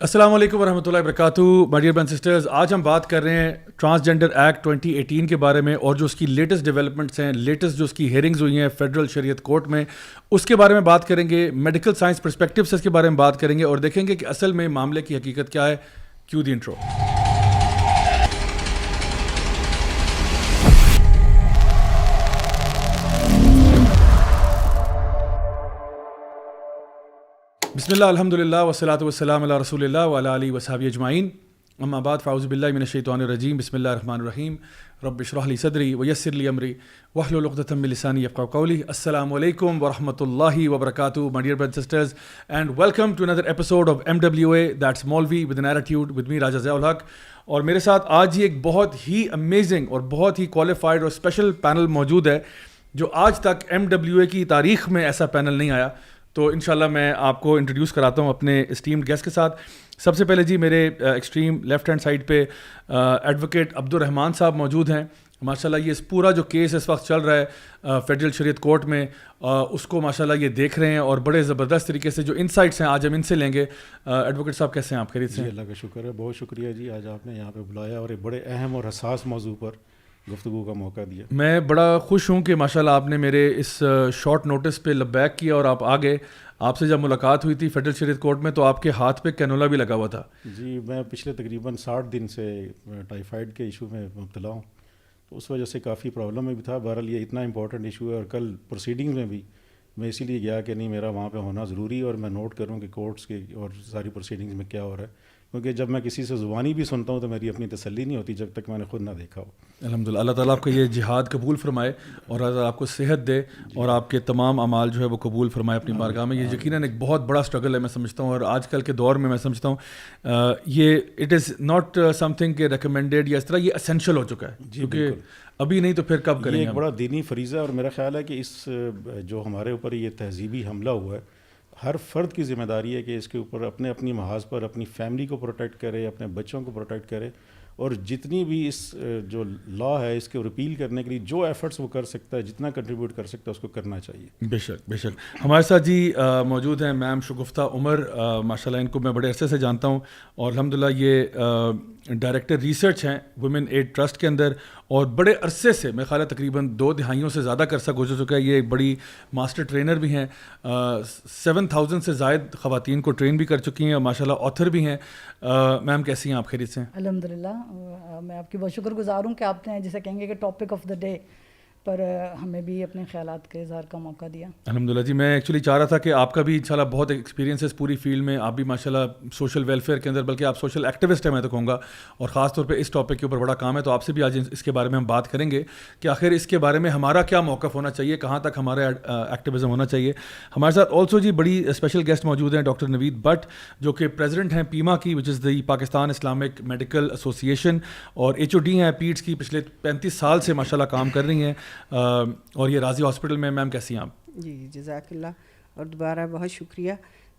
السلام علیکم ورحمۃ اللہ وبرکاتہ my dear brothers and sisters. آج ہم بات کر رہے ہیں ٹرانسجینڈر ایکٹ 2018 کے بارے میں اور جو اس کی لیٹسٹ ڈیولپمنٹس ہیں, لیٹسٹ جو اس کی ہیئرنگز ہوئی ہیں فیڈرل شریعت کورٹ میں, اس کے بارے میں بات کریں گے. میڈیکل سائنس پرسپیکٹو سے اس کے بارے میں بات کریں گے اور دیکھیں گے کہ اصل میں معاملے کی حقیقت کیا ہے. کیو دی انٹرو. بسم اللہ الحمد للہ والصلاۃ والسلام علی رسول اللہ وعلی آلہ وصحبہ اجمعین. اما بعد فاعوذ باللہ من الشیطان الرجیم. بسم اللہ الرحمن الرحیم. رب اشرح لی صدری ویسر لی امری واحلل عقدۃ من لسانی یفقہوا قولی. السلام علیکم ورحمۃ اللہ وبرکاتہ my dear brothers and sisters, and welcome to another episode of MWA that's مولوی with an attitude with me راجہ ضیاء الحق. اور میرے ساتھ آج ہی ایک بہت ہی امیزنگ اور بہت ہی کوالیفائڈ اور اسپیشل پینل موجود ہے جو آج تک MWA کی تاریخ میں ایسا پینل نہیں آیا. تو انشاءاللہ میں آپ کو انٹروڈیوس کراتا ہوں اپنے اسٹیمڈ گیسٹ کے ساتھ. سب سے پہلے جی میرے ایکسٹریم لیفٹ ہینڈ سائڈ پہ ایڈوکیٹ عبدالرحمان صاحب موجود ہیں. ماشاءاللہ یہ پورا جو کیس اس وقت چل رہا ہے فیڈرل شریعت کورٹ میں, اس کو ماشاءاللہ یہ دیکھ رہے ہیں اور بڑے زبردست طریقے سے جو انسائٹس ہیں آج ہم ان سے لیں گے. ایڈوکیٹ صاحب کیسے ہیں آپ؟ خیریت سے؟ جی اللہ کا شکر ہے, بہت شکریہ جی, آج آپ نے یہاں پہ بلایا اور ایک بڑے اہم اور حساس موضوع پر گفتگو کا موقع دیا. میں بڑا خوش ہوں کہ ماشاءاللہ آپ نے میرے اس شارٹ نوٹس پہ لبیک کیا اور آپ آ گئے. آپ سے جب ملاقات ہوئی تھی فیڈرل شریعت کورٹ میں تو آپ کے ہاتھ پہ کینولا بھی لگا ہوا تھا. جی میں پچھلے تقریباً 60 دن سے ٹائیفائڈ کے ایشو میں مبتلا ہوں, تو اس وجہ سے کافی پرابلم میں بھی تھا. بہرحال یہ اتنا امپورٹنٹ ایشو ہے اور کل پروسیڈنگز میں بھی میں اسی لیے گیا کہ نہیں میرا وہاں پہ ہونا ضروری ہے اور میں نوٹ کروں کہ کورٹس کے اور ساری پروسیڈنگز میں کیا ہو رہا ہے, کیونکہ جب میں کسی سے زبانی بھی سنتا ہوں تو میری اپنی تسلی نہیں ہوتی جب تک میں نے خود نہ دیکھا ہو. الحمدللہ اللہ تعالیٰ آپ کا یہ جہاد قبول فرمائے اور اللہ آپ کو صحت دے اور آپ کے تمام اعمال جو ہے وہ قبول فرمائے اپنی بارگاہ میں. یہ یقیناً ایک بہت بڑا اسٹرگل ہے میں سمجھتا ہوں, اور آج کل کے دور میں سمجھتا ہوں یہ it is not some thing کہ ریکمینڈیڈ یا اس طرح, یہ اسینشیل ہو چکا ہے کیونکہ ابھی نہیں تو پھر کب کریں گے. یہ ایک بڑا دینی فریضہ ہے اور میرا خیال ہے کہ اس جو ہمارے اوپر یہ تہذیبی حملہ ہوا ہے, ہر فرد کی ذمہ داری ہے کہ اس کے اوپر اپنی محاذ پر اپنی فیملی کو پروٹیکٹ کرے, اپنے بچوں کو پروٹیکٹ کرے, اور جتنی بھی اس جو لا ہے اس کے ریپیل کرنے کے لیے جو ایفرٹس وہ کر سکتا ہے, جتنا کنٹریبیوٹ کر سکتا ہے اس کو کرنا چاہیے. بے شک بے شک. ہمارے ساتھ جی موجود ہیں میم شگفتہ عمر. ماشاءاللہ ان کو میں بڑے عرصے سے جانتا ہوں اور الحمدللہ یہ ڈائریکٹر ریسرچ ہیں ویمن ایڈ ٹرسٹ کے اندر, اور بڑے عرصے سے میرے خیال ہے تقریباً 2 دہائیوں سے زیادہ کا عرصہ گزر چکا ہے. یہ ایک بڑی ماسٹر ٹرینر بھی ہیں, 7000 سے زائد خواتین کو ٹرین بھی کر چکی ہیں اور ماشاءاللہ آتھر بھی ہیں. میم کیسی ہیں آپ؟ خیریت سے؟ الحمدللہ. میں آپ کی بہت شکر گزار ہوں کہ آپ نے جسے کہیں گے کہ ٹاپک آف دا ڈے پر ہمیں بھی اپنے خیالات کے اظہار کا موقع دیا. الحمدللہ جی. میں ایکچولی چاہ رہا تھا کہ آپ کا بھی انشاءاللہ بہت ایکسپیرینس ہے اس پوری فیلڈ میں, آپ بھی ماشاءاللہ سوشل ویلفیئر کے اندر, بلکہ آپ سوشل ایکٹیوسٹ ہیں میں تو کہوں گا, اور خاص طور پہ اس ٹاپک کے اوپر بڑا کام ہے. تو آپ سے بھی آج اس کے بارے میں ہم بات کریں گے کہ آخر اس کے بارے میں ہمارا کیا موقف ہونا چاہیے, کہاں تک ہمارا ایکٹیویزم ہونا چاہیے. ہمارے ساتھ آلسو جی بڑی اسپیشل گیسٹ موجود ہیں ڈاکٹر نوید بٹ, جو کہ پریزیڈنٹ ہیں پیما کی, وچ از دی پاکستان اسلامک میڈیکل ایسوسیشن, اور HOD ہیں پیٹس کی, پچھلے 35 سال سے ماشاءاللہ کام کر رہی ہیں, اور یہ راضی ہاسپٹل میں. میم کیسی ہیں آپ؟ جی جزاک اللہ, اور دوبارہ بہت شکریہ.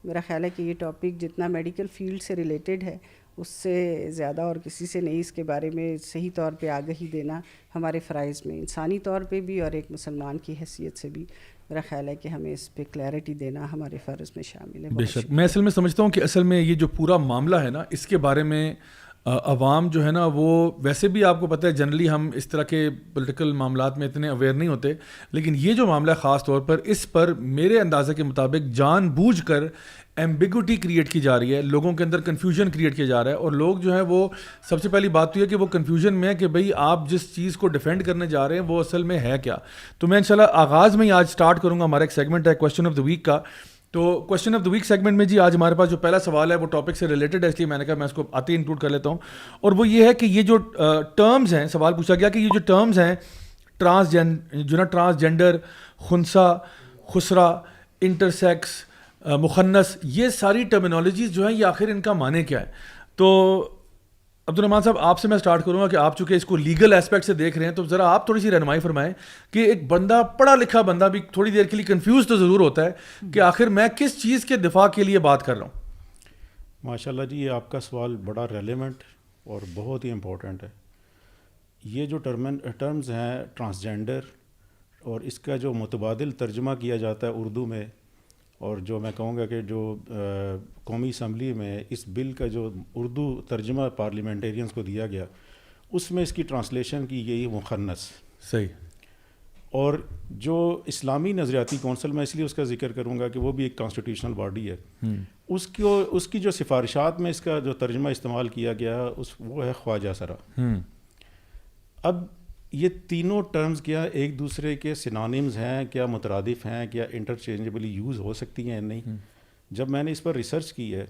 میرا خیال ہے کہ یہ ٹاپک جتنا میڈیکل فیلڈ سے ریلیٹڈ ہے اس سے زیادہ اور کسی سے نہیں اس کے بارے میں صحیح طور پہ آگہی دینا ہمارے فرائض میں, انسانی طور پہ بھی اور ایک مسلمان کی حیثیت سے بھی میرا خیال ہے کہ ہمیں اس پہ کلیئرٹی دینا ہمارے فرض میں شامل ہے. بے شک. میں اصل میں سمجھتا ہوں کہ اصل میں یہ جو پورا معاملہ ہے نا, اس کے بارے میں عوام جو ہے نا وہ ویسے بھی آپ کو پتہ ہے جنرلی ہم اس طرح کے پولیٹیکل معاملات میں اتنے اویئر نہیں ہوتے, لیکن یہ جو معاملہ ہے خاص طور پر اس پر میرے اندازے کے مطابق جان بوجھ کر ایمبیگوٹی کریٹ کی جا رہی ہے, لوگوں کے اندر کنفیوژن کریٹ کیا جا رہا ہے, اور لوگ جو ہیں وہ سب سے پہلی بات تو یہ کہ وہ کنفیوژن میں ہے کہ بھئی آپ جس چیز کو ڈیفینڈ کرنے جا رہے ہیں وہ اصل میں ہے کیا. تو میں انشاءاللہ آغاز میں ہی آج سٹارٹ کروں گا, ہمارا ایک سیگمنٹ ہے کویسچن آف دا ویک کا. تو question of the week segment میں جی آج ہمارے پاس جو پہلا سوال ہے وہ ٹاپک سے ریلیٹڈ ہے, اس لیے میں نے کہا میں اس کو آتے ہی انکلوڈ کر لیتا ہوں, اور وہ یہ ہے کہ یہ جو ٹرمز ہیں, سوال پوچھا گیا کہ یہ جو ٹرمز ہیں ٹرانسجینڈر, خنثی, خسرہ, انٹرسیکس, مخنث, یہ ساری ٹرمینالوجیز جو ہیں یہ آخر ان کا معنی کیا ہے. تو عبدالرحمان صاحب آپ سے میں سٹارٹ کروں گا کہ آپ چونکہ اس کو لیگل اسپیکٹ سے دیکھ رہے ہیں, تو ذرا آپ تھوڑی سی رہنمائی فرمائیں کہ ایک بندہ پڑھا لکھا بندہ بھی تھوڑی دیر کے لیے کنفیوز تو ضرور ہوتا ہے کہ آخر میں کس چیز کے دفاع کے لیے بات کر رہا ہوں. ماشاءاللہ جی, یہ آپ کا سوال بڑا ریلیونٹ اور بہت ہی امپورٹنٹ ہے. یہ جو ٹرمز ہیں ٹرانسجینڈر, اور اس کا جو متبادل ترجمہ کیا جاتا ہے اردو میں, اور جو میں کہوں گا کہ جو قومی اسمبلی میں اس بل کا جو اردو ترجمہ پارلیمنٹیرینز کو دیا گیا اس میں اس کی ٹرانسلیشن کی گئی مخنث. صحیح. اور جو اسلامی نظریاتی کونسل، میں اس لیے اس کا ذکر کروں گا کہ وہ بھی ایک کانسٹیٹیوشنل باڈی ہے، اس کی جو سفارشات میں اس کا جو ترجمہ استعمال کیا گیا وہ ہے خواجہ سرا. اب یہ تینوں ٹرمز کیا ایک دوسرے کے سینونیمز ہیں، کیا مترادف ہیں، کیا انٹرچینجبلی یوز ہو سکتی ہیں نہیں؟ جب میں نے اس پر ریسرچ کی ہے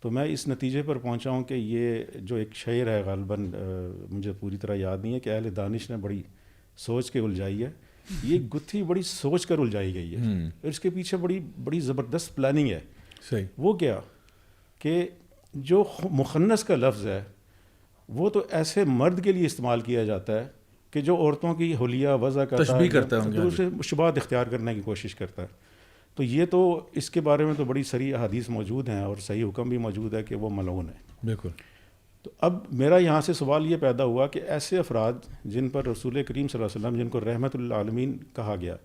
تو میں اس نتیجے پر پہنچا ہوں کہ یہ جو ایک شعر ہے، غالباً مجھے پوری طرح یاد نہیں ہے، کہ اہل دانش نے بڑی سوچ کے الجھائی ہے. یہ گتھی بڑی سوچ کر الجھائی گئی ہے، اور اس کے پیچھے بڑی زبردست پلاننگ ہے. صحیح. وہ کیا کہ جو مخنث کا لفظ ہے وہ تو ایسے مرد کے لیے استعمال کیا جاتا ہے کہ جو عورتوں کی حلیہ وضع تشبیہ کرتا ہے، تو اسے شبہات اختیار کرنے کی کوشش کرتا ہے. تو یہ تو اس کے بارے میں تو بڑی صریح احادیث موجود ہیں اور صحیح حکم بھی موجود ہے کہ وہ ملعون ہے. بالکل. تو اب میرا یہاں سے سوال یہ پیدا ہوا کہ ایسے افراد جن پر رسول کریم صلی اللہ علیہ وسلم، جن کو رحمت للعالمین کہا گیا،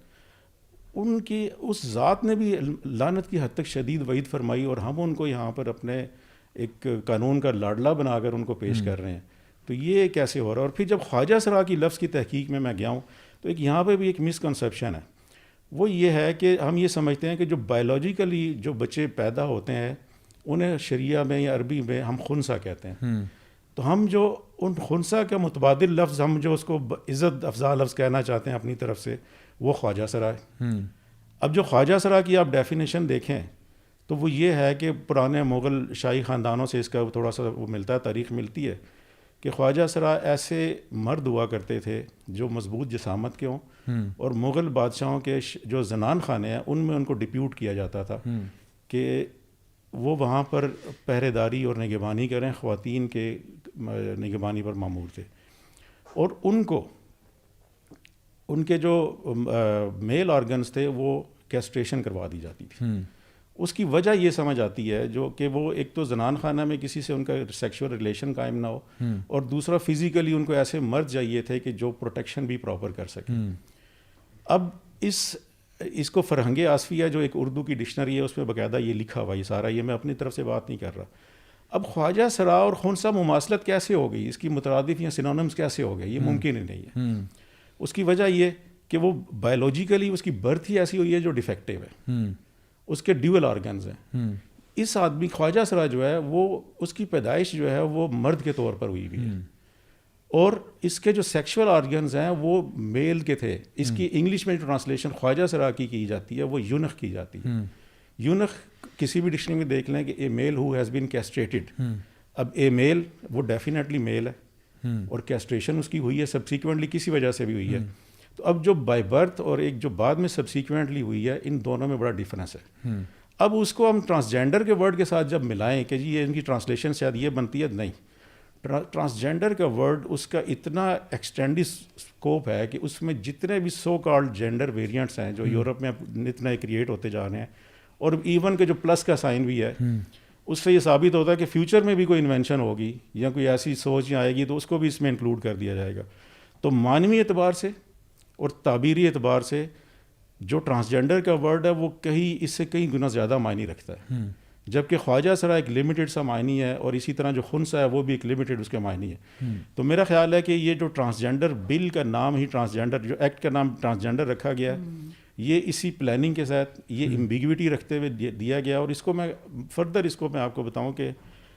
ان کی اس ذات نے بھی لعنت کی حد تک شدید وعید فرمائی، اور ہم ان کو یہاں پر اپنے ایک قانون کا لاڈلا بنا کر ان کو پیش کر رہے ہیں. تو یہ کیسے ہو رہا ہے؟ اور پھر جب خواجہ سرا کی لفظ کی تحقیق میں گیا ہوں تو ایک یہاں پہ بھی ایک مسکنسیپشن ہے. وہ یہ ہے کہ ہم یہ سمجھتے ہیں کہ جو بایولوجیکلی جو بچے پیدا ہوتے ہیں انہیں شریعہ میں یا عربی میں ہم خنثی کہتے ہیں. تو ہم جو ان خنثی کا متبادل لفظ، ہم جو اس کو عزت افزا لفظ کہنا چاہتے ہیں اپنی طرف سے، وہ خواجہ سرا ہے. اب جو خواجہ سرا کی آپ ڈیفینیشن دیکھیں تو وہ یہ ہے کہ پرانے مغل شاہی خاندانوں سے اس کا تھوڑا سا وہ ملتا ہے، تاریخ ملتی ہے کہ خواجہ سرا ایسے مرد ہوا کرتے تھے جو مضبوط جسامت کے ہوں، اور مغل بادشاہوں کے جو زنان خانے ہیں ان میں ان کو ڈپیوٹ کیا جاتا تھا کہ وہ وہاں پر پہرے داری اور نگہبانی کریں، خواتین کے نگہبانی پر مامور تھے. اور ان کو ان کے جو میل آرگنز تھے وہ کیسٹریشن کروا دی جاتی تھی. اس کی وجہ یہ سمجھ آتی ہے جو کہ وہ ایک تو زنان خانہ میں کسی سے ان کا سیکشول ریلیشن قائم نہ ہو، اور دوسرا فزیکلی ان کو ایسے مرد چاہیے تھے کہ جو پروٹیکشن بھی پراپر کر سکیں. اب اس کو فرہنگ آصفیہ جو ایک اردو کی ڈکشنری ہے اس میں باقاعدہ یہ لکھا ہوا، یہ سارا، یہ میں اپنی طرف سے بات نہیں کر رہا. اب خواجہ سرا اور خنثی مماثلت کیسے ہو گئی، اس کی مترادف یا سینونیمز کیسے ہو گئے؟ یہ ممکن ہی نہیں ہے. اس کی وجہ یہ کہ وہ بایولوجیکلی اس کی برتھ ہی ایسی ہوئی ہے جو ڈیفیکٹیو ہے، اس کے ڈیول آرگنز ہیں. اس آدمی خواجہ سرا جو ہے وہ اس کی پیدائش جو ہے وہ مرد کے طور پر ہوئی ہے، اور اس کے جو سیکشول آرگنز ہیں وہ میل کے تھے. اس کی انگلش میں ٹرانسلیشن خواجہ سرا کی جاتی ہے وہ یونخ کی جاتی ہے. یونخ کسی بھی ڈکشنری میں دیکھ لیں کہ اے میل ہو ہیز بین کیسٹریٹڈ. اب اے میل وہ ڈیفینیٹلی میل ہے، اور کیسٹریشن اس کی ہوئی ہے سبسیکوینٹلی کسی وجہ سے بھی ہوئی ہے. تو اب جو بائی برتھ اور ایک جو بعد میں سبسیکوینٹلی ہوئی ہے، ان دونوں میں بڑا ڈفرینس ہے. اب اس کو ہم ٹرانسجینڈر کے ورڈ کے ساتھ جب ملائیں کہ جی یہ ان کی ٹرانسلیشن شاید یہ بنتی ہے، نہیں. ٹرانسجینڈر کا ورڈ اس کا اتنا ایکسٹینڈی اسکوپ ہے کہ اس میں جتنے بھی سو کالڈ جینڈر ویریئنٹس ہیں جو یورپ میں اتنا کریٹ ہوتے جا رہے ہیں، اور ایون کہ جو پلس کا سائن بھی ہے، اس سے یہ ثابت ہوتا ہے کہ فیوچر میں بھی کوئی انوینشن ہوگی یا کوئی ایسی سوچ آئے گی تو اس کو بھی اس میں انکلوڈ کر دیا جائے گا. تو معنوی اعتبار سے اور تعبیری اعتبار سے جو ٹرانسجینڈر کا ورڈ ہے وہ اس سے کئی گنا زیادہ معنی رکھتا ہے، جبکہ خواجہ سرا ایک لمیٹڈ سا معنی ہے، اور اسی طرح جو خنثی ہے وہ بھی ایک لمیٹڈ اس کے معنی ہے. تو میرا خیال ہے کہ یہ جو ٹرانسجینڈر بل کا نام ہی ٹرانسجینڈر، جو ایکٹ کا نام ٹرانسجینڈر رکھا گیا ہے، یہ اسی پلاننگ کے ساتھ یہ ایمبیگوٹی رکھتے ہوئے دیا گیا. اور اس کو میں فردر میں آپ کو بتاؤں کہ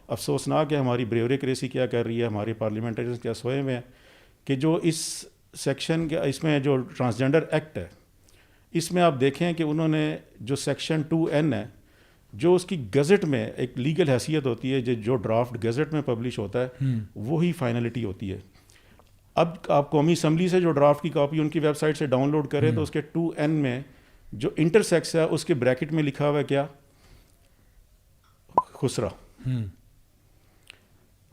افسوسناک ہے ہماری بیوروکریسی کیا کر رہی ہے، ہمارے پارلیمنٹریز کیا سوئے میں ہیں کہ جو اس سیکشن کے اس میں جو ٹرانسجینڈر ایکٹ ہے اس میں آپ دیکھیں کہ انہوں نے جو سیکشن 2N ہے، جو اس کی گزٹ میں ایک لیگل حیثیت ہوتی ہے، جو ڈرافٹ گزٹ میں پبلش ہوتا ہے وہی فائنلٹی ہوتی ہے. اب آپ قومی اسمبلی سے جو ڈرافٹ کی کاپی ان کی ویب سائٹ سے ڈاؤن لوڈ کریں تو اس کے 2N میں جو انٹرسیکس ہے اس کے بریکٹ میں لکھا ہوا ہے کیا؟ خسرا.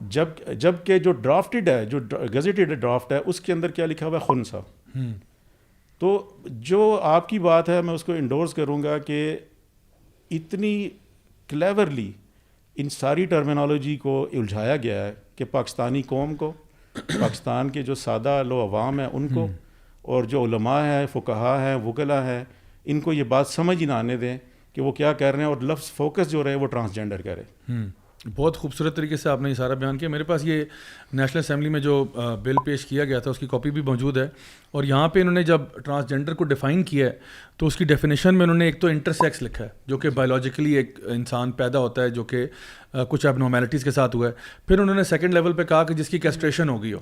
جب کہ جو ڈرافٹڈ ہے، جو گزٹڈ ڈرافٹ ہے، اس کے اندر کیا لکھا ہوا ہے؟ خنثی. تو جو آپ کی بات ہے میں اس کو انڈورس کروں گا کہ اتنی کلیورلی ان ساری ٹرمینالوجی کو الجھایا گیا ہے کہ پاکستانی قوم کو، پاکستان کے جو سادہ لو عوام ہیں ان کو، اور جو علماء ہیں، فقہاء ہیں، وکلاء ہیں، ان کو یہ بات سمجھ ہی نہ آنے دیں کہ وہ کیا کر رہے ہیں, اور لفظ فوکس جو رہے وہ ٹرانسجینڈر کا رہے. بہت خوبصورت طریقے سے آپ نے یہ سارا بیان کیا. میرے پاس یہ نیشنل اسمبلی میں جو بل پیش کیا گیا تھا اس کی کاپی بھی موجود ہے, اور یہاں پہ انہوں نے جب ٹرانسجینڈر کو ڈیفائن کیا ہے تو اس کی ڈیفینیشن میں انہوں نے ایک تو انٹرسیکس لکھا ہے, جو کہ بایولوجیکلی ایک انسان پیدا ہوتا ہے جو کہ کچھ اب نارمیلٹیز کے ساتھ ہوا ہے. پھر انہوں نے سیکنڈ لیول پہ کہا کہ جس کی کیسٹریشن ہو گئی ہو,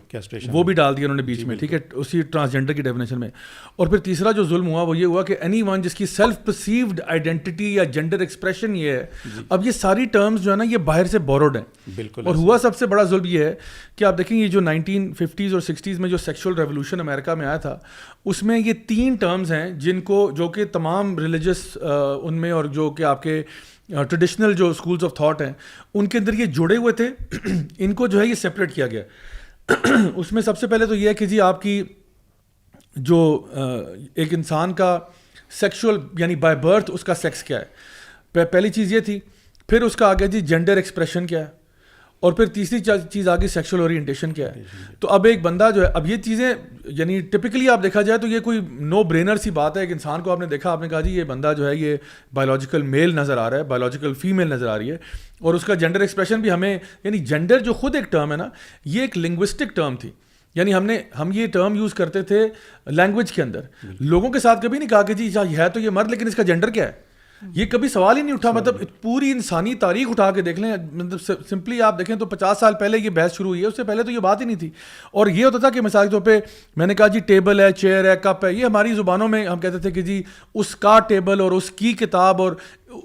وہ بھی ڈال دیا انہوں نے بیچ میں, ٹھیک ہے, اسی ٹرانسجینڈر کی ڈیفینیشن میں. اور پھر تیسرا جو ظلم ہوا وہ یہ ہوا کہ اینی ون جس کی سیلف پرسیوڈ آئیڈینٹی یا جینڈر ایکسپریشن یہ ہے, اب یہ ساری ٹرمز جو ہے نا یہ باہر سے بورڈ ہیں. بالکل. اور ہوا سب سے بڑا ظلم یہ ہے کہ آپ دیکھیں یہ جو 1950s اور 60s میں جو سیکشول ریولوشن امریکہ میں آیا تھا, اس میں یہ 3 ٹرمز ہیں جن کو, جو کہ تمام ریلیجس ان میں اور جو کہ آپ کے ٹریڈیشنل جو اسکولز آف تھاٹ ہیں ان کے اندر یہ جڑے ہوئے تھے, ان کو جو ہے یہ سپریٹ کیا گیا. اس میں سب سے پہلے تو یہ ہے کہ جی آپ کی جو ایک انسان کا سیکشول یعنی بائی برتھ اس کا سیکس کیا ہے, پہلی چیز یہ تھی. پھر اس کا آگے جی جینڈر ایکسپریشن کیا ہے, اور پھر تیسری چیز آگے سیکشول اورینٹیشن کیا ہے. تو اب ایک بندہ جو ہے, اب یہ چیزیں یعنی ٹپکلی آپ دیکھا جائے تو یہ کوئی نو برینر سی بات ہے. ایک انسان کو آپ نے دیکھا, آپ نے کہا جی یہ بندہ جو ہے یہ بایولوجیکل میل نظر آ رہا ہے, بایولوجیکل فیمیل نظر آ رہی ہے, اور اس کا جینڈر ایکسپریشن بھی ہمیں, یعنی جینڈر جو خود ایک ٹرم ہے نا, یہ ایک لنگوسٹک ٹرم تھی. یعنی ہم یہ ٹرم یوز کرتے تھے لینگویج کے اندر, لوگوں کے ساتھ کبھی نہیں کہا کہ جی ہے تو یہ مرد لیکن اس کا جینڈر کیا ہے, یہ کبھی سوال ہی نہیں اٹھا. مطلب پوری انسانی تاریخ اٹھا کے دیکھ لیں, مطلب سمپلی آپ دیکھیں تو 50 سال پہلے یہ بحث شروع ہوئی ہے, اس سے پہلے تو یہ بات ہی نہیں تھی. اور یہ ہوتا تھا کہ مثال کے طور پہ میں نے کہا جی ٹیبل ہے, چیئر ہے, کپ ہے, یہ ہماری زبانوں میں ہم کہتے تھے کہ جی اس کا ٹیبل اور اس کی کتاب, اور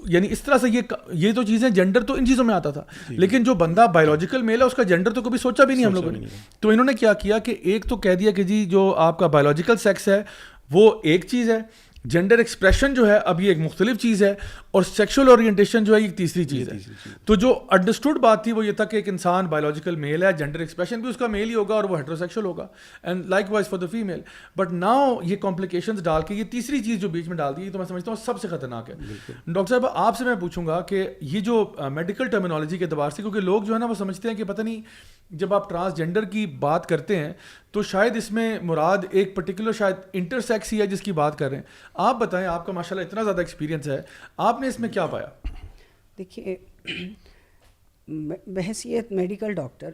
یعنی اس طرح سے یہ تو چیزیں, جینڈر تو ان چیزوں میں آتا تھا. لیکن جو بندہ بایولوجیکل میل ہے اس کا جینڈر تو کبھی سوچا بھی نہیں ہم لوگوں نے. تو انہوں نے کیا کیا کہ ایک تو کہہ دیا کہ جی جو آپ کا بایولوجیکل سیکس ہے وہ ایک چیز ہے, جینڈر ایکسپریشن جو ہے اب یہ ایک مختلف چیز ہے, اور سیکشول اورینٹیشن جو ہے یہ تیسری چیز ہے. تو جو انڈرسٹوڈ بات تھی وہ یہ تھا کہ ایک انسان بایولوجیکل میل ہے, جینڈر ایکسپریشن بھی اس کا میل ہی ہوگا, اور وہ ہیٹروسیکشول ہوگا, and like wise for the female. But now یہ کمپلیکیشنز ڈال کے یہ تیسری چیز جو بیچ میں ڈال دی, تو میں سمجھتا ہوں سب سے خطرناک ہے. ڈاکٹر صاحب آپ سے میں پوچھوں گا کہ یہ جو میڈیکل ٹرمینالوجی کے اعتبار سے, کیونکہ لوگ جو ہے نا وہ سمجھتے ہیں کہ پتہ نہیں جب آپ ٹرانسجینڈر کی بات کرتے ہیں تو شاید اس میں مراد ایک پرٹیکولر شاید انٹرسیکس ہی ہے جس کی بات کر رہے ہیں. آپ بتائیں, آپ کا ماشاءاللہ اتنا زیادہ ایکسپیرینس ہے, آپ نے اس میں کیا پایا؟ دیکھیے, بحیثیت میڈیکل ڈاکٹر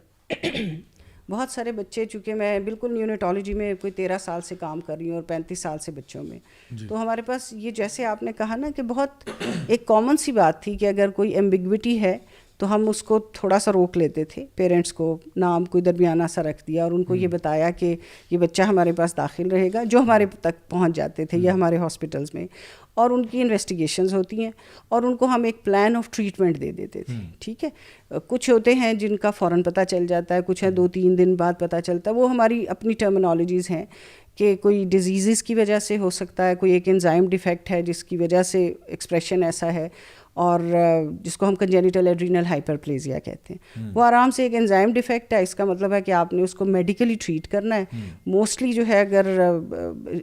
بہت سارے بچے, چونکہ میں بالکل نیونیٹالوجی میں کوئی 13 سال سے کام کر رہی ہوں اور 35 سال سے بچوں میں, تو ہمارے پاس یہ جیسے آپ نے کہا نا کہ بہت ایک کامن سی بات تھی کہ اگر کوئی ایمبیگوٹی ہے تو ہم اس کو تھوڑا سا روک لیتے تھے. پیرنٹس کو نام کوئی درمیانہ سا رکھ دیا اور ان کو یہ بتایا کہ یہ بچہ ہمارے پاس داخل رہے گا, جو ہمارے تک پہنچ جاتے تھے یا ہمارے ہاسپٹلس میں, اور ان کی انویسٹیگیشنز ہوتی ہیں اور ان کو ہم ایک پلان آف ٹریٹمنٹ دے دیتے تھے. ٹھیک ہے, کچھ ہوتے ہیں جن کا فوراً پتہ چل جاتا ہے, کچھ ہیں 2-3 دن بعد پتہ چلتا ہے. وہ ہماری اپنی ٹرمینالوجیز ہیں کہ کوئی ڈیزیزز کی وجہ سے ہو سکتا ہے, کوئی ایک انزائم ڈیفیکٹ ہے جس کی وجہ سے ایکسپریشن ایسا ہے, اور جس کو ہم کنجینیٹل ایڈرینل ہائپرپلیزیا کہتے ہیں. وہ آرام سے ایک انزائم ڈیفیکٹ ہے, اس کا مطلب ہے کہ آپ نے اس کو میڈیکلی ٹریٹ کرنا ہے. موسٹلی جو ہے اگر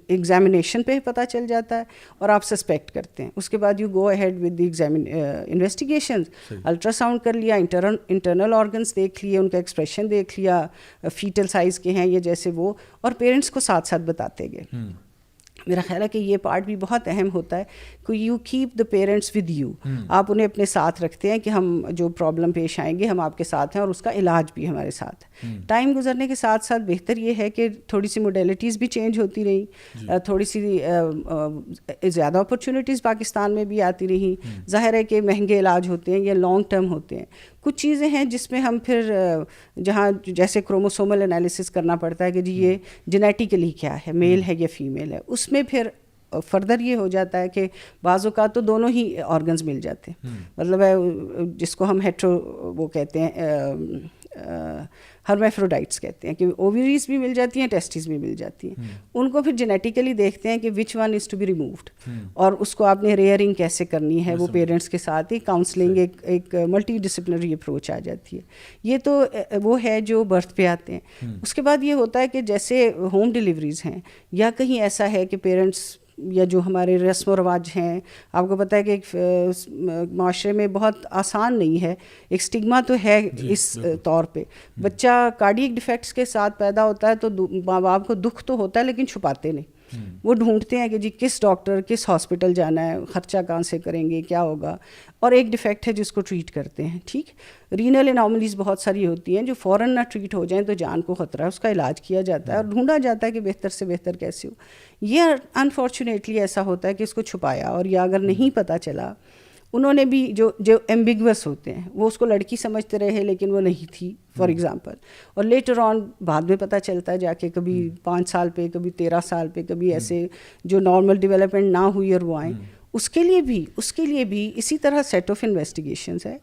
ایگزامینیشن پہ پتہ چل جاتا ہے اور آپ سسپیکٹ کرتے ہیں, اس کے بعد you go ahead with the investigation. Ultra sound کر لیا, انٹرنل آرگنس دیکھ لیے, ان کا ایکسپریشن دیکھ لیا, فیٹل سائز کے ہیں یہ جیسے وہ, اور پیرنٹس کو ساتھ ساتھ بتاتے گئے. میرا خیال ہے کہ یہ پارٹ بھی بہت اہم ہوتا ہے کہ you keep the parents with you. آپ انہیں اپنے ساتھ رکھتے ہیں کہ ہم جو پرابلم پیش آئیں گے ہم آپ کے ساتھ ہیں, اور اس کا علاج بھی ہمارے ساتھ. ٹائم گزرنے کے ساتھ ساتھ بہتر یہ ہے کہ تھوڑی سی موڈیلٹیز بھی چینج ہوتی رہیں, تھوڑی سی زیادہ اپرچونیٹیز پاکستان میں بھی آتی رہیں. ظاہر ہے کہ مہنگے علاج ہوتے ہیں یا لانگ ٹرم ہوتے ہیں. کچھ چیزیں ہیں جس میں ہم پھر جہاں جیسے کروموسومل انالیسس کرنا پڑتا ہے کہ جی یہ جینیٹیکلی کیا ہے, میل ہے یا فیمیل ہے, اس میں پھر فردر یہ ہو جاتا ہے کہ بعض اوقات تو دونوں ہی آرگنز مل جاتے ہیں. مطلب ہے جس کو ہم ہیٹرو وہ کہتے ہیں ہرمیفروڈائٹس کہتے ہیں, کہ اووریز بھی مل جاتی ہیں, ٹیسٹیز بھی مل جاتی ہیں. ان کو پھر جینیٹیکلی دیکھتے ہیں کہ which one is to be removed, اور اس کو آپ نے ریئرنگ کیسے کرنی ہے, وہ پیرنٹس کے ساتھ ہی کاؤنسلنگ ایک ملٹی ڈسپلنری اپروچ آ جاتی ہے. یہ تو وہ ہے جو برتھ پہ آتے ہیں. اس کے بعد یہ ہوتا ہے کہ جیسے ہوم ڈیلیوریز ہیں یا کہیں ایسا ہے کہ پیرنٹس یا جو ہمارے رسم و رواج ہیں, آپ کو پتہ ہے کہ معاشرے میں بہت آسان نہیں ہے, ایک سٹگما تو ہے اس طور پہ. بچہ کارڈیک ڈیفیکٹس کے ساتھ پیدا ہوتا ہے تو ماں باپ کو دکھ تو ہوتا ہے لیکن چھپاتے نہیں. وہ ڈھونڈتے ہیں کہ جی کس ڈاکٹر کس ہاسپٹل جانا ہے, خرچہ کہاں سے کریں گے, کیا ہوگا, اور ایک ڈیفیکٹ ہے جس کو ٹریٹ کرتے ہیں. ٹھیک, رینل اناملیز بہت ساری ہوتی ہیں جو فوراً نہ ٹریٹ ہو جائیں تو جان کو خطرہ ہے, اس کا علاج کیا جاتا ہے اور ڈھونڈا جاتا ہے کہ بہتر سے بہتر کیسے ہو. یہ انفارچونیٹلی ایسا ہوتا ہے کہ اس کو چھپایا, اور یا اگر نہیں پتہ چلا, انہوں نے بھی جو ایمبیگوس ہوتے ہیں وہ اس کو لڑکی سمجھتے رہے لیکن وہ نہیں تھی فار ایگزامپل, اور لیٹر آن بعد میں پتہ چلتا ہے جا کے کبھی 5 سال پہ, کبھی 13 سال پہ, کبھی ایسے جو نارمل ڈیولپمنٹ نہ ہوئی اور وہ آئیں. اس کے لیے بھی اسی طرح سیٹ آف انویسٹیگیشنز ہے.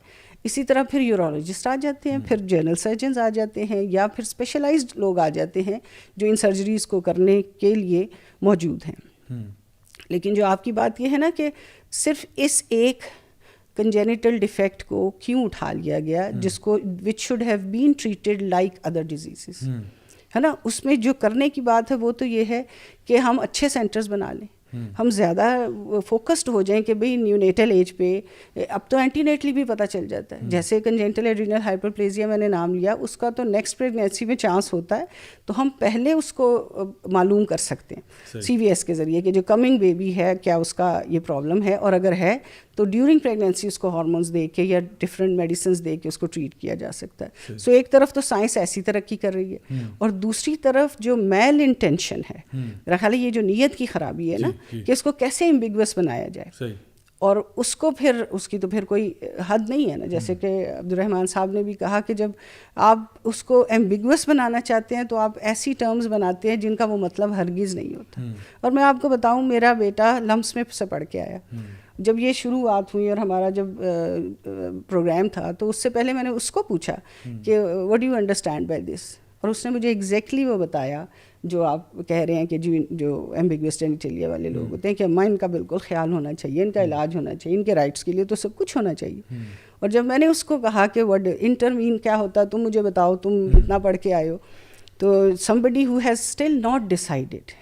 اسی طرح پھر یورولوجسٹ آ جاتے ہیں, پھر جنرل سرجنز آ جاتے ہیں, یا پھر اسپیشلائزڈ لوگ آ جاتے ہیں جو ان سرجریز کو کرنے کے لیے موجود ہیں. لیکن جو آپ کی بات یہ ہے نا کہ صرف اس ایک کنجینیٹل ڈیفیکٹ کو کیوں اٹھا لیا گیا, جس کو which should have been treated like other diseases, ہے نا, اس میں جو کرنے کی بات ہے وہ تو یہ ہے کہ ہم اچھے سینٹرز بنا لیں, ہم زیادہ فوکسڈ ہو جائیں کہ بھئی نیونیٹل ایج پہ, اب تو اینٹی نیٹلی بھی پتہ چل جاتا ہے. جیسے کنجینٹل ایڈرینل ہائپرپلیزیا میں نے نام لیا, اس کا تو نیکسٹ پریگنینسی میں چانس ہوتا ہے, تو ہم پہلے اس کو معلوم کر سکتے ہیں سی وی ایس کے ذریعے کہ جو کمنگ بیبی ہے کیا اس کا یہ پرابلم ہے, اور اگر ہے تو ڈیورنگ پریگنینسی اس کو ہارمونس دے کے یا ڈفرینٹ میڈیسنز دے کے اس کو ٹریٹ کیا جا سکتا ہے. سو ایک طرف تو سائنس ایسی ترقی کر رہی ہے, اور دوسری طرف جو میل انٹینشن ہے, میرا خیال ہے یہ جو نیت کی خرابی ہے نا, کہ اس کو کیسے ایمبیگوس بنایا جائے, اور اس کو پھر اس کی تو پھر کوئی حد نہیں ہے نا. جیسے کہ عبد الرحمن صاحب نے بھی کہا کہ جب آپ اس کو ایمبیگوس بنانا چاہتے ہیں تو آپ ایسی ٹرمز بناتے ہیں جن کا وہ مطلب ہرگز نہیں ہوتا. اور میں آپ کو بتاؤں, میرا بیٹا لمس میں سے پڑھ کے آیا. جب یہ شروعات ہوئی اور ہمارا جب پروگرام تھا تو اس سے پہلے میں نے اس کو پوچھا کہ what do you understand by this, اور اس نے مجھے ایگزیکٹلی وہ بتایا جو آپ کہہ رہے ہیں کہ جو ایمبیگوس جینیٹیلیا والے لوگ ہوتے ہیں کہ اماں ان کا بالکل خیال ہونا چاہیے, ان کا علاج ہونا چاہیے, ان کے رائٹس کے لیے تو سب کچھ ہونا چاہیے. اور جب میں نے اس کو کہا کہ ورڈ انٹرمین کیا ہوتا ہے, تم مجھے بتاؤ, تم اتنا پڑھ کے آئے ہو, تو somebody who has still not decided,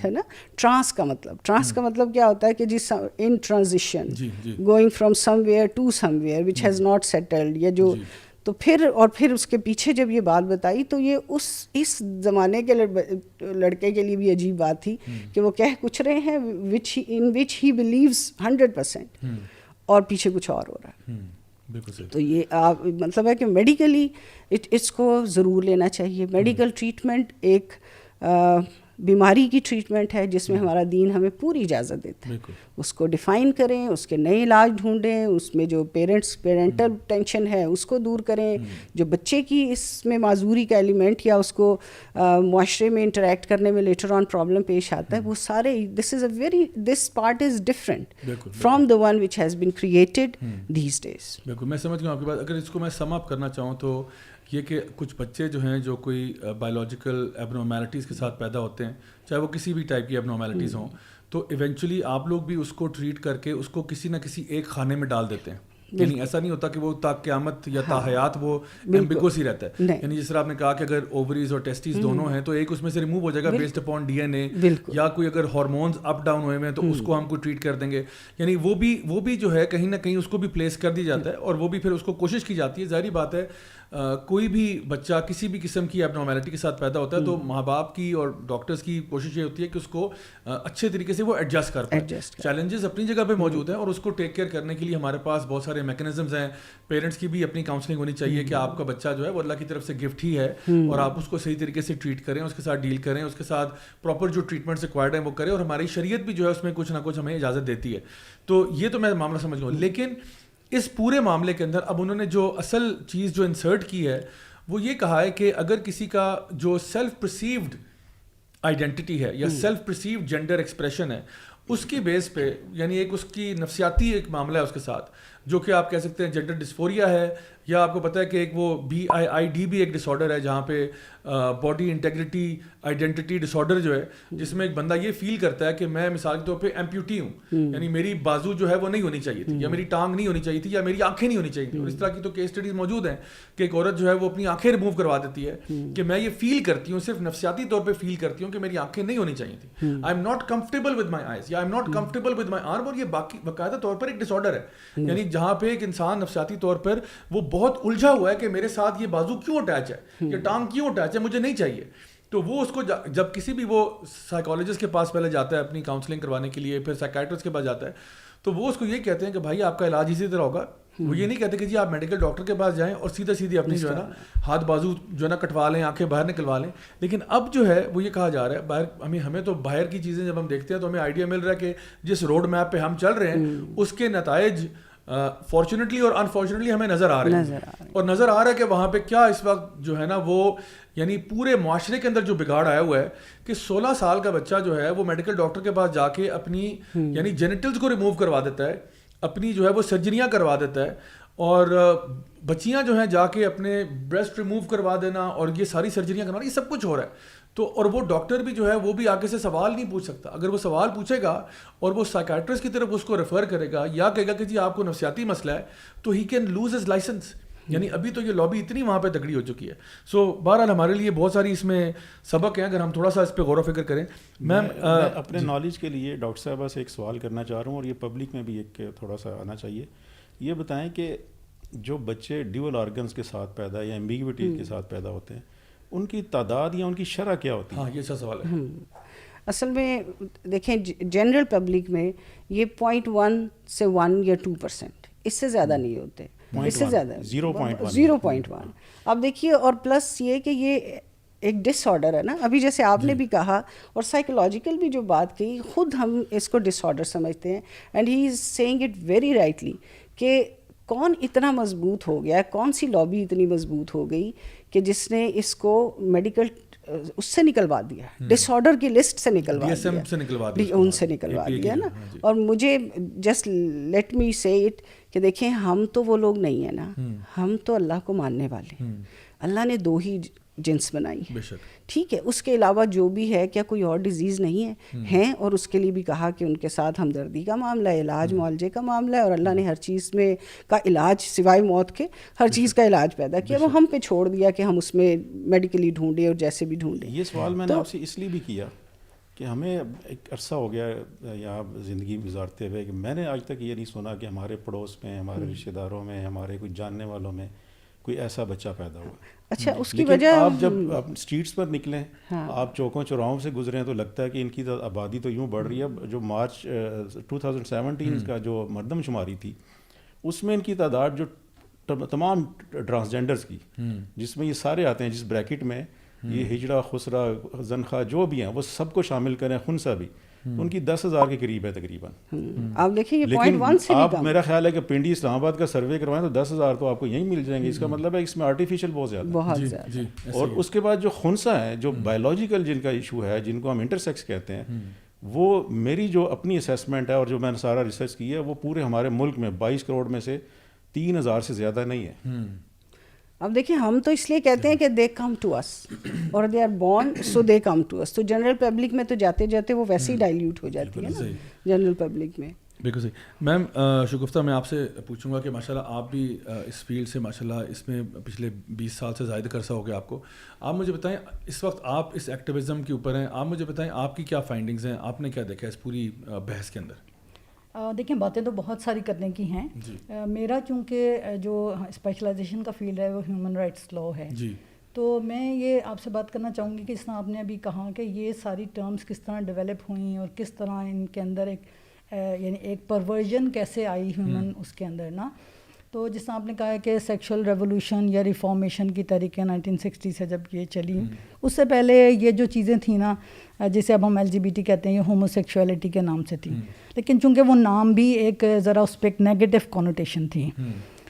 ہے نا. ٹرانس کا مطلب کیا ہوتا ہے کہ جس in transition going from somewhere to somewhere which has not settled, یا جو تو پھر اس کے پیچھے جب یہ بات بتائی تو یہ اس زمانے کے لڑکے کے لیے بھی عجیب بات تھی کہ وہ کہہ کچھ رہے ہیں in which he believes 100%, اور پیچھے کچھ اور ہو رہا ہے. تو یہ مطلب ہے کہ میڈیکلی اس کو ضرور لینا چاہیے. میڈیکل ٹریٹمنٹ ایک بیماری کی ٹریٹمنٹ ہے جس میں ہمارا دین ہمیں پوری اجازت دیتا ہے. اس کو ڈیفائن کریں, اس کے نئے علاج ڈھونڈیں, اس میں جو پیرنٹل ٹینشن ہے اس کو دور کریں, جو بچے کی اس میں معذوری کا ایلیمنٹ یا اس کو معاشرے میں انٹریکٹ کرنے میں لیٹر آن پرابلم پیش آتا ہے, وہ سارے this part is different from the one which has been created these days. بالکل, میں سمجھ گیا آپ کی بات. اگر اس کو میں سم اپ کرنا چاہوں تو یہ کہ کچھ بچے جو ہیں جو کوئی بایولوجیکل ایب نارمیلٹیز کے ساتھ پیدا ہوتے ہیں, چاہے وہ کسی بھی ٹائپ کی ایب نارمیلٹیز ہوں, تو ایونچولی آپ لوگ بھی اس کو ٹریٹ کر کے اس کو کسی نہ کسی ایک خانے میں ڈال دیتے ہیں. یعنی ایسا نہیں ہوتا کہ وہ تا قیامت یا تا حیات وہ ایمبیگوس ہی رہتا ہے. یعنی جس طرح آپ نے کہا کہ اگر اووریز اور ٹیسٹیز دونوں ہیں تو ایک اس میں سے ریموو ہو جائے گا بیسڈ اپون ڈی این اے, یا کوئی اگر ہارمونز اپ ڈاؤن ہوئے ہیں تو اس کو ہم کو ٹریٹ کر دیں گے. یعنی وہ بھی جو ہے کہیں نہ کہیں اس کو بھی پلیس کر دیا جاتا ہے, اور وہ بھی پھر اس کو کوشش کی جاتی ہے. ظاہری بات ہے کوئی بھی بچہ کسی بھی قسم کی ایب نارمیلٹی کے ساتھ پیدا ہوتا ہے تو ماں باپ کی اور ڈاکٹرز کی کوشش یہ ہوتی ہے کہ اس کو اچھے طریقے سے وہ ایڈجسٹ کر پائے. چیلنجز اپنی جگہ پہ موجود ہیں, اور اس کو ٹیک کیئر کرنے کے لیے ہمارے پاس بہت سارے میکینزمز ہیں. پیرنٹس کی بھی اپنی کاؤنسلنگ ہونی چاہیے کہ آپ کا بچہ جو ہے وہ اللہ کی طرف سے گفٹ ہی ہے, اور آپ اس کو صحیح طریقے سے ٹریٹ کریں, اس کے ساتھ ڈیل کریں, اس کے ساتھ پراپر جو ٹریٹمنٹس ریکوائرڈ ہیں وہ کریں, اور ہماری شریعت بھی جو ہے اس میں کچھ نہ کچھ ہمیں اجازت دیتی ہے. تو یہ تو میں معاملہ سمجھ گیا ہوں. لیکن اس پورے معاملے کے اندر اب انہوں نے جو اصل چیز جو انسرٹ کی ہے وہ یہ کہا ہے کہ اگر کسی کا جو سیلف پرسیوڈ آئیڈینٹی ہے یا سیلف پرسیوڈ جینڈر ایکسپریشن ہے اس کی بیس پہ, یعنی ایک اس کی نفسیاتی ایک معاملہ ہے اس کے ساتھ, جو کہ آپ کہہ سکتے ہیں جینڈر ڈسفوریا ہے, یا آپ کو پتہ ہے کہ ایک وہ BIID بھی ایک ڈس آرڈر ہے جہاں پہ باڈی انٹیگریٹی آئیڈینٹی ڈس آرڈر جو ہے, جس میں ایک بندہ یہ فیل کرتا ہے کہ میں مثال کے طور پہ ایمپیوٹی ہوں, یعنی میری بازو جو ہے وہ نہیں ہونی چاہیے تھی, یا میری ٹانگ نہیں ہونی چاہیے تھی, یا میری آنکھیں نہیں ہونی چاہیے تھی. اور اس طرح کی تو کیس اسٹڈیز موجود ہیں کہ ایک عورت جو ہے وہ اپنی آنکھیں ریموو کروا دیتی ہے کہ میں یہ فیل کرتی ہوں, صرف نفسیاتی طور پہ فیل کرتی ہوں کہ میری آنکھیں نہیں ہونی چاہیے تھی, I am not comfortable with my eyes, یا I am not comfortable with my arm. اور یہ باقاعدہ طور پر ایک ڈس آرڈر ہے, یعنی جہاں پہ ایک انسان نفسیاتی طور پر وہ بہت الجھا ہوا ہے کہ میرے ساتھ یہ بازو کیوں اٹیچ ہے, یہ ٹانگ کیوں اٹیچ ہے, مجھے نہیں چاہیے. تو وہ اس کو جب کسی بھی وہ سائیکالوجسٹ کے پاس پہلے جاتا ہے اپنی کاؤنسلنگ کروانے کے لیے, پھر سائیکیٹرسٹ کے پاس جاتا ہے, تو وہ اس کو یہ کہتے ہیں کہ بھائی آپ کا علاج اسی طرح ہوگا. وہ یہ نہیں کہتے کہ جی آپ میڈیکل ڈاکٹر کے پاس جائیں اور سیدھی اپنی جو ہے نا ہاتھ بازو جو ہے نا کٹوا لیں, آنکھیں باہر نکلوا لیں. لیکن اب جو ہے وہ یہ کہا جا رہا ہے, باہر ہمیں تو باہر کی چیزیں جب ہم دیکھتے ہیں تو ہمیں آئیڈیا مل رہا ہے کہ جس روڈ میپ پہ ہم چل رہے ہیں اس کے نتائج فارچونیٹلی اور انفارچونیٹلی ہمیں نظر آ رہے ہیں, اور نظر آ رہا ہے کہ وہاں پہ کیا اس وقت جو ہے نا وہ یعنی پورے معاشرے کے اندر جو بگاڑ آیا ہوا ہے کہ 16 سال کا بچہ جو ہے وہ میڈیکل ڈاکٹر کے پاس جا کے اپنی یعنی جینیٹلز کو ریموو کروا دیتا ہے, اپنی جو ہے وہ سرجریاں کروا دیتا ہے, اور بچیاں جو ہیں جا کے اپنے بریسٹ ریموو کروا دینا اور یہ ساری سرجریاں کروانا, یہ سب کچھ ہو رہا ہے. تو اور وہ ڈاکٹر بھی جو ہے وہ بھی آگے سے سوال نہیں پوچھ سکتا. اگر وہ سوال پوچھے گا اور وہ سائیکیٹرسٹ کی طرف اس کو ریفر کرے گا یا کہے گا کہ جی آپ کو نفسیاتی مسئلہ ہے, تو he can lose his licence. یعنی ابھی تو یہ لابی اتنی وہاں پہ تگڑی ہو چکی ہے. سو بہرحال ہمارے لیے بہت ساری اس میں سبق ہیں اگر ہم تھوڑا سا اس پہ غور و فکر کریں. میں اپنے نالج کے لیے ڈاکٹر صاحبہ سے ایک سوال کرنا چاہ رہا ہوں, اور یہ پبلک میں بھی ایک تھوڑا سا آنا چاہیے. یہ بتائیں کہ جو بچے ڈیول آرگنز کے ساتھ پیدا یا ایمبیگوٹی کے ساتھ پیدا ہوتے ہیں, ان کی تعداد یا ان کی شرح کیا ہوتی ہے؟ ہاں یہ اچھا سوال ہے. اصل میں دیکھیں جنرل پبلک میں یہ 0.1 سے 1 یا 2%, اس سے زیادہ نہیں ہوتے, اس سے زیادہ 0.1. اب دیکھیے, اور پلس یہ کہ یہ ایک ڈس آرڈر ہے نا, ابھی جیسے آپ نے بھی کہا اور سائیکولوجیکل بھی جو بات کی, خود ہم اس کو ڈس آرڈر سمجھتے ہیں. And he is saying it very rightly کہ کون اتنا مضبوط ہو گیا, کون سی لابی اتنی مضبوط ہو گئی کہ جس نے اس کو میڈیکل اس سے نکلوا دیا, ڈس آرڈر کی لسٹ سے نکلوا دیا, ان سے نکلوا دیا نا. اور مجھے جسٹ لیٹ می سے اٹ کہ دیکھیں ہم تو وہ لوگ نہیں ہیں نا, ہم تو اللہ کو ماننے والے ہیں. اللہ نے 2 ہی جنس بنائی ہے, ٹھیک ہے, اس کے علاوہ جو بھی ہے کیا کوئی اور ڈیزیز نہیں ہے, اور اس کے لیے بھی کہا کہ ان کے ساتھ ہمدردی کا معاملہ ہے, علاج معالجے کا معاملہ ہے, اور اللہ نے ہر چیز میں کا علاج سوائے موت کے ہر چیز کا علاج پیدا کیا, وہ ہم پہ چھوڑ دیا کہ ہم اس میں میڈیکلی ڈھونڈیں اور جیسے بھی ڈھونڈیں. یہ سوال میں نے آپ سے اس لیے بھی کیا کہ ہمیں ایک عرصہ ہو گیا یہاں زندگی گزارتے ہوئے کہ میں نے آج تک یہ نہیں سنا کہ ہمارے پڑوس میں, ہمارے رشتہ داروں میں, ہمارے کوئی جاننے والوں میں کوئی ایسا بچہ پیدا ہوا. اچھا, اس کی وجہ آپ جب اسٹریٹس پر نکلیں, آپ چوکوں چوراہوں سے گزریں تو لگتا ہے کہ ان کی آبادی تو یوں بڑھ رہی ہے. جو مارچ 2017 کا جو مردم شماری تھی اس میں ان کی تعداد جو تمام ٹرانسجینڈرز کی, جس میں یہ سارے آتے ہیں جس بریکٹ میں یہ ہجڑا, خسرا, زنخواہ جو بھی ہیں وہ سب کو شامل کریں, خنسا بھی, ان کی 10,000 کے قریب ہے تقریباً. آپ دیکھیں یہ 0.1 سے آپ میرا خیال ہے کہ پنڈی اسلام آباد کا سروے کروائیں تو 10,000 تو آپ کو یہیں مل جائیں گے. اس کا مطلب ہے اس میں آرٹیفیشیل بہت زیادہ. اور اس کے بعد جو خنسا ہیں, جو بایولوجیکل جن کا ایشو ہے, جن کو ہم انٹرسیکس کہتے ہیں, وہ میری جو اپنی اسیسمنٹ ہے اور جو میں نے سارا ریسرچ کی ہے, وہ پورے ہمارے ملک میں 22 کروڑ میں سے 3,000 سے زیادہ نہیں ہے. اب دیکھیں ہم تو اس لیے کہتے ہیں کہ دے کم ٹو اس, اور they are born so they come to us. تو جنرل پبلک میں تو جاتے جاتے وہ ویسے ہی ڈائلیوٹ ہو جاتی ہے نا جنرل پبلک میں. بالکل صحیح. میم شگفتہ, میں آپ سے پوچھوں گا کہ ماشاءاللہ آپ بھی اس فیلڈ سے ماشاءاللہ اس میں پچھلے 20 سال سے زائد عرصہ ہو گیا آپ کو. آپ مجھے بتائیں اس وقت آپ اس ایکٹیویزم کے اوپر ہیں, آپ مجھے بتائیں آپ کی کیا فائنڈنگز ہیں, آپ نے کیا دیکھا اس پوری بحث کے اندر؟ دیکھیں باتیں تو بہت ساری کرنے کی ہیں. میرا چونکہ جو اسپیشلائزیشن کا فیلڈ ہے وہ ہیومن رائٹس لا ہے, تو میں یہ آپ سے بات کرنا چاہوں گی کہ اس طرح آپ نے ابھی کہا کہ یہ ساری ٹرمز کس طرح ڈیولپ ہوئیں اور کس طرح ان کے اندر ایک یعنی ایک پرورژن کیسے آئی ہیومن اس کے اندر نا. تو جس طرح آپ نے کہا ہے کہ سیکشل ریولوشن یا ریفارمیشن کی تحریکیں 1960 سے جب یہ چلی, اس سے پہلے یہ جو چیزیں تھیں نا, جسے اب ہم LGBT کہتے ہیں, یہ ہومو سیکشولیٹی کے نام سے تھیں, لیکن چونکہ وہ نام بھی ایک ذرا اس پہ ایک نیگیٹو کونوٹیشن تھی,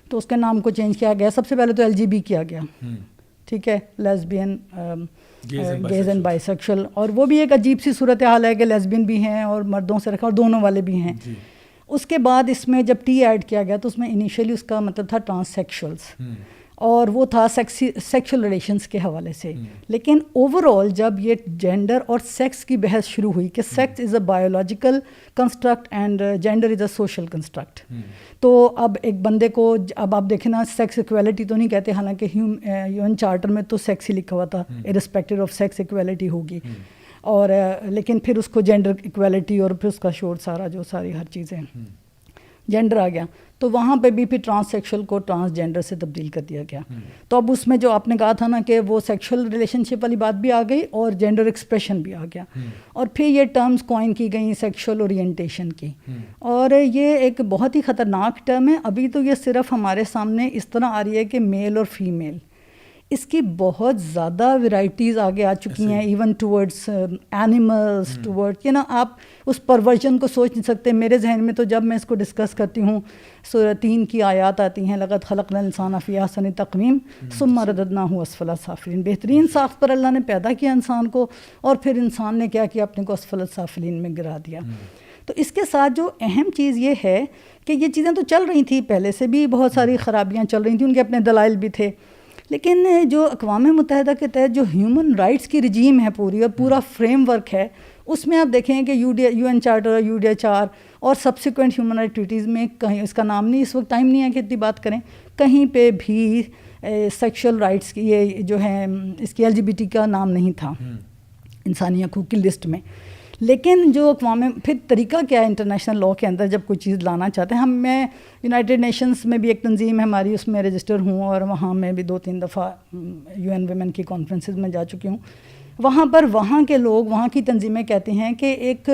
تو اس کے نام کو چینج کیا گیا. سب سے پہلے تو LGB کیا گیا, ٹھیک ہے, lesbian, gays and bisexual, اور وہ بھی ایک عجیب سی صورتحال ہے کہ لیسبین بھی ہیں اور مردوں سے رکھا اور دونوں والے بھی ہیں. اس کے بعد اس میں جب T ایڈ کیا گیا تو اس میں انیشیلی اس کا مطلب تھا ٹرانس سیکشولز, اور وہ تھا سیکشل ریلیشنز کے حوالے سے. لیکن اوور آل جب یہ جینڈر اور سیکس کی بحث شروع ہوئی کہ sex is a biological construct and gender is a social construct, تو اب ایک بندے کو اب آپ دیکھیں نا, سیکس ایکویلٹی تو نہیں کہتے, حالانکہ UN چارٹر میں تو سیکس ہی لکھا ہوا تھا, ارسپیکٹو آف سیکس ایکویلٹی ہوگی, اور لیکن پھر اس کو جینڈر ایکویلٹی اور پھر اس کا شور سارا جو ساری ہر چیزیں. جینڈر آ گیا تو وہاں پہ بھی پھر ٹرانس سیکشل کو ٹرانس جینڈر سے تبدیل کر دیا گیا. تو اب اس میں جو آپ نے کہا تھا نا کہ وہ سیکشل ریلیشن شپ والی بات بھی آ گئی اور جینڈر ایکسپریشن بھی آ گیا, اور پھر یہ ٹرمز کوائن کی گئیں سیکشل اورینٹیشن کی, اور یہ ایک بہت ہی خطرناک ٹرم ہے. ابھی تو یہ صرف ہمارے سامنے اس طرح آ رہی ہے کہ میل اور فیمیل, اس کی بہت زیادہ ورائٹیز آگے آ چکی ہیں, ایون ٹورڈس اینیملس, ٹورڈ آپ اس پرورژن کو سوچ نہیں سکتے. میرے ذہن میں تو جب میں اس کو ڈسکس کرتی ہوں سورہ 3 کی آیات آتی ہیں, لقد خلقنا الانسان فی احسن تقویم ثم رددناہ اسفل السافلین. بہترین ساخت پر اللہ نے پیدا کیا انسان کو, اور پھر انسان نے کیا کیا, اپنے کو اسفل السافلین میں گرا دیا. تو اس کے ساتھ جو اہم چیز یہ ہے کہ یہ چیزیں تو چل رہی تھیں پہلے سے بھی, بہت ساری خرابیاں چل رہی تھیں, ان کے اپنے دلائل بھی تھے, لیکن جو اقوام متحدہ کے تحت جو ہیومن رائٹس کی رجیم ہے پوری, اور پورا فریم ورک ہے, اس میں آپ دیکھیں کہ یو این چارٹر, UDHR اور سبسیکوینٹ ہیومن رائٹ ٹریٹیز میں کہیں اس کا نام نہیں, اس وقت ٹائم نہیں ہے کہ اتنی بات کریں, کہیں پہ بھی سیکشل رائٹس کی یہ جو ہے اس کی LGBT کا نام نہیں تھا انسانی حقوق کی لسٹ میں. لیکن جو اقوام پھر طریقہ کیا ہے انٹرنیشنل لاء کے اندر جب کوئی چیز لانا چاہتے ہیں, میں یونائٹڈ نیشنز میں بھی ایک تنظیم ہے ہماری, اس میں رجسٹر ہوں, اور وہاں میں بھی 2-3 دفعہ UN ویمن کی کانفرنسز میں جا چکی ہوں. وہاں پر وہاں کے لوگ, وہاں کی تنظیمیں کہتے ہیں کہ ایک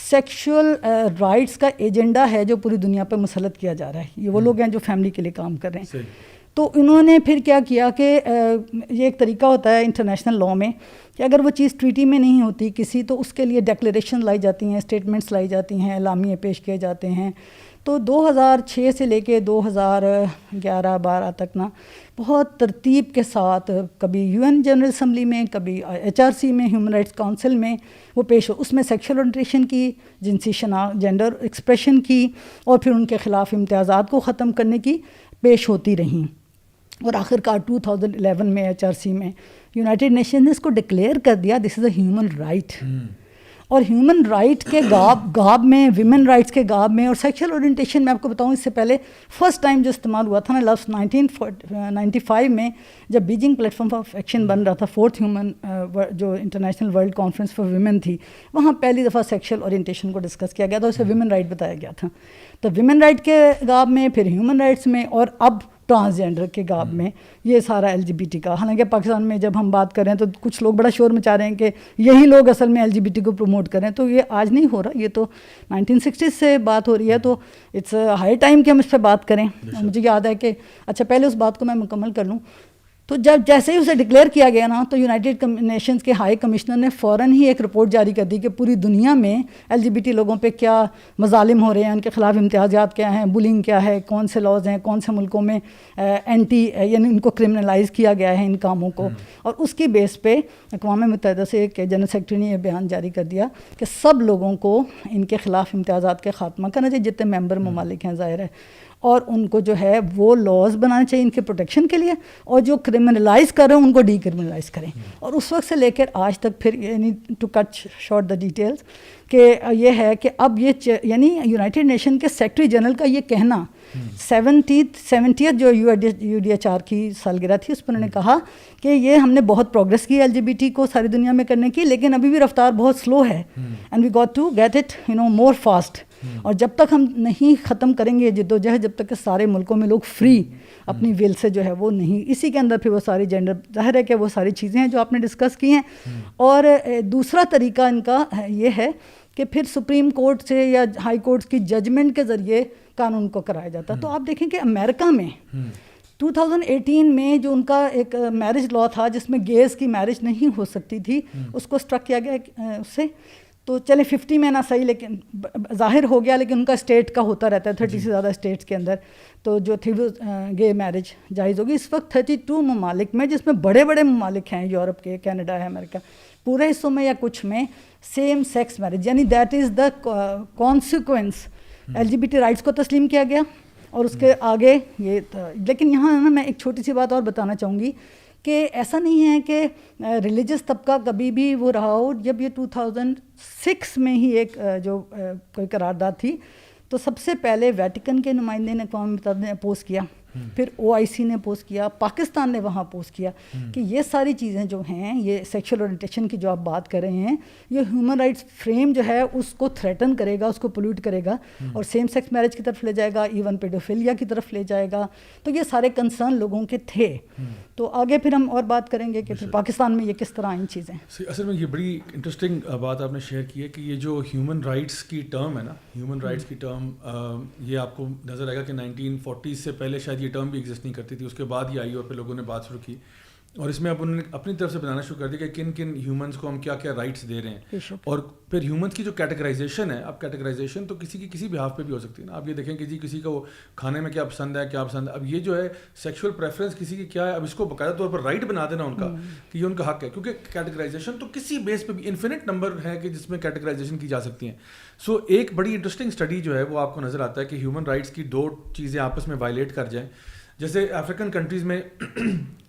سیکشول رائٹس کا ایجنڈا ہے جو پوری دنیا پہ مسلط کیا جا رہا ہے. یہ وہ لوگ ہیں جو فیملی کے لیے کام کر رہے ہیں. تو انہوں نے پھر کیا کیا کہ یہ ایک طریقہ ہوتا ہے انٹرنیشنل لاء میں کہ اگر وہ چیز ٹریٹی میں نہیں ہوتی کسی, تو اس کے لیے ڈیکلیریشن لائی جاتی ہیں, اسٹیٹمنٹس لائی جاتی ہیں, اعلامیے پیش کیے جاتے ہیں. تو 2006 سے لے کے 2011-12 تک نا بہت ترتیب کے ساتھ, کبھی UN جنرل اسمبلی میں, کبھی HRC میں, ہیومن رائٹس کونسل میں وہ پیش ہو. اس میں سیکشل اورینٹیشن کی, جنسی شناخت, جینڈر ایکسپریشن کی, اور پھر ان کے خلاف امتیازات کو ختم کرنے کی پیش ہوتی رہیں. اور آخر کار 2011 میں HRC میں یونائٹڈ نیشن نے اس کو ڈکلیئر کر دیا دس از اے ہیومن رائٹ. اور ہیومن رائٹ کے گاب میں, ویمن رائٹس کے گاب میں, اور سیکشل اورینٹیشن میں آپ کو بتاؤں اس سے پہلے فرسٹ ٹائم جو استعمال ہوا تھا نا لفظ 1995 میں جب Beijing platform of action بن رہا تھا, 4th ہیومن جو international world conference for women تھی, وہاں پہلی دفعہ سیکشل اورینٹیشن کو ڈسکس کیا گیا تھا, اسے ویمن رائٹ بتایا گیا تھا. تو ویمن رائٹ کے گاب میں, پھر ہیومن رائٹس میں, اور اب ٹرانسجینڈر کے گاب میں یہ سارا LGBT کا. حالانکہ پاکستان میں جب ہم بات کر رہے ہیں تو کچھ لوگ بڑا شور مچا رہے ہیں کہ یہی لوگ اصل میں LGBT کو پروموٹ کر رہے ہیں, تو یہ آج نہیں ہو رہا, یہ تو 1960s سے بات ہو رہی ہے. تو اٹس ہائی ٹائم کہ ہم اس پہ بات کریں. مجھے یاد ہے کہ اچھا پہلے اس بات کو میں مکمل کر لوں. تو جب جیسے ہی اسے ڈکلیئر کیا گیا نا, تو یونائٹڈ نیشنز کے ہائی کمشنر نے فوراً ہی ایک رپورٹ جاری کر دی کہ پوری دنیا میں LGBT لوگوں پہ کیا مظالم ہو رہے ہیں, ان کے خلاف امتیازات کیا ہیں, بلنگ کیا ہے, کون سے لاز ہیں, کون سے ملکوں میں یعنی ان کو کرمنلائز کیا گیا ہے ان کاموں کو. اور اس کی بیس پہ اقوام متحدہ سے ایک جنرل سیکرٹری نے یہ بیان جاری کر دیا کہ سب لوگوں کو ان کے خلاف امتیازات کا خاتمہ کرنا چاہیے جتنے ممبر ممالک ہیں ظاہر ہے, اور ان کو جو ہے وہ لاز بنانے چاہیے ان کے پروٹیکشن کے لیے, اور جو کرمنلائز کر رہے ہیں ان کو ڈی کرمنلائز کریں. اور اس وقت سے لے کر آج تک پھر یعنی to cut short the details کہ یہ ہے کہ اب یہ یعنی یونائٹڈ نیشن کے سیکرٹری جنرل کا یہ کہنا 70th جو UDHR کی سالگرہ تھی, اس پر انہوں نے کہا کہ یہ ہم نے بہت پروگریس کی LGBT کو ساری دنیا میں کرنے کی, لیکن ابھی بھی رفتار بہت سلو ہے, and we got to get it more fast. اور جب تک ہم نہیں ختم کریں گے جدوجہد, جب تک کہ سارے ملکوں میں لوگ فری اپنی ول سے جو ہے وہ نہیں, اسی کے اندر پھر وہ ساری جینڈر, ظاہر ہے کہ وہ ساری چیزیں ہیں جو آپ نے ڈسکس کی ہیں. اور دوسرا طریقہ ان کا یہ ہے کہ پھر سپریم کورٹ سے یا ہائی کورٹ کی ججمنٹ کے ذریعے قانون کو کرایا جاتا. تو آپ دیکھیں کہ امریکہ میں 2018 میں جو ان کا ایک میرج لاء تھا جس میں گیز کی میرج نہیں ہو سکتی تھی, اس کو اسٹرک کیا گیا اس سے. تو چلے 50 میں نہ صحیح لیکن ظاہر ہو گیا, لیکن ان کا اسٹیٹ کا ہوتا رہتا ہے 30 سے زیادہ اسٹیٹس کے اندر, تو جو تھی وہ گے میرج جائز ہوگی. اس وقت 32 ممالک میں, جس میں بڑے بڑے ممالک ہیں, یورپ کے, کینیڈا ہے, امریکہ, پورے حصوں میں یا کچھ میں سیم سیکس میرج, یعنی that is the consequence. LGBT rights کو تسلیم کیا گیا, اور اس کے آگے یہ. لیکن یہاں نا میں ایک چھوٹی سی بات اور بتانا چاہوں گی کہ ایسا نہیں ہے کہ ریلیجس طبقہ کبھی بھی وہ رہا ہو. جب یہ 2006 میں ہی ایک جو کوئی قرارداد تھی, تو سب سے پہلے ویٹیکن کے نمائندے نے اقوام متحدہ نے اپوز کیا پھر OIC نے پوز کیا, پاکستان نے وہاں پوز کیا کہ یہ ساری چیزیں جو ہیں, یہ سیکشل اورینٹیشن کی جو آپ بات کر رہے ہیں, یہ ہیومن رائٹس فریم جو ہے اس کو تھریٹن کرے گا, اس کو پولیوٹ کرے گا اور سیم سیکس میرج کی طرف لے جائے گا, ایون پیڈوفیلیا کی طرف لے جائے گا. تو یہ سارے کنسرن لوگوں کے تھے. تو آگے پھر ہم اور بات کریں گے کہ پھر پاکستان میں یہ کس طرح ان چیزیں. اصل میں یہ بڑی انٹرسٹنگ بات آپ نے شیئر کی ہے کہ یہ جو ہیومن رائٹس کی ٹرم ہے نا, ہیومن رائٹس کی ٹرم, یہ آپ کو نظر آئے گا کہ 1940 سے پہلے شاید یہ ٹرم بھی ایگزسٹ نہیں کرتی تھی, اس کے بعد یہ آئی اور پھر لوگوں نے بات شروع کی اور اس میں اب انہوں نے اپنی طرف سے بتانا شروع کر دیا کہ کن کن ہیومنس کو ہم کیا کیا رائٹس دے رہے ہیں. اور پھر ہیومنس کی جو کیٹیگرائزیشن ہے, اب کیٹیگرائزیشن تو کسی کی کسی بہاف پہ بھی ہو سکتی ہے نا. آپ یہ دیکھیں کہ جی کسی کو کھانے میں کیا پسند ہے, کیا پسند ہے. اب یہ جو ہے سیکشول پریفرنس کسی کی کیا ہے, اب اس کو باقاعدہ طور پر رائٹ بنا دینا ان کا کہ یہ ان کا حق ہے, کیونکہ کیٹیگرائزیشن تو کسی بیس پہ بھی انفینٹ نمبر ہے کہ جس میں کیٹیگرائزیشن کی جا سکتی ہیں. سو ایک بڑی انٹرسٹنگ اسٹڈی جو ہے وہ آپ کو نظر آتا ہے کہ ہیومن رائٹس کی دو چیزیں آپس میں وائلیٹ کر جائیں. جیسے افریقن کنٹریز میں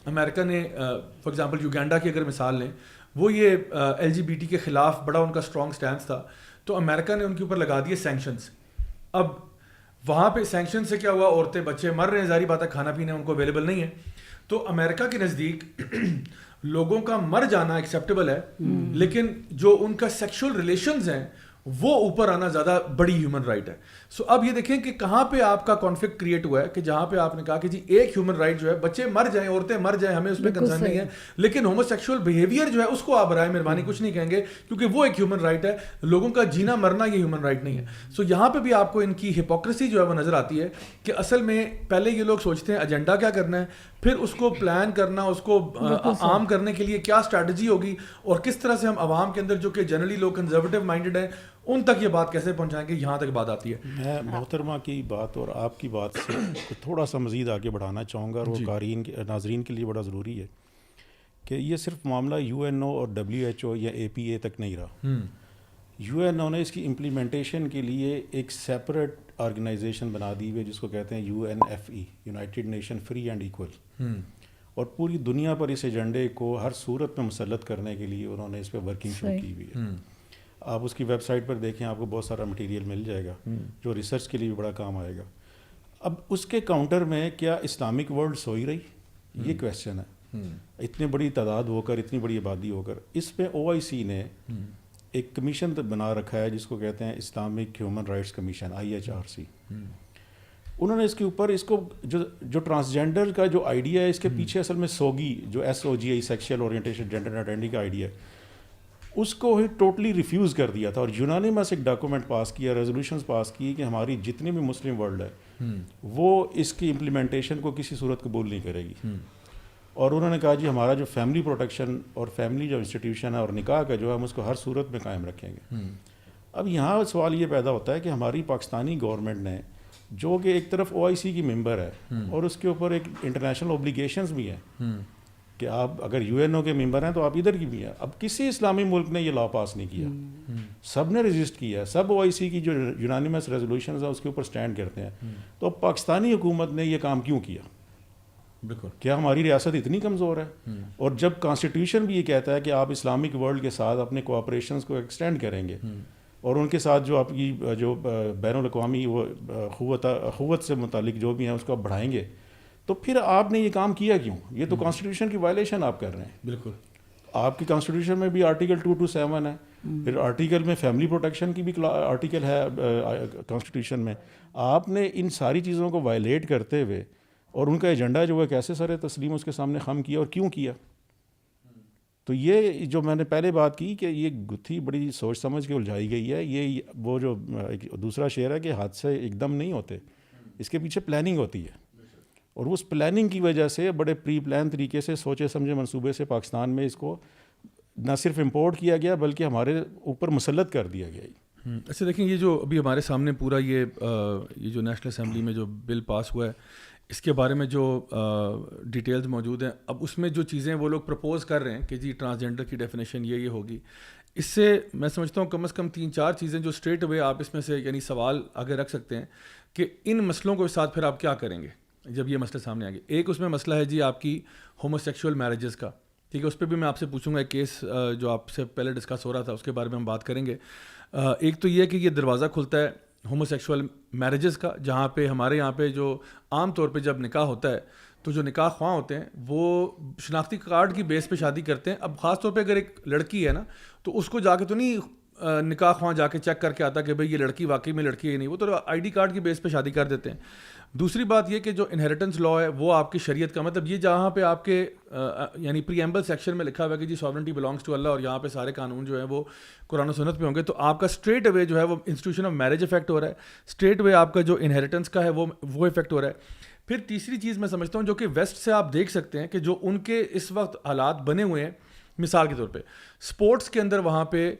امریکہ نے فار ایگزامپل یوگینڈا کی اگر مثال لیں, وہ یہ LGBT کے خلاف بڑا ان کا اسٹرانگ اسٹینس تھا, تو امریکہ نے ان کے اوپر لگا دیے سینکشنز. اب وہاں پہ سینکشن سے کیا ہوا, عورتیں بچے مر رہے ہیں, ظاہری بات ہے کھانا پینا ان کو اویلیبل نہیں ہے. تو امریکہ کے نزدیک لوگوں کا مر جانا ایکسیپٹیبل ہے, لیکن جو ان کا سیکشول ریلیشنز ہیں وہ اوپر آنا زیادہ بڑی ہیومن رائٹ ہے. سو اب یہ دیکھیں کہ کہاں پہ آپ کا کانفلکٹ کریٹ ہوا ہے کہ جہاں پہ آپ نے کہا کہ جی ایک ہیومن رائٹ جو ہے بچے مر جائیں, عورتیں مر جائیں, ہمیں اس میں کنسرن نہیں ہے, لیکن ہومو سیکشول بیہیویئر جو ہے اس کو آپ برائے مہربانی کچھ نہیں کہیں گے کیونکہ وہ ایک ہیومن رائٹ ہے. لوگوں کا جینا مرنا یہ ہیومن رائٹ نہیں ہے. سو یہاں پہ بھی آپ کو ان کی ہپوکریسی جو ہے وہ نظر آتی ہے کہ اصل میں پہلے یہ لوگ سوچتے ہیں ایجنڈا کیا کرنا ہے, پھر اس کو پلان کرنا, اس کو عام کرنے کے لیے کیا اسٹریٹجی ہوگی اور کس طرح سے ہم عوام کے اندر جو کہ جنرلی لوگ کنزرویٹو مائنڈیڈ ہیں ان تک یہ بات کیسے پہنچائیں گے, یہاں تک بات آتی ہے. میں محترمہ کی بات اور آپ کی بات سے تھوڑا سا مزید آگے بڑھانا چاہوں گا, اور وہ قارئین ناظرین کے لیے بڑا ضروری ہے کہ یہ صرف معاملہ UNO اور WHO یا APA تک نہیں رہا. UNO نے اس کی امپلیمنٹیشن کے لیے ایک سیپریٹ آرگنائزیشن بنا دی ہوئی جس کو کہتے ہیں UNFE, United nation free and equal, اور پوری دنیا پر اس ایجنڈے کو ہر صورت میں مسلط کرنے کے لیے انہوں نے اس پہ ورکنگ شروع کی ہوئی ہے. آپ اس کی ویب سائٹ پر دیکھیں, آپ کو بہت سارا مٹیریل مل جائے گا جو ریسرچ کے لیے بھی بڑا کام آئے گا. اب اس کے کاؤنٹر میں کیا اسلامک ورلڈ سوئی رہی, یہ کویسچن ہے. اتنی بڑی تعداد ہو کر, اتنی بڑی آبادی ہو کر, اس پہ OIC نے ایک کمیشن بنا رکھا ہے جس کو کہتے ہیں Islamic human rights commission, IHRC. انہوں نے اس کے اوپر اس کو جو ٹرانسجینڈر کا جو آئیڈیا ہے, اس کے پیچھے اصل میں SOGI جو SOGI sexual orientation gender identity کا آئیڈیا ہے, اس کو ہی ٹوٹلی ریفیوز کر دیا تھا اور یونانیمس ایک ڈاکومنٹ پاس کیا, ریزولوشنز پاس کی کہ ہماری جتنی بھی مسلم ورلڈ ہے وہ اس کی امپلیمنٹیشن کو کسی صورت قبول نہیں کرے گی. اور انہوں نے کہا جی ہمارا جو فیملی پروٹیکشن اور فیملی جو انسٹیٹیوشن ہے اور نکاح کا جو ہے ہم اس کو ہر صورت میں قائم رکھیں گے. اب یہاں سوال یہ پیدا ہوتا ہے کہ ہماری پاکستانی گورنمنٹ نے جو کہ ایک طرف OIC کی ممبر ہے اور اس کے اوپر ایک انٹرنیشنل اوبلیگیشنز بھی ہیں کہ آپ اگر UNO کے ممبر ہیں تو آپ ادھر کی بھی ہیں. اب کسی اسلامی ملک نے یہ لا پاس نہیں کیا, سب نے رجسٹ کیا ہے, سب OIC کی جو یونانیمس ریزولوشنز ہیں اس کے اوپر سٹینڈ کرتے ہیں. تو اب پاکستانی حکومت نے یہ کام کیوں کیا؟ بالکل, کیا ہماری ریاست اتنی کمزور ہے؟ اور جب کانسٹیٹیوشن بھی یہ کہتا ہے کہ آپ اسلامک ورلڈ کے ساتھ اپنے کوآپریشنز کو ایکسٹینڈ کریں گے اور ان کے ساتھ جو آپ کی جو بین الاقوامی وہ اخوت سے متعلق جو بھی ہیں اس کو آپ بڑھائیں گے, تو پھر آپ نے یہ کام کیا کیوں؟ یہ تو کانسٹیٹیوشن کی وائلیشن آپ کر رہے ہیں. بالکل, آپ کی کانسٹیٹیوشن میں بھی آرٹیکل 227 ہے, پھر آرٹیکل میں فیملی پروٹیکشن کی بھی آرٹیکل ہے کانسٹیٹیوشن میں. آپ نے ان ساری چیزوں کو وائلیٹ کرتے ہوئے اور ان کا ایجنڈا جو ہے کیسے سر تسلیم اس کے سامنے خم کیا اور کیوں کیا؟ تو یہ جو میں نے پہلے بات کی کہ یہ گتھی بڑی سوچ سمجھ کے الجھائی گئی ہے. یہ وہ جو دوسرا شعر ہے کہ حادثے ایک دم نہیں ہوتے, اس کے پیچھے پلاننگ ہوتی ہے, اور اس پلاننگ کی وجہ سے بڑے پری پلان طریقے سے سوچے سمجھے منصوبے سے پاکستان میں اس کو نہ صرف امپورٹ کیا گیا بلکہ ہمارے اوپر مسلط کر دیا گیا. اچھا دیکھیں, یہ جو ابھی ہمارے سامنے پورا یہ جو نیشنل اسمبلی میں جو بل پاس ہوا ہے اس کے بارے میں جو ڈیٹیلز موجود ہیں, اب اس میں جو چیزیں وہ لوگ پرپوز کر رہے ہیں کہ جی ٹرانسجینڈر کی ڈیفینیشن یہ ہوگی, اس سے میں سمجھتا ہوں کم از کم 3-4 چیزیں جو اسٹریٹ اوے آپ اس میں سے یعنی سوال آگے رکھ سکتے ہیں کہ ان مسئلوں کو ساتھ پھر آپ کیا کریں گے جب یہ مسئلے سامنے آ گئے. ایک اس میں مسئلہ ہے جی آپ کی ہومو سیکشول میرجز کا, ٹھیک ہے, اس پہ بھی میں آپ سے پوچھوں گا ایک کیس جو آپ سے پہلے ڈسکس ہو رہا تھا اس کے بارے میں ہم بات کریں گے. ایک تو یہ کہ یہ دروازہ کھلتا ہے ہومو سیکشول میرجز کا, جہاں پہ ہمارے یہاں پہ جو عام طور پہ جب نکاح ہوتا ہے تو جو نکاح خواہ ہوتے ہیں وہ شناختی کارڈ کی بیس پہ شادی کرتے ہیں. اب خاص طور پہ اگر ایک لڑکی ہے نا تو اس کو جا کے تو نہیں نکاح خواہ جا کے چیک کر کے آتا کہ بھئی یہ لڑکی واقعی میں لڑکی ہے نہیں, وہ تو آئی ڈی کارڈ کی بیس پہ شادی کر دیتے ہیں. دوسری بات یہ کہ جو انہیریٹنس لا ہے وہ آپ کی شریعت کا مطلب یہ جہاں پہ آپ کے یعنی پریمبل سیکشن میں لکھا ہوا ہے کہ جی ساورنٹی بلانگس ٹو اللہ, اور یہاں پہ سارے قانون جو ہیں وہ قرآن و سنت پہ ہوں گے, تو آپ کا اسٹریٹ اوے جو ہے وہ انسٹیٹیوشن آف میرج افیکٹ ہو رہا ہے, اسٹریٹ اوے آپ کا جو انہیریٹنس کا ہے وہ افیکٹ ہو رہا ہے. پھر تیسری چیز میں سمجھتا ہوں جو کہ ویسٹ سے آپ دیکھ سکتے ہیں کہ جو ان کے اس وقت حالات بنے ہوئے ہیں, مثال کے طور پہ اسپورٹس کے اندر وہاں پہ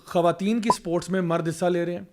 خواتین کی اسپورٹس میں مرد حصہ لے رہے ہیں,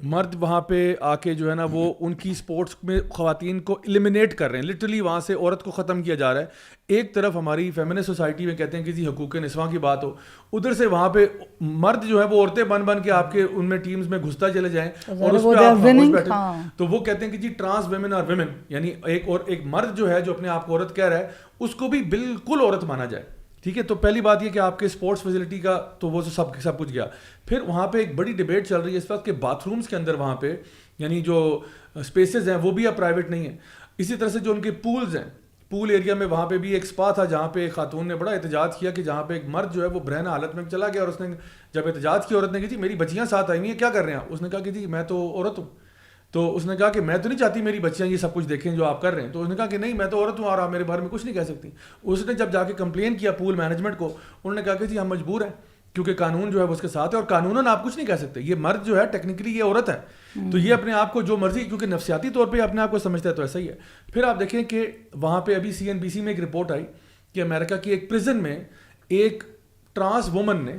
مرد وہاں پہ آ کے جو ہے نا وہ ان کی اسپورٹس میں خواتین کو ایلیمنیٹ کر رہے ہیں, لٹرلی وہاں سے عورت کو ختم کیا جا رہا ہے. ایک طرف ہماری فیمنسٹ سوسائٹی میں کہتے ہیں کہ جی حقوق نسواں کی بات ہو, ادھر سے وہاں پہ مرد جو ہے وہ عورتیں بن کے آپ کے ان میں ٹیمز میں گھستا چلے جائیں اور اس پہ آپ خاموش بیٹھے, تو وہ کہتے ہیں کہ جی ٹرانس ویمن آر ویمن, یعنی ایک مرد جو ہے جو اپنے آپ کو عورت کہہ رہا ہے اس کو بھی بالکل عورت مانا جائے. ٹھیک ہے, تو پہلی بات یہ کہ آپ کے اسپورٹس فیسلٹی کا تو وہ سب کچھ گیا. پھر وہاں پہ ایک بڑی ڈبیٹ چل رہی ہے اس وقت کہ باتھ رومس کے اندر وہاں پہ یعنی جو اسپیسز ہیں وہ بھی اب پرائیویٹ نہیں ہیں. اسی طرح سے جو ان کے پولز ہیں, پول ایریا میں وہاں پہ بھی ایک اسپا تھا جہاں پہ ایک خاتون نے بڑا احتجاج کیا کہ جہاں پہ ایک مرد جو ہے وہ برہنہ حالت میں چلا گیا, اور اس نے جب احتجاج کیا عورت نے کہ جی میری بچیاں ساتھ آئی ہوئی ہیں کیا کر رہے ہیں, اس نے کہا کہ جی میں تو عورت ہوں. تو اس نے کہا کہ میں تو نہیں چاہتی میری بچیاں یہ سب کچھ دیکھیں جو آپ کر رہے ہیں. تو اس نے کہا کہ نہیں میں تو عورت ہوں اور آپ میرے بارے میں کچھ نہیں کہہ سکتی. اس نے جب جا کے کمپلین کیا پول مینجمنٹ کو, انہوں نے کہا کہ جی ہم مجبور ہیں کیونکہ قانون جو ہے وہ اس کے ساتھ ہے اور قانوناً آپ کچھ نہیں کہہ سکتے, یہ مرد جو ہے ٹیکنیکلی یہ عورت ہے, تو یہ اپنے آپ کو جو مرضی, کیونکہ نفسیاتی طور پہ اپنے آپ کو سمجھتا ہے تو ایسا ہی ہے. پھر آپ دیکھیں کہ وہاں پہ ابھی CNBC میں ایک رپورٹ آئی کہ امریکہ کی ایک پرزن میں ایک ٹرانس وومن نے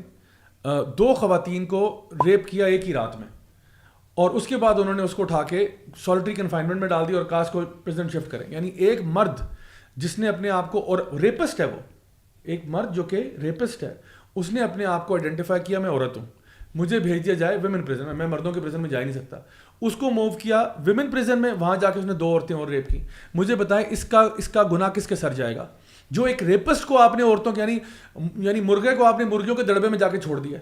2 خواتین کو ریپ کیا ایک ہی رات میں, اور اس کے بعد انہوں نے اس کو اٹھا کے سالٹری کنفائنمنٹ میں ڈال دی اور کہا اس کو پریزن شفٹ کریں. یعنی ایک مرد جس نے اپنے آپ کو, اور ریپسٹ ہے وہ, ایک مرد جو کہ ریپسٹ ہے, اس نے اپنے آپ کو آئیڈینٹیفائی کیا میں عورت ہوں, مجھے بھیج دیا جائے ویمن پریزن میں, میں مردوں کے پریزن میں جا ہی نہیں سکتا. اس کو موو کیا ویمن پریزن میں, وہاں جا کے اس نے 2 عورتیں اور ریپ کی. مجھے بتائیں اس کا گناہ کس کے سر جائے گا؟ جو ایک ریپسٹ کو آپ نے عورتوں کے یعنی مرغے کو آپ نے مرغیوں کے دڑبے میں جا کے چھوڑ دیا,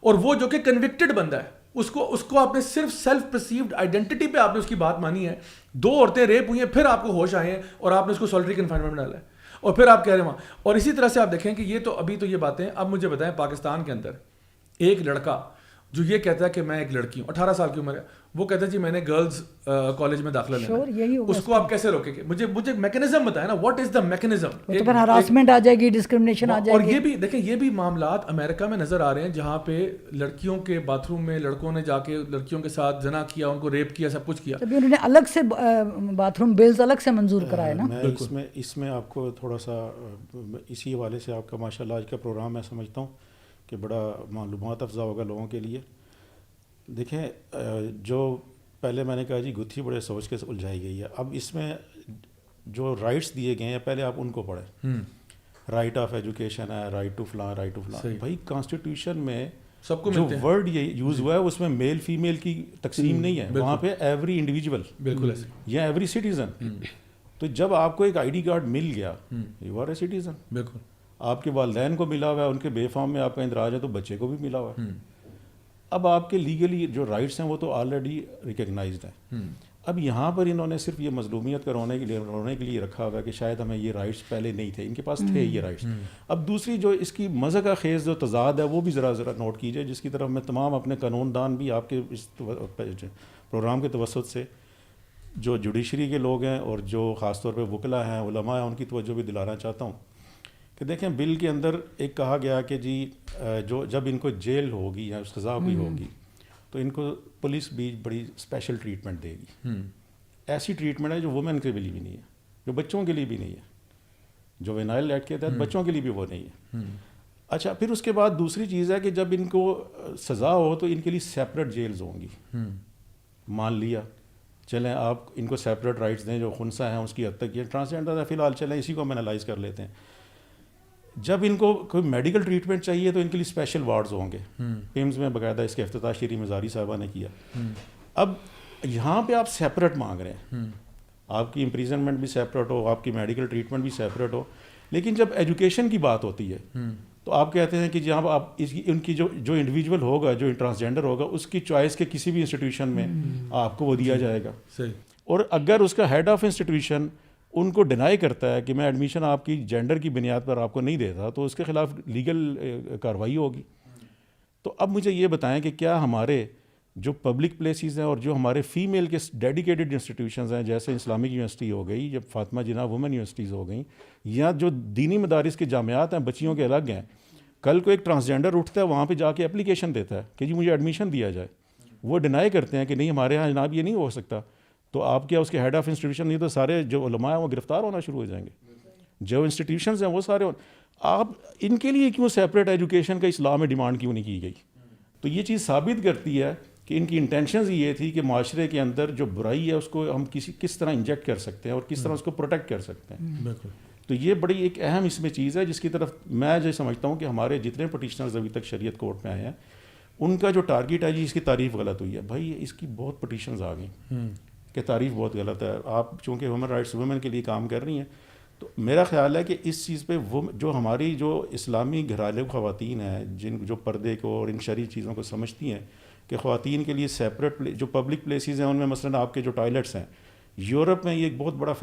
اور وہ جو کہ کنوکٹڈ بندہ ہے اس کو آپ نے صرف سیلف پرسیوڈ آئیڈینٹی پہ آپ نے اس کی بات مانی ہے. 2 عورتیں ریپ ہوئی ہیں, پھر آپ کو ہوش آئے ہیں اور آپ نے اس کو سالٹری کنفائنمنٹ میں ڈالا ہے, اور پھر آپ کہہ رہے ہیں وہاں. اور اسی طرح سے آپ دیکھیں کہ یہ تو ابھی تو یہ باتیں. اب مجھے بتائیں پاکستان کے اندر ایک لڑکا جو یہ کہتا ہے کہ میں ایک لڑکی ہوں, 18 سال کی عمر ہے, وہ کہتا ہے جی میں نے گرلز کالج میں داخلہ لینا ہے, اس کو آپ کیسے روکیں گے؟ مجھے میکنزم بتائیں نا, واٹ از دا میکنزم؟ تو پھر ہراسمنٹ آ جائے گی, ڈسکرمنیشن آ جائے گی. اور یہ بھی دیکھیں, یہ بھی معاملات امریکہ میں نظر آ رہے ہیں جہاں پہ لڑکیوں کے باتھ روم میں لڑکوں نے جا کے لڑکیوں کے ساتھ زنا کیا, ان کو ریپ کیا, سب کچھ کیا. ابھی انہوں نے الگ سے باتھ روم بلز الگ سے منظور کرائے نا. میں اس میں آپ کو تھوڑا سا اسی حوالے سے آپ کا ماشاء اللہ آج کا پروگرام میں سمجھتا ہوں کہ بڑا معلومات افزا ہوگا لوگوں کے لیے. دیکھیں جو پہلے میں نے کہا جی گتھی بڑے سوچ کے الجھائی گئی ہے, اب اس میں جو رائٹس دیے گئے ہیں پہلے آپ ان کو پڑھیں. رائٹ آف ایجوکیشن ہے, رائٹ ٹو فلاں, رائٹ ٹو فلاں. بھائی کانسٹیٹیوشن میں سب کو جو ورڈ یہ یوز ہوا ہے اس میں میل فیمیل کی تقسیم نہیں ہے, وہاں پہ ایوری انڈیویجول بالکل یا ایوری سٹیزن. تو جب آپ کو ایک آئی ڈی کارڈ مل گیا, یو آر اے سٹیزن. بالکل آپ کے والدین کو ملا ہوا ہے, ان کے بے فارم میں آپ کا اندراج ہے تو بچے کو بھی ملا ہوا ہے. اب آپ کے لیگلی جو رائٹس ہیں وہ تو آلریڈی ریکگنائزڈ ہیں. اب یہاں پر انہوں نے صرف یہ مظلومیت رونے کے لیے رکھا ہوا ہے کہ شاید ہمیں یہ رائٹس پہلے نہیں تھے, ان کے پاس تھے یہ رائٹس. اب دوسری جو اس کی مزہ کا خیز جو تضاد ہے وہ بھی ذرا نوٹ کیجیے, جس کی طرف میں تمام اپنے قانون دان بھی آپ کے اس پروگرام کے توسط سے جو جوڈیشری کے لوگ ہیں اور جو خاص طور پہ وکلا ہیں, علماء ہیں, ان کی توجہ بھی دلانا چاہتا ہوں کہ دیکھیں بل کے اندر ایک کہا گیا کہ جی جو جب ان کو جیل ہوگی یا سزا کوئی ہوگی تو ان کو پولیس بھی بڑی اسپیشل ٹریٹمنٹ دے گی. ایسی ٹریٹمنٹ ہے جو وومن کے لیے بھی نہیں ہے, جو بچوں کے لیے بھی نہیں ہے, جو وینائل ایکٹ کے تحت بچوں کے لیے بھی وہ نہیں ہے. اچھا پھر اس کے بعد دوسری چیز ہے کہ جب ان کو سزا ہو تو ان کے لیے سیپریٹ جیلز ہوں گی. مان لیا چلیں آپ ان کو سیپریٹ رائٹس دیں, جو خنثی ہیں اس کی حد تک, یہ ٹرانسجینڈر ہے فی الحال, چلیں اسی کو ہم انالائز کر لیتے ہیں. جب ان کو کوئی میڈیکل ٹریٹمنٹ چاہیے تو ان کے لیے اسپیشل وارڈز ہوں گے. پیمز میں باقاعدہ اس کے افتتاح شری مزاری صاحبہ نے کیا. اب یہاں پہ آپ سیپریٹ مانگ رہے ہیں, آپ کی امپریزنمنٹ بھی سیپریٹ ہو, آپ کی میڈیکل ٹریٹمنٹ بھی سیپریٹ ہو. لیکن جب ایجوکیشن کی بات ہوتی ہے تو آپ کہتے ہیں کہ جہاں آپ ان کی جو انڈیویجول ہوگا, جو ٹرانسجینڈر ہوگا, اس کی چوائس کے کسی بھی انسٹیٹیوشن میں آپ کو وہ دیا جائے گا. اور اگر اس کا ہیڈ آف انسٹیٹیوشن ان کو ڈینائی کرتا ہے کہ میں ایڈمیشن آپ کی جینڈر کی بنیاد پر آپ کو نہیں دیتا, تو اس کے خلاف لیگل کارروائی ہوگی. تو اب مجھے یہ بتائیں کہ کیا ہمارے جو پبلک پلیسز ہیں اور جو ہمارے فیمیل کے ڈیڈیکیٹڈ انسٹیٹیوشنز ہیں, جیسے اسلامک یونیورسٹی ہو گئی, جب فاطمہ جناح وومن یونیورسٹیز ہو گئیں, یا جو دینی مدارس کے جامعات ہیں بچیوں کے الگ ہیں, کل کو ایک ٹرانسجینڈر اٹھتا ہے وہاں پہ جا کے اپلیکیشن دیتا ہے کہ جی مجھے ایڈمیشن دیا جائے, وہ ڈینائی کرتے ہیں کہ نہیں ہمارے یہاں جناب یہ نہیں ہو سکتا, تو آپ کیا اس کے ہیڈ آف انسٹیٹیوشن نہیں, تو سارے جو علماء ہیں وہ گرفتار ہونا شروع ہو جائیں گے. جو انسٹیٹیوشنز ہیں وہ سارے, آپ ان کے لیے کیوں سیپریٹ ایجوکیشن کا اسلام میں ڈیمانڈ کیوں نہیں کی گئی؟ تو یہ چیز ثابت کرتی ہے کہ ان کی انٹینشنز یہ تھی کہ معاشرے کے اندر جو برائی ہے اس کو ہم کس طرح انجیکٹ کر سکتے ہیں اور کس طرح اس کو پروٹیکٹ کر سکتے ہیں. بالکل. تو یہ بڑی ایک اہم اس میں چیز ہے جس کی طرف میں جو سمجھتا ہوں کہ ہمارے جتنے پٹیشنرز ابھی تک شریعت کورٹ میں آئے ہیں ان کا جو ٹارگیٹ ہے جی اس کی تعریف غلط ہوئی ہے. بھائی اس کی بہت پٹیشنز آ گئیں کہ تعریف بہت غلط ہے. آپ چونکہ ہیومن رائٹس وومن کے لیے کام کر رہی ہیں, تو میرا خیال ہے کہ اس چیز پہ وہ جو ہماری جو اسلامی گھریلو خواتین ہیں جن جو پردے کو اور ان شرعی چیزوں کو سمجھتی ہیں کہ خواتین کے لیے سیپریٹ جو پبلک پلیسز ہیں ان میں مثلاً آپ کے جو ٹوائلٹس ہیں, یورپ میں یہ ایک بہت بڑا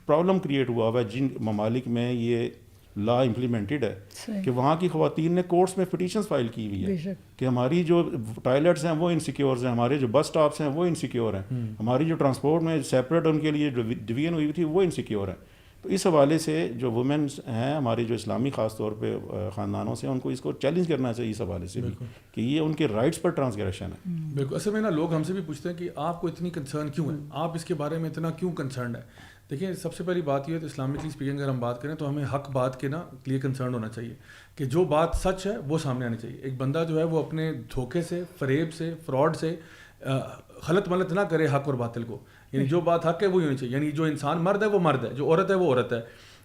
پرابلم کریٹ ہوا ہوا ہے جن ممالک میں یہ لا امپلیمنٹڈ ہے کہ وہاں کی خواتین نے کورٹس میں پٹیشنز فائل کی ہوئی ہے کہ ہماری جو ٹوائلٹس ہیں وہ انسیکیورز ہیں, ہمارے جو بس اسٹاپس ہیں وہ انسیکیور ہیں, ہماری جو ٹرانسپورٹ میں سیپریٹ ان کے لیے جو ڈویژن ہوئی تھی وہ انسیکیور ہیں. تو اس حوالے سے جو وومنس ہیں ہماری جو اسلامی خاص طور پہ خاندانوں سے, ان کو اس کو چیلنج کرنا چاہیے اس حوالے سے بھی کہ یہ ان کے رائٹس پر ٹرانسگریشن ہے. بالکل. اصل میں نا لوگ ہم سے بھی پوچھتے ہیں کہ آپ کو اتنی کنسرن کیوں ہے, آپ اس کے بارے میں اتنا کیوں کنسرنڈ ہے. دیکھیں سب سے پہلی بات یہ ہے تو اسلامکلی اسپیکنگ اگر ہم بات کریں تو ہمیں حق بات کے نا لیے کنسرن ہونا چاہیے کہ جو بات سچ ہے وہ سامنے آنی چاہیے. ایک بندہ جو ہے وہ اپنے دھوکے سے, فریب سے, فراڈ سے غلط ملط نہ کرے حق اور باطل کو. یعنی جو بات حق ہے وہی ہونی چاہیے. یعنی جو انسان مرد ہے وہ مرد ہے, جو عورت ہے وہ عورت ہے.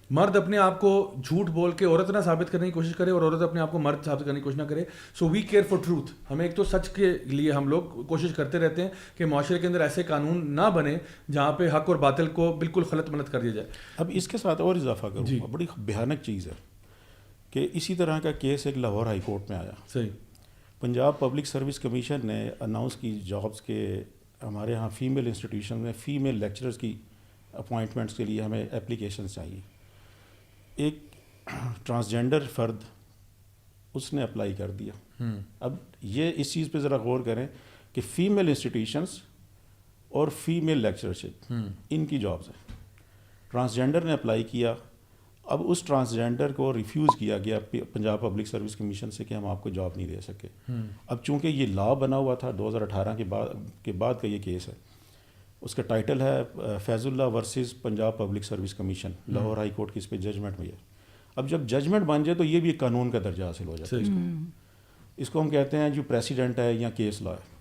مرد اپنے آپ کو جھوٹ بول کے عورت نہ ثابت کرنے کی کوشش کرے اور عورت اپنے آپ کو مرد ثابت کرنے کی کوشش نہ کرے. سو وی کیئر فار ٹروتھ. ہمیں ایک تو سچ کے لیے ہم لوگ کوشش کرتے رہتے ہیں کہ معاشرے کے اندر ایسے قانون نہ بنے جہاں پہ حق اور باطل کو بالکل غلط ملت کر دیا جائے. اب اس کے ساتھ اور اضافہ کروں, بڑی بھیانک چیز ہے کہ اسی طرح کا کیس ایک لاہور ہائی کورٹ میں آیا. صحیح. پنجاب پبلک سروس کمیشن نے اناؤنس کی جابس کے ہمارے ہاں فیمیل انسٹیٹیوشن میں فیمیل لیکچرز کی اپوائنٹمنٹس کے لیے ہمیں اپلیکیشنز چاہیے. ایک ٹرانسجینڈر فرد اس نے اپلائی کر دیا. اب یہ اس چیز پہ ذرا غور کریں کہ فیمیل انسٹیٹیوشنز اور فیمیل لیکچرشپ ان کی جابز ہیں. ٹرانسجینڈر نے اپلائی کیا, اب اس ٹرانسجینڈر کو ریفیوز کیا گیا پنجاب پبلک سروس کمیشن سے کہ ہم آپ کو جاب نہیں دے سکے. اب چونکہ یہ لا بنا ہوا تھا 2018 کے بعد کا یہ کیس ہے, اس کا ٹائٹل ہے Faiz Ullah versus Punjab public service commission, Lahore high court کی اس پہ ججمنٹ ہوئی ہے. اب جب ججمنٹ بن جائے تو یہ بھی ایک قانون کا درجہ حاصل ہو جاتا ہے. اس کو ہم کہتے ہیں جو پریسیڈنٹ ہے یا کیس لا ہے.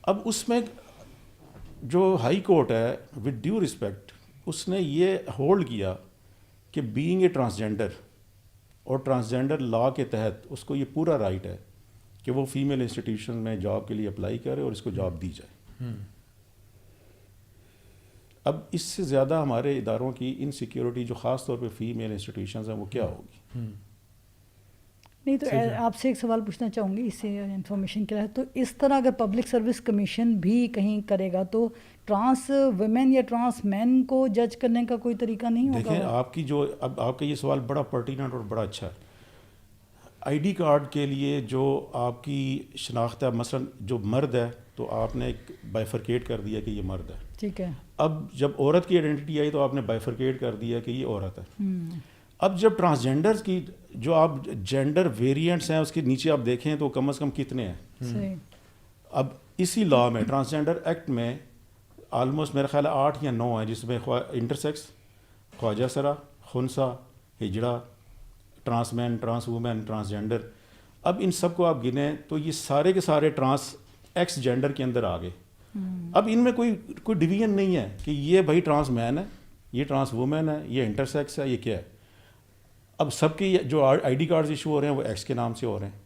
اب اس میں جو ہائی کورٹ ہے ود ڈیو رسپیکٹ اس نے یہ ہولڈ کیا کہ بینگ اے ٹرانسجینڈر اور ٹرانسجینڈر لا کے تحت اس کو یہ پورا رائٹ ہے کہ وہ فیمیل انسٹیٹیوشن میں جاب کے لیے اپلائی کرے اور اس کو جاب دی جائے. اب اس سے زیادہ ہمارے اداروں کی انسیکیورٹی جو خاص طور پہ فیمیل انسٹیٹیوشنز ہیں وہ کیا ہوگی؟ نہیں تو آپ سے ایک سوال پوچھنا چاہوں گی اس سے انفارمیشن کے لیے. تو اس طرح اگر پبلک سروس کمیشن بھی کہیں کرے گا تو ٹرانس ویمن یا ٹرانس مین کو جج کرنے کا کوئی طریقہ نہیں ہوگا؟ دیکھیں آپ کی جو اب آپ کا یہ سوال بڑا پرٹیننٹ اور بڑا اچھا ہے. آئی ڈی کارڈ کے لیے جو آپ کی شناخت ہے, مثلا جو مرد ہے تو آپ نے ایک بائیفرکیٹ کر دیا کہ یہ مرد ہے, ٹھیک ہے. اب جب عورت کی آئیڈینٹی آئی تو آپ نے بائیفرکیٹ کر دیا کہ یہ عورت ہے. اب جب ٹرانسجینڈرز کی جو آپ جینڈر ویریئنٹس ہیں اس کے نیچے آپ دیکھیں تو کم از کم کتنے ہیں. اب اسی لا میں ٹرانسجینڈر ایکٹ میں آلموسٹ میرا خیال ہے 8 یا 9 ہیں, جس میں انٹرسیکس, خواجہ سرا, خنسا, ہجڑا, ٹرانس مین, ٹرانس وومین, ٹرانسجینڈر. اب ان سب کو آپ گنیں تو یہ سارے کے سارے ٹرانس ایکس جینڈر کے اندر آ گئے. اب ان میں کوئی ڈویژن نہیں ہے کہ یہ بھائی ٹرانس مین ہے, یہ ٹرانس وومین ہے, یہ انٹرسیکس ہے, یہ کیا ہے. اب سب کے جو آئی ڈی کارڈز ایشو ہو رہے ہیں وہ ایکس کے نام سے ہو رہے ہیں.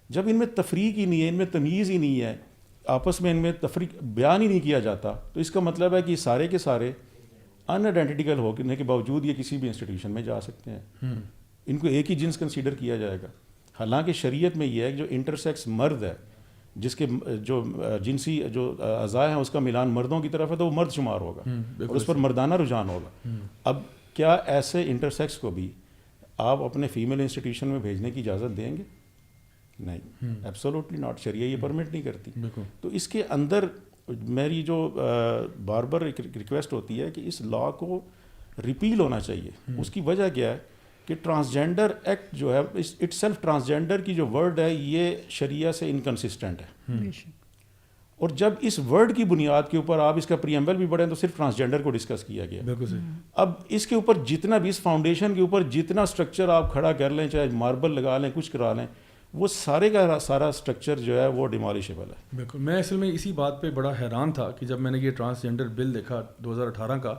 جب ان میں تفریق ہی نہیں ہے, ان میں تمیز ہی نہیں ہے, آپس میں ان میں تفریق بیان ہی نہیں کیا جاتا, تو اس کا مطلب ہے کہ سارے کے سارے ان آئیڈینٹیکل ہونے کے باوجود یہ کسی بھی انسٹیٹیوشن میں جا سکتے ہیں. ان کو ایک ہی جنس کنسیڈر کیا جائے گا. حالانکہ شریعت میں یہ ہے کہ جو انٹرسیکس مرد ہے جس کے جو جنسی جو اعضاء ہیں اس کا ملان مردوں کی طرف ہے تو وہ مرد شمار ہوگا اور اس پر مردانہ رجحان ہوگا. اب کیا ایسے انٹرسیکس کو بھی آپ اپنے فیمیل انسٹیٹیوشن میں بھیجنے کی اجازت دیں گے؟ نہیں, ایبسولوٹلی ناٹ. شریعہ یہ پرمٹ نہیں کرتی. تو اس کے اندر میری جو بار بار ایک ریکویسٹ ہوتی ہے کہ اس لا کو ریپیل ہونا چاہیے. اس کی وجہ کیا ہے کہ ٹرانسجینڈر ایکٹ جو ہے اٹ سیلف ٹرانسجینڈر کی جو ورڈ ہے یہ شریعہ سے انکنسسٹنٹ ہے. اور جب اس ورڈ کی بنیاد کے اوپر آپ اس کا پریمبل بھی پڑھیں تو صرف ٹرانسجینڈر کو ڈسکس کیا گیا. اب اس کے اوپر جتنا بھی اس فاؤنڈیشن کے اوپر جتنا اسٹرکچر آپ کھڑا کر لیں, چاہے ماربل لگا لیں, کچھ کرا لیں, وہ سارے کا سارا اسٹرکچر جو ہے وہ ڈیمالشیبل ہے. بالکل. میں اصل میں اسی بات پہ بڑا حیران تھا کہ جب میں نے یہ ٹرانسجینڈر بل دیکھا 2018 کا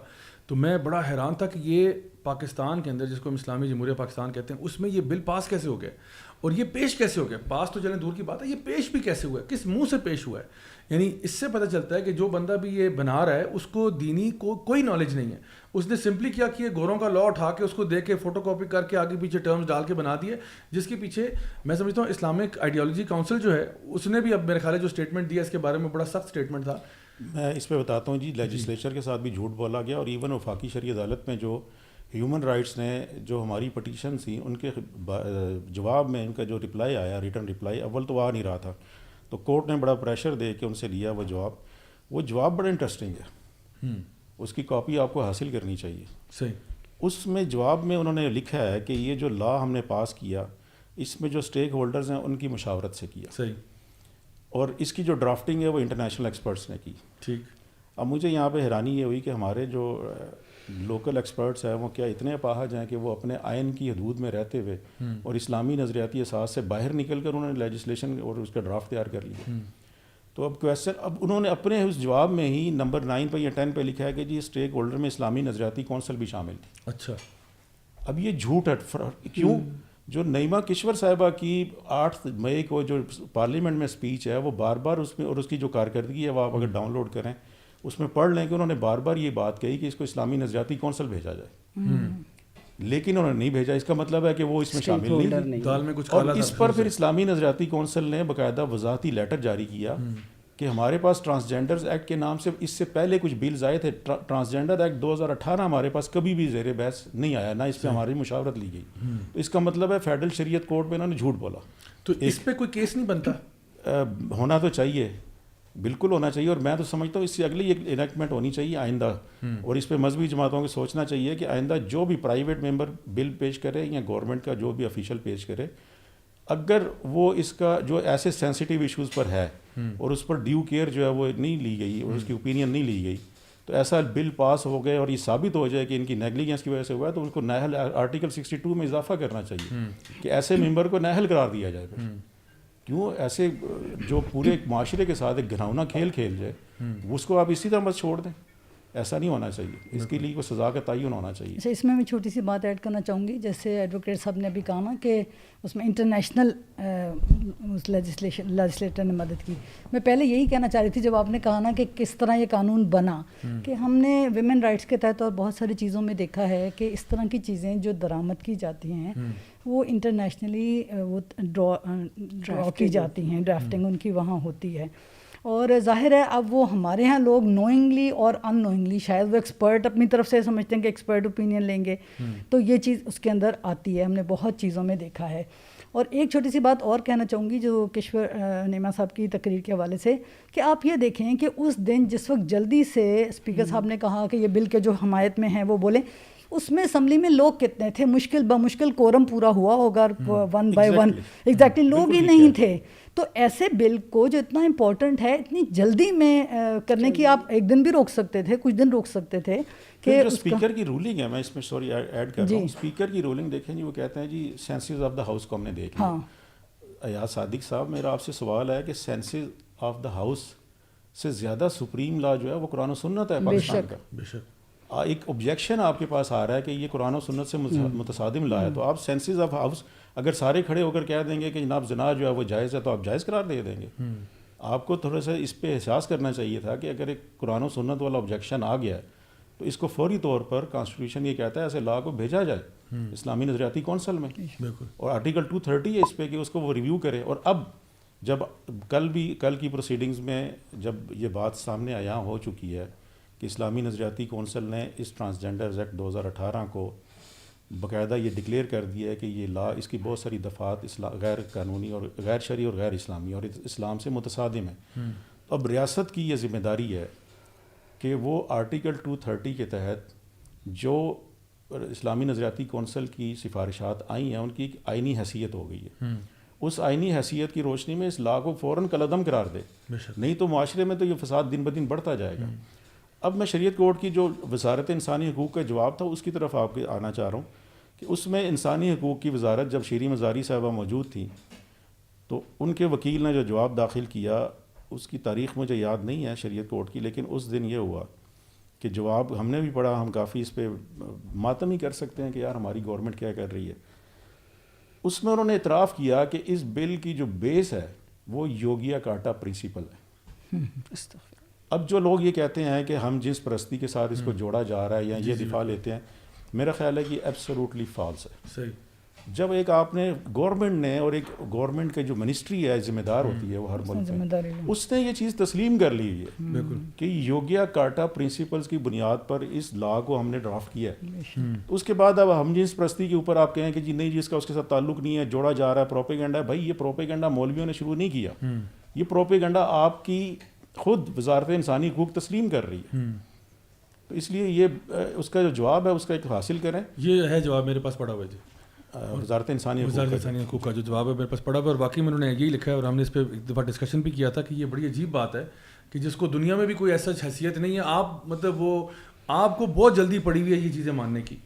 تو میں بڑا حیران تھا کہ یہ پاکستان کے اندر جس کو ہم اسلامی جمہوریہ پاکستان کہتے ہیں اس میں یہ بل پاس کیسے ہو گیا اور یہ پیش کیسے ہو گیا. پاس تو چلیں دور کی بات ہے, یہ پیش بھی کیسے ہوا ہے, کس منہ سے پیش ہوا ہے. یعنی اس سے پتہ چلتا ہے کہ جو بندہ بھی یہ بنا رہا ہے اس کو دینی کوئی نالج نہیں ہے. اس نے سمپلی کیا کہ گوروں کا لا اٹھا کے اس کو دیکھ کے فوٹو کاپی کر کے آگے پیچھے ٹرمز ڈال کے بنا دیے, جس کے پیچھے میں سمجھتا ہوں اسلامک آئیڈیالوجی کونسل جو ہے اس نے بھی اب میرے خیال ہے جو اسٹیٹمنٹ دیا اس کے بارے میں بڑا سخت اسٹیٹمنٹ تھا. میں اس پہ بتاتا ہوں جی, لیجسلیچر کے ساتھ بھی جھوٹ بولا گیا اور ایون وفاقی شرعی عدالت میں جو ہیومن رائٹس نے جو ہماری پٹیشن تھی ان کے جواب میں ان کا جو رپلائی آیا, ریٹن رپلائی, اول تو آ نہیں رہا تھا تو کورٹ نے بڑا پریشر دے کے ان سے لیا وہ جواب بڑا انٹرسٹنگ ہے. اس کی کاپی آپ کو حاصل کرنی چاہیے. صحیح. اس میں جواب میں انہوں نے لکھا ہے کہ یہ جو لا ہم نے پاس کیا اس میں جو اسٹیک ہولڈرز ہیں ان کی مشاورت سے کیا. صحیح. اور اس کی جو ڈرافٹنگ ہے وہ انٹرنیشنل ایکسپرٹس نے کی. ٹھیک. اب مجھے یہاں پہ حیرانی یہ ہوئی کہ ہمارے جو لوکل ایکسپرٹس ہیں وہ کیا اتنے اپاہج ہیں کہ وہ اپنے آئین کی حدود میں رہتے ہوئے اور اسلامی نظریاتی اساس سے باہر نکل کر انہوں نے لیجسلیشن اور اس کا ڈرافٹ تیار کر لیا. تو اب کویسچن, اب انہوں نے اپنے اس جواب میں ہی نمبر 9 پہ یا 10 پہ لکھا ہے کہ جی اسٹیک ہولڈر میں اسلامی نظریاتی کونسل بھی شامل تھی. اچھا. اب یہ جھوٹ ہے. کیوں؟ جو نعیمہ کشور صاحبہ کی 8 مئی کو جو پارلیمنٹ میں اسپیچ ہے وہ بار بار اس میں, اور اس کی جو کارکردگی ہے وہ آپ اگر ڈاؤن لوڈ کریں اس میں پڑھ لیں کہ انہوں نے بار بار یہ بات کہی کہ اس کو اسلامی نظریاتی کونسل بھیجا جائے, لیکن انہوں نے نہیں بھیجا. اس کا مطلب ہے کہ وہ اس میں شامل نہیں. دال میں کچھ اور اس پر پھر اسلامی نظریاتی کونسل نے باقاعدہ وضاحتی لیٹر جاری کیا کہ ہمارے پاس ٹرانسجینڈرز ایکٹ کے نام سے اس سے پہلے کچھ بلز آئے تھے. ٹرانسجینڈر ایکٹ 2018 ہمارے پاس کبھی بھی زیر بحث نہیں آیا, نہ اس پہ ہماری مشاورت لی گئی. تو اس کا مطلب ہے فیڈرل شریعت کورٹ میں انہوں نے جھوٹ بولا. تو اس پہ کوئی کیس نہیں بنتا؟ ہونا تو چاہیے, بالکل ہونا چاہیے. اور میں تو سمجھتا ہوں اس سے اگلی ایک انیکٹمنٹ ہونی چاہیے آئندہ, اور اس پہ مذہبی جماعتوں کو سوچنا چاہیے کہ آئندہ جو بھی پرائیویٹ ممبر بل پیش کرے یا گورنمنٹ کا جو بھی آفیشیل پیش کرے, اگر وہ اس کا جو ایسے سینسٹیو ایشوز پر ہے اور اس پر ڈیو کیئر جو ہے وہ نہیں لی گئی اور اس کی اوپینین نہیں لی گئی, تو ایسا بل پاس ہو گئے اور یہ ثابت ہو جائے کہ ان کی نیگلیجنس کی وجہ سے ہوا ہے, تو اس کو نااہل آرٹیکل 62 میں اضافہ کرنا چاہیے کہ ایسے ممبر کو نااہل قرار دیا جائے. کیوں ایسے جو پورے معاشرے کے ساتھ ایک گھناؤنا کھیل کھیل جائے اس کو آپ اسی طرح بس چھوڑ دیں؟ ایسا نہیں ہونا چاہیے. اس کے لیے کوئی سزا کا تعین ہونا چاہیے. اچھا, اس میں چھوٹی سی بات ایڈ کرنا چاہوں گی. جیسے ایڈوکیٹ صاحب نے ابھی کہا نا کہ اس میں انٹرنیشنل لیجسلیٹر نے مدد کی. میں پہلے یہی کہنا چاہ رہی تھی جب آپ نے کہا نا کہ کس طرح یہ قانون بنا, کہ ہم نے ویمن رائٹس کے تحت اور بہت ساری چیزوں میں دیکھا ہے کہ اس طرح کی چیزیں جو درآمد کی جاتی ہیں وہ انٹرنیشنلی وہ ڈرا کی جاتی ہیں, ڈرافٹنگ ان کی وہاں ہوتی ہے. اور ظاہر ہے اب وہ ہمارے ہاں لوگ نوئنگلی اور ان نوئنگلی شاید وہ ایکسپرٹ اپنی طرف سے سمجھتے ہیں کہ ایکسپرٹ اوپینین لیں گے, تو یہ چیز اس کے اندر آتی ہے. ہم نے بہت چیزوں میں دیکھا ہے. اور ایک چھوٹی سی بات اور کہنا چاہوں گی جو کشور نعیمہ صاحب کی تقریر کے حوالے سے, کہ آپ یہ دیکھیں کہ اس دن جس وقت جلدی سے اسپیکر صاحب نے کہا کہ یہ بل کے جو حمایت میں ہیں وہ بولیں, اس میں اسمبلی میں لوگ کتنے تھے؟ مشکل بمشکل کورم پورا ہوا ہوگا 1 by 1. ایگزیکٹلی لوگ ہی نہیں تھے. تو ایسے بل کو جو اتنا امپورٹنٹ ہے اتنی جلدی میں کرنے کی آپ ایک دن بھی روک سکتے تھے, کچھ دن روک سکتے تھے. کہ جو اسپیکر کی رولنگ ہے, میں اس میں سوری ایڈ کر رہا ہوں, اسپیکر کی رولنگ دیکھیں جی, وہ کہتے ہیں جی سینسز آف دا ہاؤس کو ہم نے دیکھ لیا. ایاز صادق صاحب, میرا آپ سے سوال ہے کہ سینسز آف دا ہاؤس سے زیادہ سپریم لا جو ہے وہ قرآن و سنت ہے پاکستان کا. بے شک. ایک آبجیکشن آپ کے پاس آ رہا ہے کہ یہ قرآن و سنت سے متصادم لا ہے, تو آپ سینسز آف ہاؤس اگر سارے کھڑے ہو کر کہہ دیں گے کہ جناب زنا جو ہے وہ جائز ہے, تو آپ جائز قرار دے دیں گے. آپ کو تھوڑا سا اس پہ احساس کرنا چاہیے تھا کہ اگر ایک قرآن و سنت والا آبجیکشن آ گیا ہے تو اس کو فوری طور پر کانسٹیٹیوشن یہ کہتا ہے ایسے لا کو بھیجا جائے اسلامی نظریاتی کونسل میں, اور آرٹیکل 230 ہے اس پہ کہ اس کو وہ ریویو کرے. اور اب جب کل کی پروسیڈنگز میں جب یہ بات سامنے آیا ہو چکی ہے کہ اسلامی نظریاتی کونسل نے اس ٹرانسجینڈرز ایکٹ 2018 کو باقاعدہ یہ ڈکلیئر کر دیا ہے کہ یہ لا اس کی بہت ساری دفعات غیر قانونی اور غیر شرعی اور غیر اسلامی اور اسلام سے متصادم ہے. اب ریاست کی یہ ذمہ داری ہے کہ وہ آرٹیکل 230 کے تحت جو اسلامی نظریاتی کونسل کی سفارشات آئی ہیں ان کی ایک آئینی حیثیت ہو گئی ہے. اس آئینی حیثیت کی روشنی میں اس لا کو فوراً کالعدم قرار دے, نہیں تو معاشرے میں تو یہ فساد دن بدن بڑھتا جائے گا. اب میں شریعت کورٹ کی جو وزارت انسانی حقوق کا جواب تھا اس کی طرف آپ کے آنا چاہ رہا ہوں کہ اس میں انسانی حقوق کی وزارت جب شیریں مزاری صاحبہ موجود تھیں تو ان کے وکیل نے جو جواب داخل کیا اس کی تاریخ مجھے یاد نہیں ہے شریعت کورٹ کی, لیکن اس دن یہ ہوا کہ جواب ہم نے بھی پڑھا, ہم کافی اس پہ ماتم ہی کر سکتے ہیں کہ یار ہماری گورنمنٹ کیا کر رہی ہے. اس میں انہوں نے اعتراف کیا کہ اس بل کی جو بیس ہے وہ یوگیا کارٹا پرنسپل ہے. اب جو لوگ یہ کہتے ہیں کہ ہم جنس پرستی کے ساتھ اس کو جوڑا جا رہا ہے یا یہ دفاع لیتے ہیں, میرا خیال ہے کہ ایبسولوٹلی فالس ہے. صحیح. جب ایک آپ نے گورنمنٹ نے اور ایک گورنمنٹ کا جو منسٹری ہے ذمہ دار ہوتی ہے وہ ہر ملک میں, اس نے یہ چیز تسلیم کر لی ہے کہ یوگیا کارٹا پرنسپلز کی بنیاد پر اس لا کو ہم نے ڈرافٹ کیا ہے. اس کے بعد اب ہم جنس پرستی کے اوپر آپ کہیں کہ جی نہیں جی اس کا اس کے ساتھ تعلق نہیں ہے, جوڑا جا رہا ہے, پروپیگنڈا ہے. بھائی یہ پروپیگنڈا مولویوں نے شروع نہیں کیا, یہ پروپیگنڈا آپ کی خود وزارت انسانی حقوق تسلیم کر رہی ہے. تو اس لیے یہ اس کا جو جواب ہے اس کا ایک حاصل کریں. یہ ہے جواب میرے پاس پڑا ہوا ہے جی, وزارت انسانی حقوق کا جو جواب ہے میرے پاس پڑا ہوا ہے, اور واقعی میں انہوں نے یہی لکھا ہے اور ہم نے اس پہ ایک دفعہ ڈسکشن بھی کیا تھا کہ یہ بڑی عجیب بات ہے کہ جس کو دنیا میں بھی کوئی ایسا حیثیت نہیں ہے, آپ مطلب وہ آپ کو بہت جلدی پڑی ہوئی ہے یہ چیزیں ماننے کی.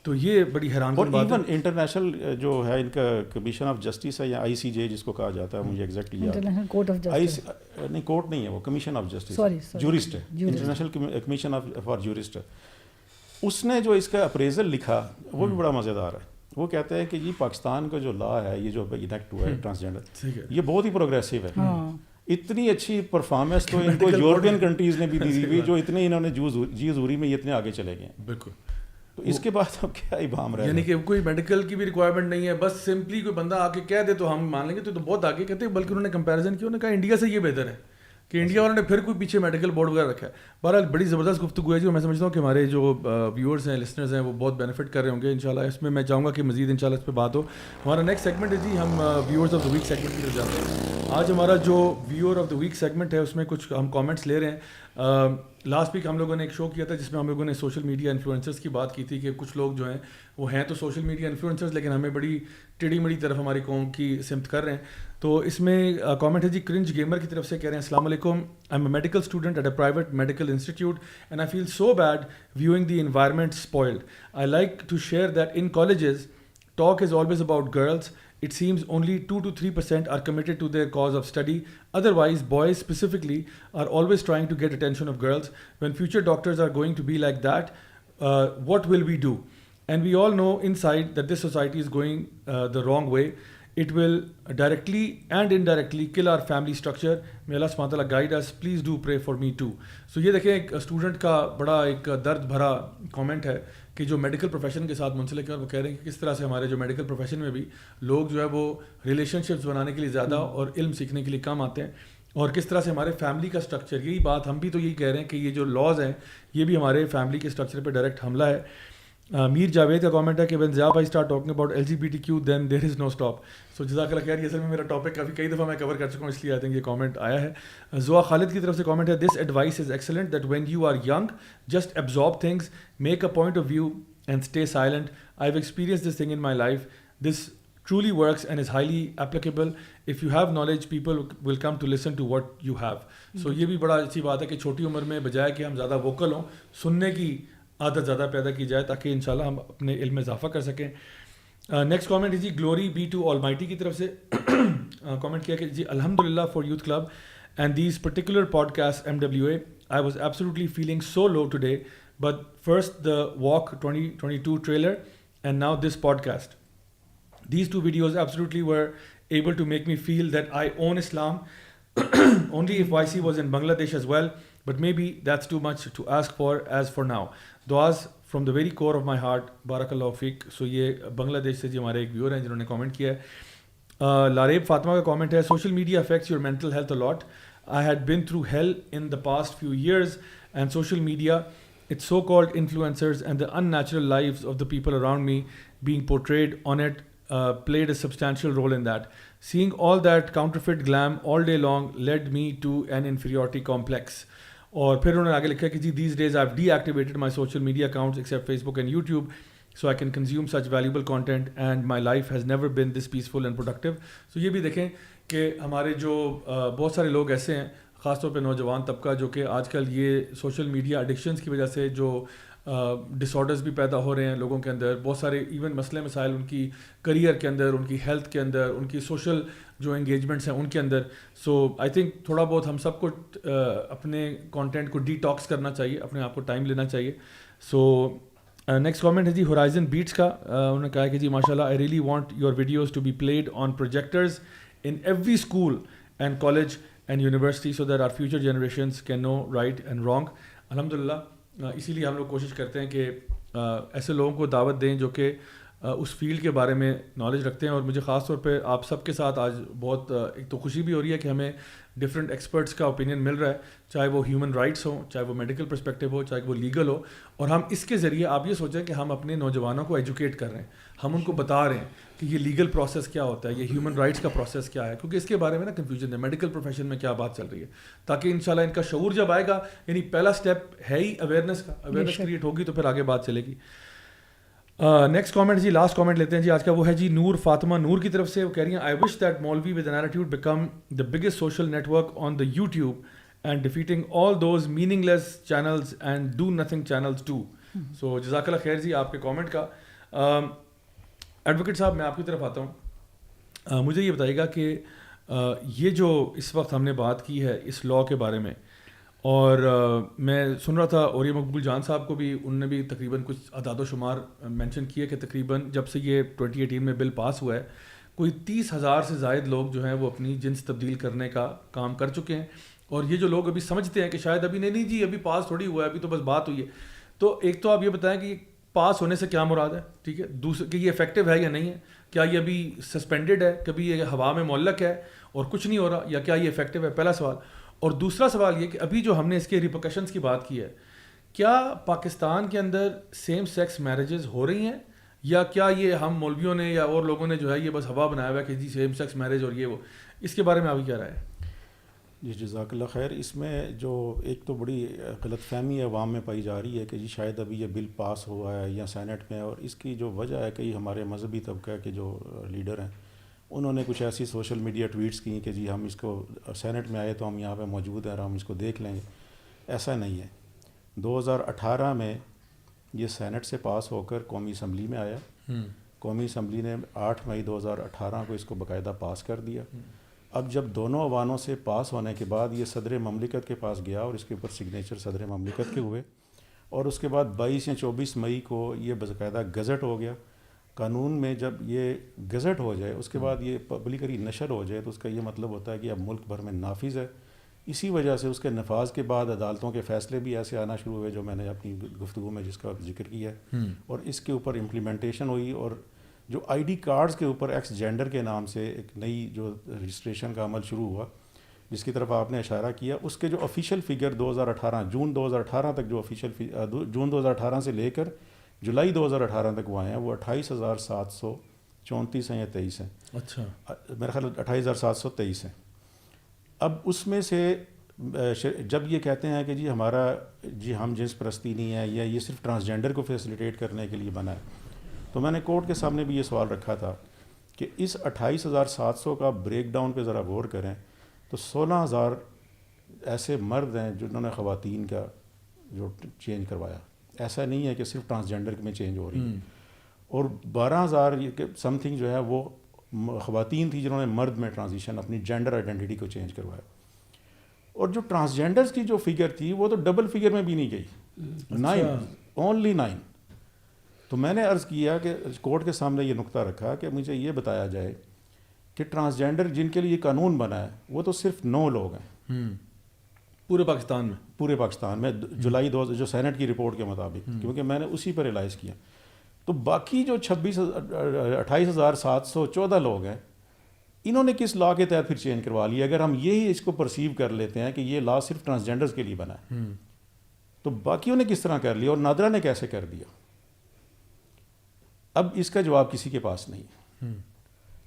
تو یہ بڑی حیران کن بات ہے. ایون انٹرنیشنل جو ہے ان کا کمیشن آف جسٹس ہے یا آئی سی جے جس کو کہا جاتا ہے, مجھے ایگزیکٹلی یاد نہیں, کورٹ نہیں ہے وہ, کمیشن آف جسٹس جورسٹ ہے, انٹرنیشنل کمیشن فار جورسٹ ہے. اس نے جو اس کا اپریزل لکھا وہ بھی بڑا مزیدار ہے. وہ کہتا ہے کہ یہ پاکستان کا جو لا ہے یہ جو انیکٹ ہوا ہے ٹرانسجینڈر, یہ بہت ہی پروگریسو ہے. اتنی اچھی پرفارمنس تو ان کو یورپین کنٹریز نے بھی دی ہوئی جو اتنے انہوں نے جی حضوری میں اتنے آگے چلے گئے. بالکل. تو اس کے بعد اب کیا ابہام رہا ہے, یعنی کہ کوئی میڈیکل کی بھی ریکوائرمنٹ نہیں ہے, بس سمپلی کوئی بندہ آ کے کہہ دے تو ہم مان لیں گے. تو بہت آگے کہتے ہیں, بلکہ انہوں نے کمپیریزن کیا, انہوں نے کہا انڈیا سے یہ بہتر ہے کہ انڈیا والوں نے پھر کوئی پیچھے میڈیکل بورڈ وغیرہ رکھا ہے. بہرحال بڑی زبردست گفتگو ہے جی, میں سمجھتا ہوں کہ ہمارے جو ویورز ہیں, لسنرز ہیں, وہ بہت بینیفٹ کر رہے ہوں گے انشاءاللہ. اس میں چاہوں گا کہ مزید انشاءاللہ اس پہ بات ہو. ہمارا نیکسٹ سیگمنٹ ہے جی, ہم viewers of the week segment کی طرف جاتے ہیں. آج ہمارا جو viewer of the week segment ہے اس میں کچھ ہم کامنٹس لے رہے ہیں. لاسٹ ویک ہم لوگوں نے ایک شو کیا تھا جس میں ہم لوگوں نے سوشل میڈیا انفلوئنسرز کی بات کی تھی کہ کچھ لوگ جو ہیں وہ ہیں تو سوشل میڈیا انفلوئنسرز لیکن ہمیں بڑی ٹیڑھی مڑی طرف ہماری قوم کی سمت کر رہے ہیں. تو اس میں کامنٹ ہے جی کرنج گیمر کی طرف سے, کہہ رہے ہیں السلام علیکم, I am a medical student at a private medical institute and I feel so bad viewing the environment spoiled. I like to share that in colleges talk is always about girls. It seems only 2 to 3% are committed to their cause of study. Otherwise, boys specifically are always trying to get attention of girls. When future doctors are going to be like that, what will we do? And we all know inside that this society is going the wrong way. It will directly and indirectly kill our family structure. May Allah subhanahu wa ta'ala guide us. Please do pray for me too. So یہ دیکھیں ایک student کا بڑا ایک درد بھرا comment ہے کہ جو میڈیکل پروفیشن کے ساتھ منسلک ہے, اور وہ کہہ رہے ہیں کہ کس طرح سے ہمارے جو میڈیکل پروفیشن میں بھی لوگ جو ہے وہ ریلیشن شپس بنانے کے لیے زیادہ اور علم سیکھنے کے لیے کم آتے ہیں, اور کس طرح سے ہمارے فیملی کا اسٹرکچر, یہی بات ہم بھی تو یہی کہہ رہے ہیں کہ یہ جو لاز ہیں یہ بھی ہمارے فیملی کے اسٹرکچر پہ ڈائریکٹ حملہ ہے. میر جاوید کا کامنٹ ہے کہ when Zia bhai start talking about LGBTQ then there is no stop. So جزاک اللہ خیر, یہ اصل میں میرا ٹاپک کئی دفعہ میں کور کر چکا ہوں, اس لیے آئی تھنک یہ کامنٹ آیا ہے. زوا خالد کی طرف سے کامنٹ ہے, this advice is excellent that when you are young just absorb things, make a point of view and stay silent. I've experienced this thing in my life. This truly works and is highly applicable. If you have knowledge, people will come to listen to what you have. So یہ بھی بڑا اچھی بات ہے کہ چھوٹی عمر میں بجائے کہ ہم زیادہ ووکل ہوں, سننے کی عادت زیادہ پیدا کی جائے تاکہ انشاءاللہ ہم اپنے علم میں اضافہ کر سکیں. نیکسٹ کامنٹ ہے جی glory be to almighty کی طرف سے کامنٹ کیا کہ جی الحمدللہ for youth club and these particular podcast MWA. I was absolutely feeling so low today, but first the Walk 2022 trailer and now this podcast. These two videos absolutely were able to make me feel that I own Islam. Only if YC was in Bangladesh as well but maybe that's too much to ask for as for now. Duas from the very core of my heart, barakallahu feek. So یہ بنگلہ دیش سے جی ہمارے ایک ویور ہیں جنہوں نے comment کیا ہے. لاریب فاطمہ کا کامنٹ ہے, social media affects your mental health a lot. I had been through hell in the past few years, and social media, its so-called influencers and the unnatural lives of the people around me being portrayed on it played a substantial role in that. Seeing all that counterfeit glam all day long led me to an inferiority complex. اور پھر انہوں نے آگے لکھا کہ جی these days I've deactivated my social media accounts except Facebook and YouTube so I can consume such valuable content and my life has never been this peaceful and productive. So یہ بھی دیکھیں کہ ہمارے جو بہت سارے لوگ ایسے ہیں, خاص طور پہ نوجوان طبقہ, جو کہ آج کل یہ سوشل میڈیا ایڈکشنز کی وجہ سے جو ڈس آرڈرز بھی پیدا ہو رہے ہیں لوگوں کے اندر, بہت سارے ایون مسئلے مسائل ان کی کریئر کے اندر, ان کی ہیلتھ کے اندر, ان کی سوشل جو انگیجمنٹس ہیں ان کے اندر. سو آئی تھنک تھوڑا بہت ہم سب کو اپنے کانٹینٹ کو ڈی ٹاکس کرنا چاہیے, اپنے آپ کو ٹائم لینا چاہیے. سو نیکسٹ کامنٹ ہے جی ہورائزن بیٹس کا. انہوں نے کہا ہے کہ جی ماشاء اللہ I really want your videos to be played on projectors in every school and college and university so that our future generations can know right and wrong. الحمدللہ اسی لیے ہم لوگ کوشش کرتے ہیں کہ ایسے لوگوں کو دعوت دیں جو کہ اس فیلڈ کے بارے میں نالج رکھتے ہیں. اور مجھے خاص طور پہ آپ سب کے ساتھ آج بہت ایک تو خوشی بھی ہو رہی ہے کہ ہمیں ڈفرینٹ ایکسپرٹس کا اوپینین مل رہا ہے, چاہے وہ ہیومن رائٹس ہوں, چاہے وہ میڈیکل پرسپیکٹیو ہو, چاہے وہ لیگل ہو. اور ہم اس کے ذریعے آپ یہ سوچیں کہ ہم اپنے نوجوانوں کو ایجوکیٹ کر رہے ہیں, ہم ان کو بتا رہے ہیں کہ یہ لیگل پروسیس کیا ہوتا ہے, یہ ہیومن رائٹس کا پروسیس کیا ہے, کیونکہ اس کے بارے میں نا کنفیوژن ہے میڈیکل پروفیشن میں کیا بات چل رہی ہے, تاکہ انشاءاللہ ان کا شعور جب آئے گا, یعنی پہلا اسٹیپ ہے ہی اویئرنیس کا, اویئرنیس کریٹ ہوگی تو پھر آگے بات چلے گی. نیکسٹ کامنٹ جی, لاسٹ کامنٹ لیتے ہیں جی آج کا, وہ ہے جی نور فاطمہ نور کی طرف سے. وہ کہہ رہی ہیں I wish that Maulvi with an attitude become the biggest social network on the YouTube and defeating all those meaningless channels and do nothing channels too. So جزاک اللہ خیر جی آپ کے کامنٹ کا. ایڈوکیٹ صاحب میں آپ کی طرف آتا ہوں, مجھے یہ بتائیے گا کہ یہ جو اس وقت ہم نے بات کی ہے اس لاء کے بارے میں, اور میں سن رہا تھا اوریہ مقبول جان صاحب کو بھی, انہوں نے بھی تقریباً کچھ اعداد و شمار مینشن کیے کہ تقریباً جب سے یہ 2018 میں بل پاس ہوا ہے کوئی 30,000 سے زائد لوگ جو ہیں وہ اپنی جنس تبدیل کرنے کا کام کر چکے ہیں. اور یہ جو لوگ ابھی سمجھتے ہیں کہ شاید ابھی نہیں جی ابھی پاس تھوڑی ہوا ہے, ابھی تو بس بات ہوئی ہے, تو ایک تو آپ یہ بتائیں کہ پاس ہونے سے کیا مراد ہے, ٹھیک ہے, دوسرے کہ یہ افیکٹو ہے یا نہیں ہے, کیا یہ ابھی سسپینڈڈ ہے, کبھی یہ ہوا میں معلق ہے اور کچھ نہیں ہو رہا, یا کیا یہ افیکٹو ہے, پہلا سوال. اور دوسرا سوال یہ کہ ابھی جو ہم نے اس کے ریپرکشنز کی بات کی ہے, کیا پاکستان کے اندر سیم سیکس میرجز ہو رہی ہیں, یا کیا یہ ہم مولویوں نے یا اور لوگوں نے جو ہے یہ بس ہوا بنایا ہوا ہے کہ جی سیم سیکس میرج اور یہ وہ, اس کے بارے میں آپ کیا رائے ہے؟ جی جزاک اللہ خیر. اس میں جو ایک تو بڑی غلط فہمی عوام میں پائی جا رہی ہے کہ جی شاید ابھی یہ بل پاس ہوا ہے یا سینٹ میں, اور اس کی جو وجہ ہے کئی ہمارے مذہبی طبقہ کے جو لیڈر ہیں انہوں نے کچھ ایسی سوشل میڈیا ٹویٹس کی کہ جی ہم اس کو سینٹ میں آئے تو ہم یہاں پہ موجود ہیں اور ہم اس کو دیکھ لیں گے. ایسا نہیں ہے. 2018 میں یہ سینٹ سے پاس ہو کر قومی اسمبلی میں آیا. قومی اسمبلی نے 8 مئی 2018 کو اس کو باقاعدہ پاس کر دیا. اب جب دونوں ایوانوں سے پاس ہونے کے بعد یہ صدر مملکت کے پاس گیا اور اس کے اوپر سگنیچر صدر مملکت کے ہوئے, اور اس کے بعد 22 یا 24 مئی کو یہ باقاعدہ گزٹ ہو گیا. قانون میں جب یہ گزٹ ہو جائے اس کے بعد یہ پبلکلی نشر ہو جائے تو اس کا یہ مطلب ہوتا ہے کہ اب ملک بھر میں نافذ ہے. اسی وجہ سے اس کے نفاذ کے بعد عدالتوں کے فیصلے بھی ایسے آنا شروع ہوئے جو میں نے اپنی گفتگو میں جس کا ذکر کیا ہے, اور اس کے اوپر امپلیمنٹیشن ہوئی. اور جو آئی ڈی کارڈز کے اوپر ایکس جینڈر کے نام سے ایک نئی جو رجسٹریشن کا عمل شروع ہوا جس کی طرف آپ نے اشارہ کیا, اس کے جو آفیشیل فگر 2018 جون 2018 تک جو آفیشیل جون 2018 سے لے کر جولائی 2018 تک وہ آئے ہیں وہ 28,734 ہیں یا 23 ہیں. اچھا, میرا خیال 28,723 ہیں. اب اس میں سے جب یہ کہتے ہیں کہ جی ہمارا جی ہم جنس پرستی نہیں ہے یا یہ صرف ٹرانسجینڈر کو فیسیلیٹیٹ کرنے کے لیے بنا ہے, تو میں نے کورٹ کے سامنے بھی یہ سوال رکھا تھا کہ اس 28,700 کا بریک ڈاؤن پہ ذرا غور کریں تو 16,000 ایسے مرد ہیں جنہوں نے خواتین کا جو چینج کروایا. ایسا نہیں ہے کہ صرف ٹرانسجینڈر میں چینج ہو رہی ہے, اور 12,000 سم تھنگ جو ہے وہ خواتین تھی جنہوں نے مرد میں ٹرانزیشن اپنی جینڈر آئیڈینٹی کو چینج کروایا. اور جو ٹرانسجینڈرز کی جو فگر تھی وہ تو ڈبل فگر میں بھی نہیں گئی, 9 اونلی 9. تو میں نے عرض کیا کہ کورٹ کے سامنے یہ نقطہ رکھا کہ مجھے یہ بتایا جائے کہ ٹرانسجینڈر جن کے لیے یہ قانون بنا ہے وہ تو صرف 9 لوگ ہیں. پورے پاکستان میں؟ پورے پاکستان میں جولائی جو سینٹ کی رپورٹ کے مطابق، کیونکہ میں نے اسی پر ریلائز کیا. تو باقی جو 28,714 لوگ ہیں، انہوں نے کس لا کے تحت پھر چینج کروا لیا؟ اگر ہم یہی اس کو پرسیو کر لیتے ہیں کہ یہ لا صرف ٹرانسجینڈرز کے لیے بنا ہے، تو باقیوں نے کس طرح کر لیا اور نادرا نے کیسے کر دیا؟ اب اس کا جواب کسی کے پاس نہیں ہے.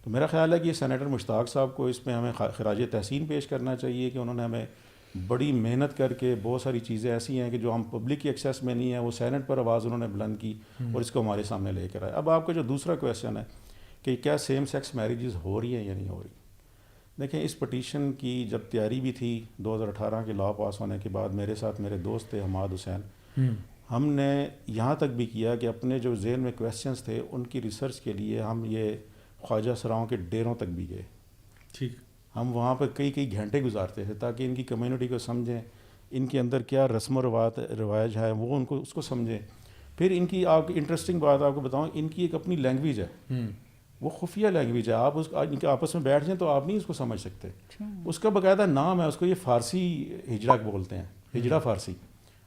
تو میرا خیال ہے کہ یہ سینیٹر مشتاق صاحب کو اس میں ہمیں خراج تحسین پیش کرنا چاہیے کہ انہوں نے ہمیں بڑی محنت کر کے بہت ساری چیزیں ایسی ہیں کہ جو ہم پبلک کی ایکسیس میں نہیں ہیں، وہ سینٹ پر آواز انہوں نے بلند کی اور اس کو ہمارے سامنے لے کر آئے. اب آپ کا جو دوسرا کویشچن ہے کہ کیا سیم سیکس میریجز ہو رہی ہیں یا نہیں ہو رہی، دیکھیں اس پٹیشن کی جب تیاری بھی تھی 2018 کے لا پاس ہونے کے بعد، میرے ساتھ میرے دوست تھے حماد حسین، ہم نے یہاں تک بھی کیا کہ اپنے جو ذہن میں کویشچنس تھے ان کی ریسرچ کے لیے ہم یہ خواجہ سراؤں کے ڈیروں تک بھی گئے. ٹھیک. ہم وہاں پہ کئی گھنٹے گزارتے تھے تاکہ ان کی کمیونٹی کو سمجھیں، ان کے اندر کیا رسم و رواج ہے وہ ان کو اس کو سمجھیں. پھر ان کی آپ کی انٹرسٹنگ بات آپ کو بتاؤں، ان کی ایک اپنی لینگویج ہے، وہ خفیہ لینگویج ہے. آپ ان کے آپس میں بیٹھ جائیں تو آپ نہیں اس کو سمجھ سکتے. اس کا باقاعدہ نام ہے، اس کو یہ فارسی ہجڑا بولتے ہیں، ہجڑا فارسی،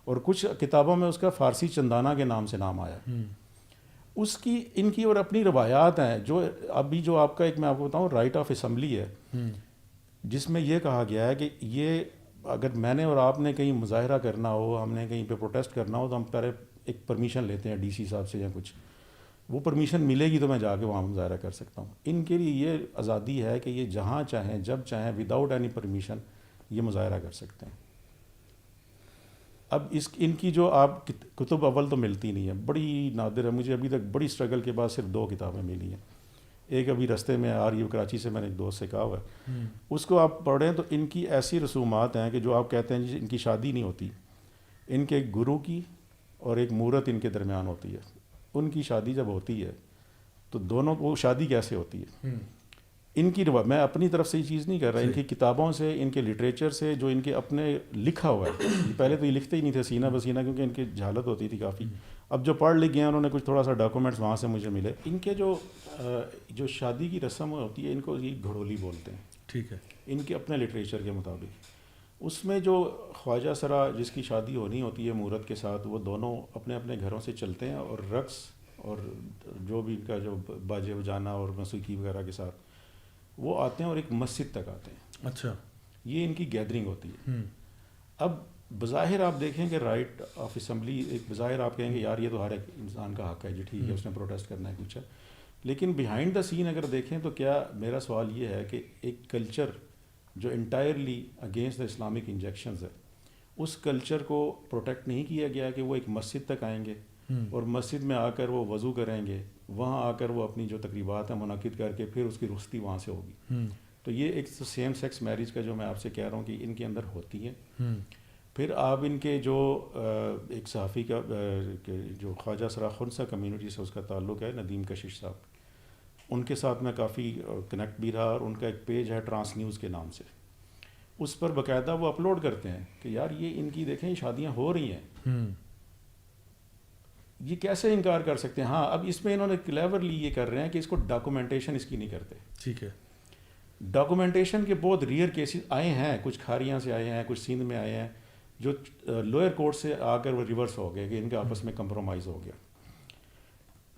اور کچھ کتابوں میں اس کا فارسی چندانہ کے نام سے نام آیا. اس کی ان کی اور اپنی روایات ہیں. جو ابھی جو آپ کا ایک میں آپ کو بتاؤں رائٹ آف اسمبلی ہے، جس میں یہ کہا گیا ہے کہ یہ اگر میں نے اور آپ نے کہیں مظاہرہ کرنا ہو، ہم نے کہیں پہ پروٹیسٹ کرنا ہو، تو ہم پہلے ایک پرمیشن لیتے ہیں ڈی سی صاحب سے یا کچھ، وہ پرمیشن ملے گی تو میں جا کے وہاں مظاہرہ کر سکتا ہوں. ان کے لیے یہ آزادی ہے کہ یہ جہاں چاہیں جب چاہیں وداؤٹ اینی پرمیشن یہ مظاہرہ کر سکتے ہیں. اب ان کی جو آپ کتب اول تو ملتی نہیں ہے، بڑی نادر ہے. مجھے ابھی تک بڑی اسٹرگل کے بعد صرف 2 کتابیں ملی ہیں. ایک ابھی رستے میں آ رہی ہے کراچی سے، میں نے ایک دوست سے کہا ہوا ہے، اس کو آپ پڑھیں تو ان کی ایسی رسومات ہیں کہ جو آپ کہتے ہیں ان کی شادی نہیں ہوتی، ان کے ایک گرو کی اور ایک مورت ان کے درمیان ہوتی ہے. ان کی شادی جب ہوتی ہے تو دونوں کو شادی کیسے ہوتی ہے، ان کی میں اپنی طرف سے یہ چیز نہیں کر رہا، ان کی کتابوں سے، ان کے لٹریچر سے، جو ان کے اپنے لکھا ہوا ہے. پہلے تو یہ لکھتے ہی نہیں تھے سینہ بسینہ، کیونکہ ان کی جہالت ہوتی تھی کافی. اب جو پڑھ لکھ گئے انہوں نے کچھ تھوڑا سا ڈاکومنٹس وہاں سے مجھے ملے. ان کے جو شادی کی رسم ہوتی ہے ان کو یہ گھڑولی بولتے ہیں. ٹھیک ہے. ان کے اپنے لٹریچر کے مطابق اس میں جو خواجہ سرا جس کی شادی ہونی ہوتی ہے مورت کے ساتھ، وہ دونوں اپنے اپنے گھروں سے چلتے ہیں اور رقص اور جو بھی ان کا جو باجے بجانا اور موسیقی وغیرہ کے ساتھ وہ آتے ہیں اور ایک مسجد تک آتے ہیں. اچھا. یہ ان کی گیدرنگ ہوتی ہے. اب بظاہر آپ دیکھیں کہ رائٹ آف اسمبلی، ایک بظاہر آپ کہیں گے یار یہ تو ہر ایک انسان کا حق ہے جی، ٹھیک ہے اس نے پروٹیسٹ کرنا ہے کچھ ہے، لیکن بیہائنڈ دا سین اگر دیکھیں تو کیا میرا سوال یہ ہے کہ ایک کلچر جو entirely against the Islamic injections ہے، اس کلچر کو پروٹیکٹ نہیں کیا گیا کہ وہ ایک مسجد تک آئیں گے اور مسجد میں آ کر وہ وضو کریں گے، وہاں آ کر وہ اپنی جو تقریبات ہیں منعقد کر کے پھر اس کی رخصتی وہاں سے ہوگی. تو یہ ایک سیم سیکس میرج کا جو میں آپ سے کہہ رہا ہوں کہ ان کے اندر ہوتی ہے. پھر آپ ان کے جو ایک صحافی کا جو خواجہ سرا خنسا کمیونٹی سے اس کا تعلق ہے، ندیم کشش صاحب، ان کے ساتھ میں کافی کنیکٹ بھی رہا، اور ان کا ایک پیج ہے ٹرانس نیوز کے نام سے. اس پر باقاعدہ وہ اپلوڈ کرتے ہیں کہ یار یہ ان کی دیکھیں شادیاں ہو رہی ہیں، یہ کیسے انکار کر سکتے ہیں. ہاں اب اس میں انہوں نے کلیورلی یہ کر رہے ہیں کہ اس کو ڈاکومنٹیشن اس کی نہیں کرتے. ٹھیک ہے. ڈاکومنٹیشن کے بہت ریئر کیسز آئے ہیں، کچھ کھاریاں سے آئے ہیں، کچھ سندھ میں آئے ہیں، جو لوئر کورٹ سے آ کر وہ ریورس ہو گئے کہ ان کا آپس میں کمپرومائز ہو گیا.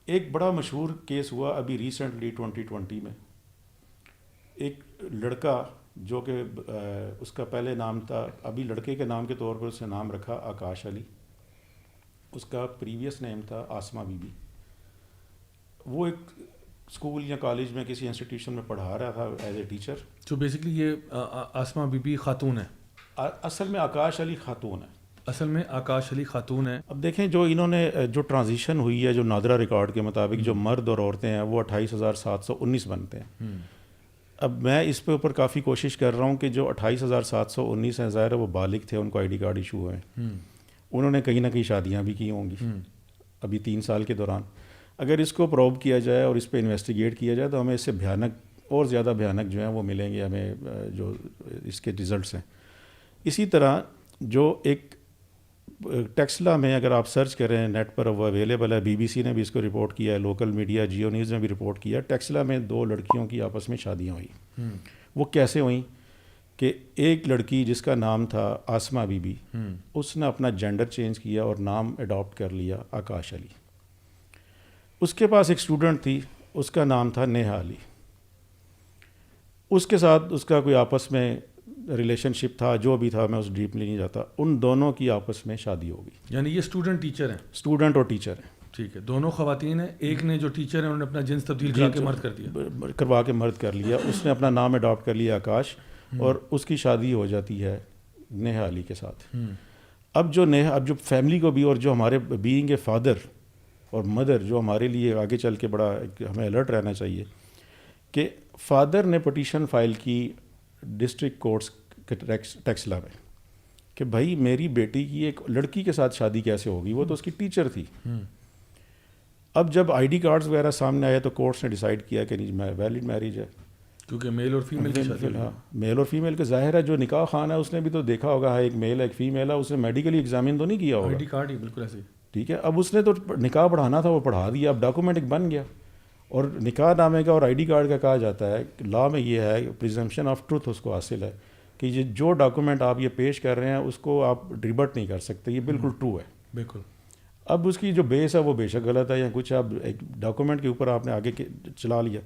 ایک بڑا مشہور کیس ہوا ابھی ریسنٹلی 2020 میں. ایک لڑکا جو کہ اس کا پہلے نام تھا، ابھی لڑکے کے نام کے طور پر اس نے نام رکھا آکاش علی، اس کا پریویس نیم تھا آسما بی بی. وہ ایک اسکول یا کالج میں کسی انسٹیٹیوشن میں پڑھا رہا تھا ایز اے ٹیچر. تو بیسکلی یہ آسما بی بی خاتون ہے، اصل میں آکاش علی خاتون ہے. اصل میں آکاش علی خاتون ہے. اب دیکھیں جو انہوں نے جو ٹرانزیشن ہوئی ہے جو نادرا ریکارڈ کے مطابق جو مرد اور عورتیں ہیں وہ 28,719 بنتے ہیں. اب میں اس پہ اوپر کافی کوشش کر رہا ہوں کہ جو 28,719 ہیں، ظاہر ہے وہ بالغ تھے، ان کو آئی ڈی کارڈ ایشو ہوئے ہیں، انہوں نے کہیں نہ کہیں شادیاں بھی کی ہوں گی ابھی 3 سال کے دوران. اگر اس کو پروب کیا جائے اور اس پہ انویسٹیگیٹ کیا جائے تو ہمیں اس سے بھیانک اور زیادہ بھیانک جو ہیں وہ ملیں گے ہمیں جو اس کے ریزلٹس ہیں. اسی طرح جو ایک ٹیکسلا میں اگر آپ سرچ کریں نیٹ پر وہ اویلیبل ہے، بی بی سی نے بھی اس کو رپورٹ کیا ہے، لوکل میڈیا جیو نیوز نے بھی رپورٹ کیا. ٹیکسلا میں 2 لڑکیوں کی آپس میں شادیاں ہوئی. وہ کیسے ہوئیں کہ ایک لڑکی جس کا نام تھا آسما بی بی، اس نے اپنا جینڈر چینج کیا اور نام اڈاپٹ کر لیا آکاش علی. اس کے پاس ایک اسٹوڈنٹ تھی، اس کا نام تھا نیہا علی. اس کے ساتھ اس کا کوئی آپس میں ریلیشن شپ تھا، جو بھی تھا میں اس ڈیپلی نہیں جاتا. ان دونوں کی آپس میں شادی ہو گئی. یعنی یہ اسٹوڈنٹ ٹیچر ہیں؟ اسٹوڈنٹ اور ٹیچر ہیں. ٹھیک ہے، دونوں خواتین ہیں. ایک نے جو ٹیچر ہیں انہوں نے اپنا جنس تبدیل کروا کے مرد کر لیا. اس نے اپنا نام اڈاپٹ کر لیا آکاش، اور اس کی شادی ہو جاتی ہے نیہا علی کے ساتھ. اب جو فیملی کو بھی، اور جو ہمارے بینگ اے فادر اور مدر، جو ہمارے لیے آگے چل کے بڑا ہمیں الرٹ رہنا چاہیے کہ فادر نے پٹیشن فائل کی ڈسٹرکٹ کورٹس ٹیکسلا میں کہ بھائی میری بیٹی کی ایک لڑکی کے ساتھ شادی کیسے ہوگی، وہ تو اس کی ٹیچر تھی. اب جب آئی ڈی کارڈز وغیرہ سامنے آئے تو کورٹس نے ڈیسائیڈ کیا کہ نہیں، ویلڈ میرج ہے، کیونکہ میل اور فیمیل کی شادی. ہاں، میل اور فیمیل کا ظاہر ہے. جو نکاح خان ہے اس نے بھی تو دیکھا ہوگا، ایک میل ہے ایک فیمیل ہے، اس نے میڈیکلی ایگزامن تو نہیں کیا ہوگا. آئی ڈی کارڈ ہی بالکل ایسے. ٹھیک ہے، اب اس نے تو نکاح پڑھانا تھا، وہ پڑھا دیا. اب ڈاکومنٹ ایک بن گیا. اور نکاح نامے کا اور آئی ڈی کارڈ کا کہا جاتا ہے لا میں یہ ہے، پریزمپشن آف ٹروتھ اس کو حاصل ہے کہ یہ جو ڈاکومنٹ آپ یہ پیش کر رہے ہیں اس کو آپ ریبٹ نہیں کر سکتے، یہ بالکل ٹرو ہے. بالکل. اب اس کی جو بیس ہے وہ بے شک غلط ہے یا کچھ، اب ایک ڈاکومنٹ کے اوپر آپ نے آگے چلا لیا.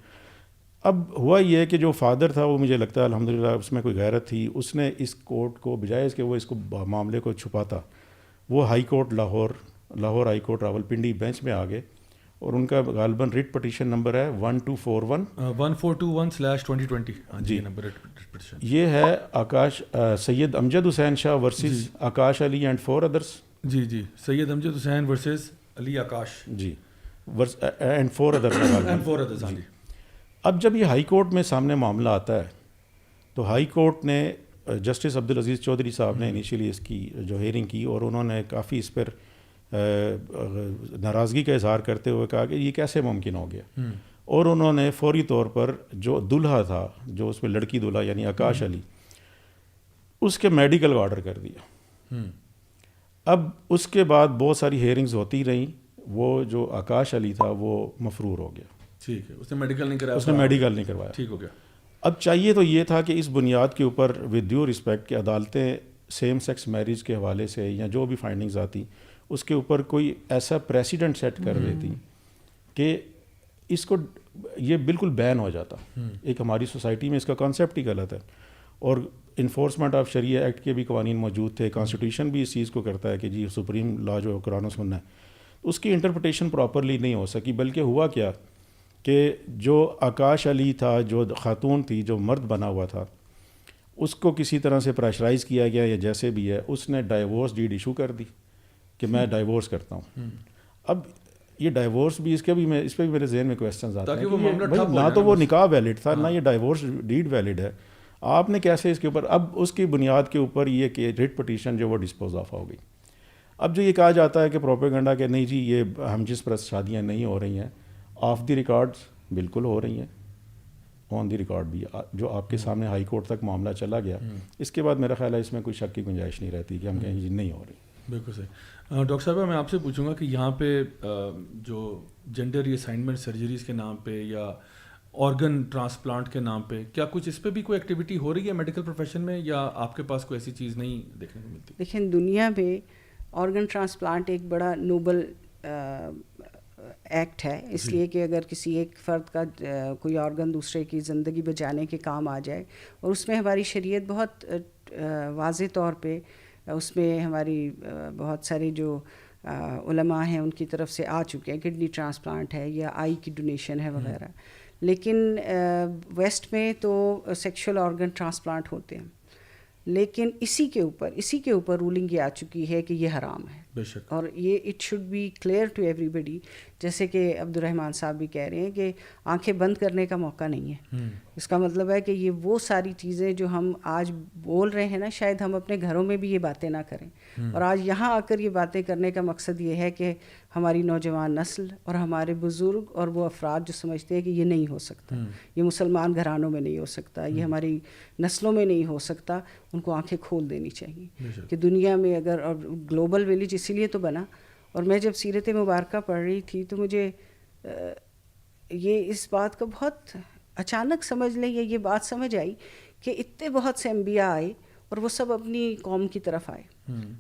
اب ہوا یہ ہے کہ جو فادر تھا وہ مجھے لگتا ہے الحمدللہ اس میں کوئی غیرت تھی، اس نے اس کورٹ کو بجائے اس کے وہ اس کو معاملے کو چھپاتا، وہ high court Lahore high court Rawalpindi bench میں آ گئے. اور ان کا غالباً ریٹ پٹیشن نمبر ہے 1421/2020. جی، یہ ہے Akash Syed Amjad Hussain Shah versus Akash Ali and 4 others. جی جی، سید امجد حسین ورسز علی آکاش. جی، اینڈ 4 ادرس. اب جب یہ ہائی کورٹ میں سامنے معاملہ آتا ہے تو ہائی کورٹ نے جسٹس عبدالعزیز چودھری صاحب نے انیشیلی اس کی جو ہیئرنگ کی، اور انہوں نے کافی اس پر ناراضگی کا اظہار کرتے ہوئے کہا کہ یہ کیسے ممکن ہو گیا. اور انہوں نے فوری طور پر جو دلہا تھا، جو اس میں لڑکی دلہا یعنی آکاش علی، اس کے میڈیکل کا آرڈر کر دیا. اب اس کے بعد بہت ساری ہیئرنگز ہوتی رہیں. وہ جو آکاش علی تھا وہ مفرور ہو گیا. ٹھیک ہے، اس نے میڈیکل نہیں کروایا. ٹھیک ہو گیا. اب چاہیے تو یہ تھا کہ اس بنیاد کے اوپر ود ڈیو رسپیکٹ کہ عدالتیں سیم سیکس میرج کے حوالے سے یا جو بھی فائنڈنگز آتی اس کے اوپر کوئی ایسا پریسیڈنٹ سیٹ کر دیتی کہ اس کو یہ بالکل بین ہو جاتا. ایک ہماری سوسائٹی میں اس کا کانسیپٹ ہی غلط ہے. اور انفورسمنٹ آف شریعہ ایکٹ کے بھی قوانین موجود تھے، کانسٹیٹیوشن بھی اس چیز کو کرتا ہے کہ جی سپریم لا جو قرآن و سنت ہے، اس کی انٹرپریٹیشن پراپرلی نہیں ہو سکی. بلکہ ہوا کیا کہ جو آکاش علی تھا، جو خاتون تھی، جو مرد بنا ہوا تھا، اس کو کسی طرح سے پریشرائز کیا گیا یا جیسے بھی ہے، اس نے ڈائیورس ڈیڈ ایشو کر دی کہ میں ڈائیورس کرتا ہوں. اب یہ ڈائیورس بھی اس پہ بھی میرے ذہن میں کویسچنز آتے ہیں کہ نہ تو وہ نکاح ویلڈ تھا، نہ یہ ڈائیورس ڈیڈ ویلڈ ہے. آپ نے کیسے اس کے اوپر، اب اس کی بنیاد کے اوپر یہ کہ ریٹ پٹیشن جو وہ ڈسپوز آف ہو گئی. اب جو یہ کہا جاتا ہے کہ پروپیگنڈا کہ نہیں جی یہ ہم جس پرست شادیاں نہیں ہو رہی ہیں، آف دی ریکارڈز بالکل ہو رہی ہیں، آن دی ریکارڈ بھی، جو آپ کے سامنے ہائی کورٹ تک معاملہ چلا گیا. اس کے بعد میرا خیال ہے اس میں کوئی شک کی گنجائش نہیں رہتی کہ ہم کہیں جی نہیں ہو رہی. بالکل صحیح. ڈاکٹر صاحبہ میں آپ سے پوچھوں گا کہ یہاں پہ جو جینڈر ری اسائنمنٹ سرجریز کے نام پہ یا آرگن ٹرانسپلانٹ کے نام پہ، کیا کچھ اس پہ بھی کوئی ایکٹیویٹی ہو رہی ہے میڈیکل پروفیشن میں، یا آپ کے پاس کوئی ایسی چیز نہیں دیکھنے کو ملتی؟ دیکھیں، دنیا میں آرگن ٹرانسپلانٹ ایک بڑا نوبل ایکٹ ہے، اس لیے کہ اگر کسی ایک فرد کا کوئی آرگن دوسرے کی زندگی بچانے کے کام آ جائے، اور اس میں ہماری شریعت بہت واضح طور پہ، اس میں ہماری بہت سارے جو علماء ہیں ان کی طرف سے آ چکے ہیں، کڈنی ٹرانسپلانٹ ہے یا آئی کی ڈونیشن ہے وغیرہ. لیکن ویسٹ میں تو سیکشول آرگن ٹرانسپلانٹ ہوتے ہیں، لیکن اسی کے اوپر رولنگ یہ آ چکی ہے کہ یہ حرام ہے. اور یہ it should be clear to everybody. جیسے کہ عبد الرحمن صاحب بھی کہہ رہے ہیں کہ آنکھیں بند کرنے کا موقع نہیں ہے. اس کا مطلب ہے کہ یہ وہ ساری چیزیں جو ہم آج بول رہے ہیں نا، شاید ہم اپنے گھروں میں بھی یہ باتیں نہ کریں، اور آج یہاں آ کر یہ باتیں کرنے کا مقصد یہ ہے کہ ہماری نوجوان نسل اور ہمارے بزرگ اور وہ افراد جو سمجھتے ہیں کہ یہ نہیں ہو سکتا، یہ مسلمان گھرانوں میں نہیں ہو سکتا، یہ ہماری نسلوں میں نہیں ہو سکتا، ان کو آنکھیں کھول دینی چاہیے کہ دنیا میں اگر، اور گلوبل ویلیج اسی لیے تو بنا. اور میں جب سیرت مبارکہ پڑھ رہی تھی تو مجھے یہ اس بات کا بہت اچانک سمجھ لیں یہ بات سمجھ آئی کہ اتنے بہت سے انبیاء آئے اور وہ سب اپنی قوم کی طرف آئے,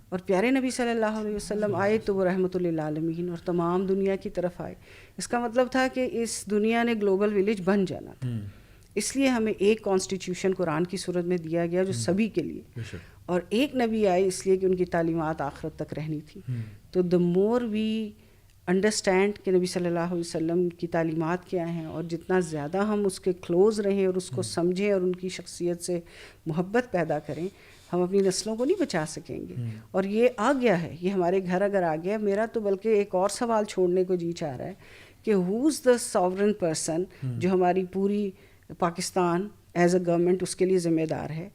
اور پیارے نبی صلی اللہ علیہ وسلم آئے تو وہ رحمۃ للعالمین اور تمام دنیا کی طرف آئے. اس کا مطلب تھا کہ اس دنیا نے گلوبل ولیج بن جانا تھا. اس لیے ہمیں ایک کانسٹیٹیوشن قرآن کی صورت میں دیا گیا جو سبھی کے لیے, اور ایک نبی آئے اس لیے کہ ان کی تعلیمات آخرت تک رہنی تھی. تو دا مور وی انڈرسٹینڈ کہ نبی صلی اللہ علیہ وسلم کی تعلیمات کیا ہیں, اور جتنا زیادہ ہم اس کے کلوز رہیں اور اس کو سمجھیں اور ان کی شخصیت سے محبت پیدا کریں, ہم اپنی نسلوں کو نہیں بچا سکیں گے. اور یہ آ گیا ہے, یہ ہمارے گھر اگر آ گیا. میرا تو بلکہ ایک اور سوال چھوڑنے کو جی چاہ رہا ہے کہ ہوز دا ساورن پرسن جو ہماری پوری پاکستان ایز اے گورنمنٹ اس کے لیے ذمہ دار ہے.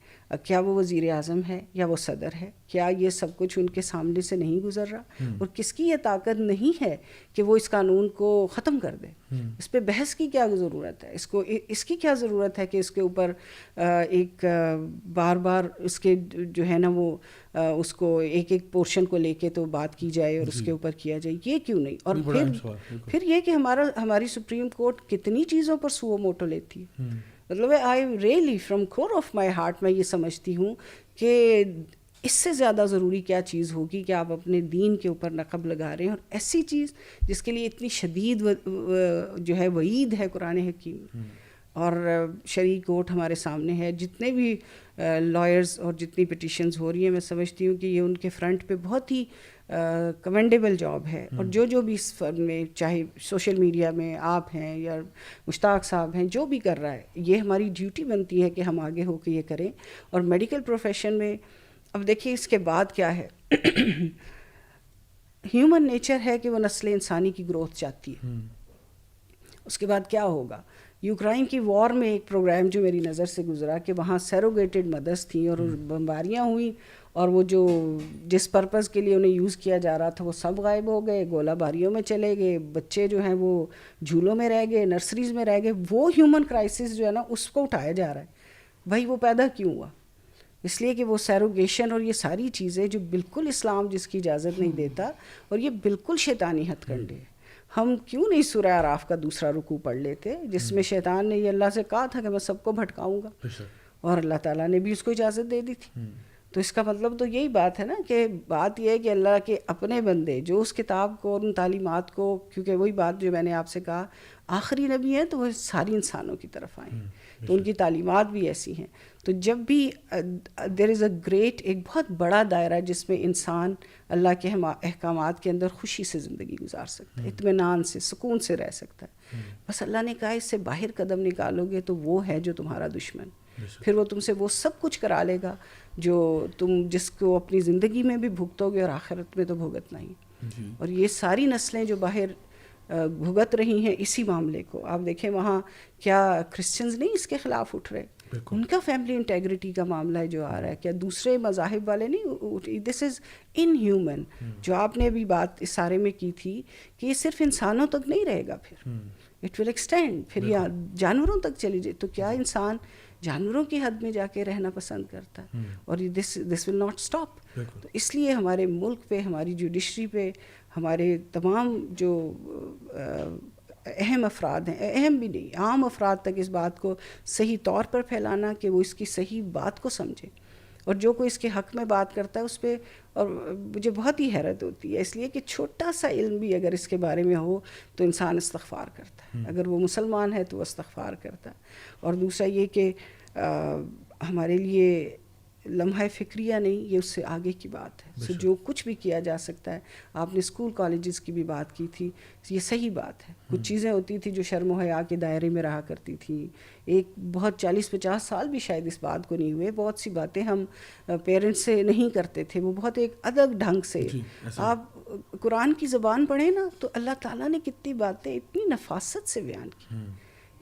کیا وہ وزیر اعظم ہے یا وہ صدر ہے؟ کیا یہ سب کچھ ان کے سامنے سے نہیں گزر رہا؟ اور کس کی یہ طاقت نہیں ہے کہ وہ اس قانون کو ختم کر دے؟ اس پہ بحث کی کیا ضرورت ہے؟ اس کی کیا ضرورت ہے کہ اس کے اوپر ایک بار بار اس کے جو ہے نا وہ اس کو ایک پورشن کو لے کے تو بات کی جائے اور اس کے اوپر کیا جائے؟ یہ کیوں نہیں؟ اور پھر یہ کہ ہماری سپریم کورٹ کتنی چیزوں پر سو موٹو لیتی ہے. مطلب I really from core of my heart میں یہ سمجھتی ہوں کہ اس سے زیادہ ضروری کیا چیز ہوگی کہ آپ اپنے دین کے اوپر نقب لگا رہے ہیں, اور ایسی چیز جس کے لیے اتنی شدید جو ہے وعید ہے قرآن حکیم, اور شرعی کورٹ ہمارے سامنے ہے. جتنے بھی لائرز اور جتنی پٹیشنز ہو رہی ہیں, میں سمجھتی ہوں کہ یہ ان کے فرنٹ پہ بہت ہی کمنڈیبل جاب ہے. اور جو بھی اس فرم میں, چاہے سوشل میڈیا میں آپ ہیں یا مشتاق صاحب ہیں, جو بھی کر رہا ہے, یہ ہماری ڈیوٹی بنتی ہے کہ ہم آگے ہو کے یہ کریں. اور میڈیکل پروفیشن میں اب دیکھیے اس کے بعد کیا ہے. ہیومن نیچر ہے کہ وہ نسل انسانی کی گروتھ چاہتی ہے. اس کے بعد کیا ہوگا؟ یوکرائن کی وار میں ایک پروگرام جو میری نظر سے گزرا کہ وہاں سیروگیٹڈ مدرس تھیں اور بمباریاں ہوئیں, اور وہ جو جس پرپز کے لیے انہیں یوز کیا جا رہا تھا وہ سب غائب ہو گئے, گولہ باریوں میں چلے گئے, بچے جو ہیں وہ جھولوں میں رہ گئے, نرسریز میں رہ گئے. وہ ہیومن کرائسس جو ہے نا اس کو اٹھایا جا رہا ہے. بھائی وہ پیدا کیوں ہوا؟ اس لیے کہ وہ سیروگیشن اور یہ ساری چیزیں جو بالکل اسلام جس کی اجازت نہیں دیتا, اور یہ بالکل شیطانی ہتھ کنڈے ہے. ہم کیوں نہیں سورہ اعراف کا دوسرا رکوع پڑھ لیتے جس میں شیطان نے یہ اللہ سے کہا تھا کہ میں سب کو بھٹکاؤں گا, اور اللہ تعالیٰ نے بھی اس کو اجازت دے دی تھی. تو اس کا مطلب تو یہی بات ہے نا کہ بات یہ ہے کہ اللہ کے اپنے بندے جو اس کتاب کو اور ان تعلیمات کو, کیونکہ وہی بات جو میں نے آپ سے کہا آخری نبی ہیں تو وہ ساری انسانوں کی طرف آئیں, تو ان کی تعلیمات بھی ایسی ہیں. تو جب بھی دیر از اے گریٹ, ایک بہت بڑا دائرہ جس میں انسان اللہ کے احکامات کے اندر خوشی سے زندگی گزار سکتا ہے, اطمینان سے, سکون سے رہ سکتا ہے. بس اللہ نے کہا اس سے باہر قدم نکالو گے تو وہ ہے جو تمہارا دشمن. پھر وہ تم سے وہ سب کچھ کرا لے گا جو تم جس کو اپنی زندگی میں بھی بھگتو گے اور آخرت میں تو بھگتنا ہی. اور یہ ساری نسلیں جو باہر بھگت رہی ہیں اسی معاملے کو, آپ دیکھیں وہاں کیا کرسچنز نہیں اس کے خلاف اٹھ رہے, ان کا فیملی انٹیگریٹی کا معاملہ ہے جو آ رہا ہے. کیا دوسرے مذاہب والے نہیں؟ دس از ان ہیومن. جو آپ نے ابھی بات اس سارے میں کی تھی کہ یہ صرف انسانوں تک نہیں رہے گا, پھر اٹ ول ایکسٹینڈ, پھر یہ جانوروں تک چلی جائے. تو کیا انسان جانوروں کی حد میں جا کے رہنا پسند کرتا ہے؟ اور دس ول ناٹ اسٹاپ. تو اس لیے ہمارے ملک پہ, ہماری جوڈیشری پہ, ہمارے تمام جو اہم افراد ہیں, اہم بھی نہیں عام افراد تک اس بات کو صحیح طور پر پھیلانا کہ وہ اس کی صحیح بات کو سمجھے, اور جو کوئی اس کے حق میں بات کرتا ہے اس پہ. اور مجھے بہت ہی حیرت ہوتی ہے اس لیے کہ چھوٹا سا علم بھی اگر اس کے بارے میں ہو تو انسان استغفار کرتا ہے. اگر وہ مسلمان ہے تو وہ استغفار کرتا ہے. اور دوسرا یہ کہ ہمارے لیے لمحہ فکریہ نہیں, یہ اس سے آگے کی بات ہے. سو جو کچھ بھی کیا جا سکتا ہے, آپ نے اسکول کالجز کی بھی بات کی تھی, یہ صحیح بات ہے. کچھ چیزیں ہوتی تھی جو شرم و حیا کے دائرے میں رہا کرتی تھیں, ایک بہت 40-50 سال بھی شاید اس بات کو نہیں ہوئے. بہت سی باتیں ہم پیرنٹس سے نہیں کرتے تھے, وہ بہت ایک ادب ڈھنگ سے. آپ قرآن کی زبان پڑھیں نا تو اللہ تعالیٰ نے کتنی باتیں اتنی نفاست سے بیان کی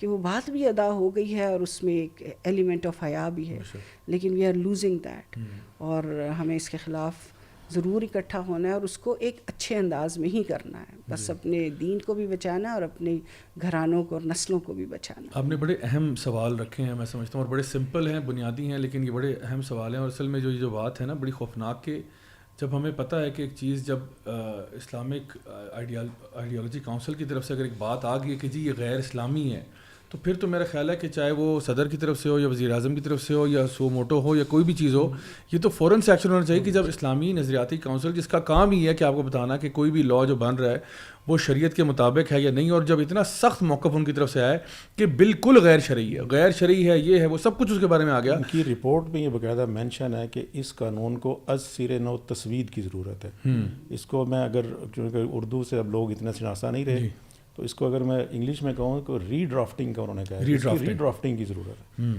کہ وہ بات بھی ادا ہو گئی ہے, اور اس میں ایک ایلیمنٹ آف حیا بھی ہے. لیکن وی آر لوزنگ دیٹ, اور ہمیں اس کے خلاف ضرور اکٹھا ہونا ہے, اور اس کو ایک اچھے انداز میں ہی کرنا ہے. بس اپنے دین کو بھی بچانا ہے اور اپنے گھرانوں کو اور نسلوں کو بھی بچانا. آپ نے بڑے اہم سوال رکھے ہیں, میں سمجھتا ہوں, اور بڑے سمپل ہیں, بنیادی ہیں, لیکن یہ بڑے اہم سوال ہیں. اور اصل میں جو بات ہے نا بڑی خوفناک, کہ جب ہمیں پتہ ہے کہ ایک چیز جب اسلامک آئیڈیالوجی کونسل کی طرف سے اگر ایک بات آ گئی کہ جی یہ غیر اسلامی ہے, تو پھر تو میرا خیال ہے کہ چاہے وہ صدر کی طرف سے ہو یا وزیر اعظم کی طرف سے ہو یا سو موٹو ہو یا کوئی بھی چیز ہو, یہ تو فوراً سے ایکشن ہونا چاہیے کہ جب اسلامی نظریاتی کونسل, جس کا کام ہی ہے کہ آپ کو بتانا کہ کوئی بھی لا جو بن رہا ہے وہ شریعت کے مطابق ہے یا نہیں, اور جب اتنا سخت موقف ان کی طرف سے آیا کہ بالکل غیر شرعی ہے, غیر شرعی ہے, یہ ہے وہ سب کچھ اس کے بارے میں آ گیا. ان کی رپورٹ میں یہ باقاعدہ مینشن ہے کہ اس قانون کو از سر نو تسوید کی ضرورت ہے. اس کو میں اگر چونکہ اردو سے اب لوگ اتنا شناسا نہیں رہے تو اس کو اگر میں انگلش میں کہوں تو ری ڈرافٹنگ کا انہوں نے کہا ہے, ری ڈرافٹنگ کی ضرورت ہے.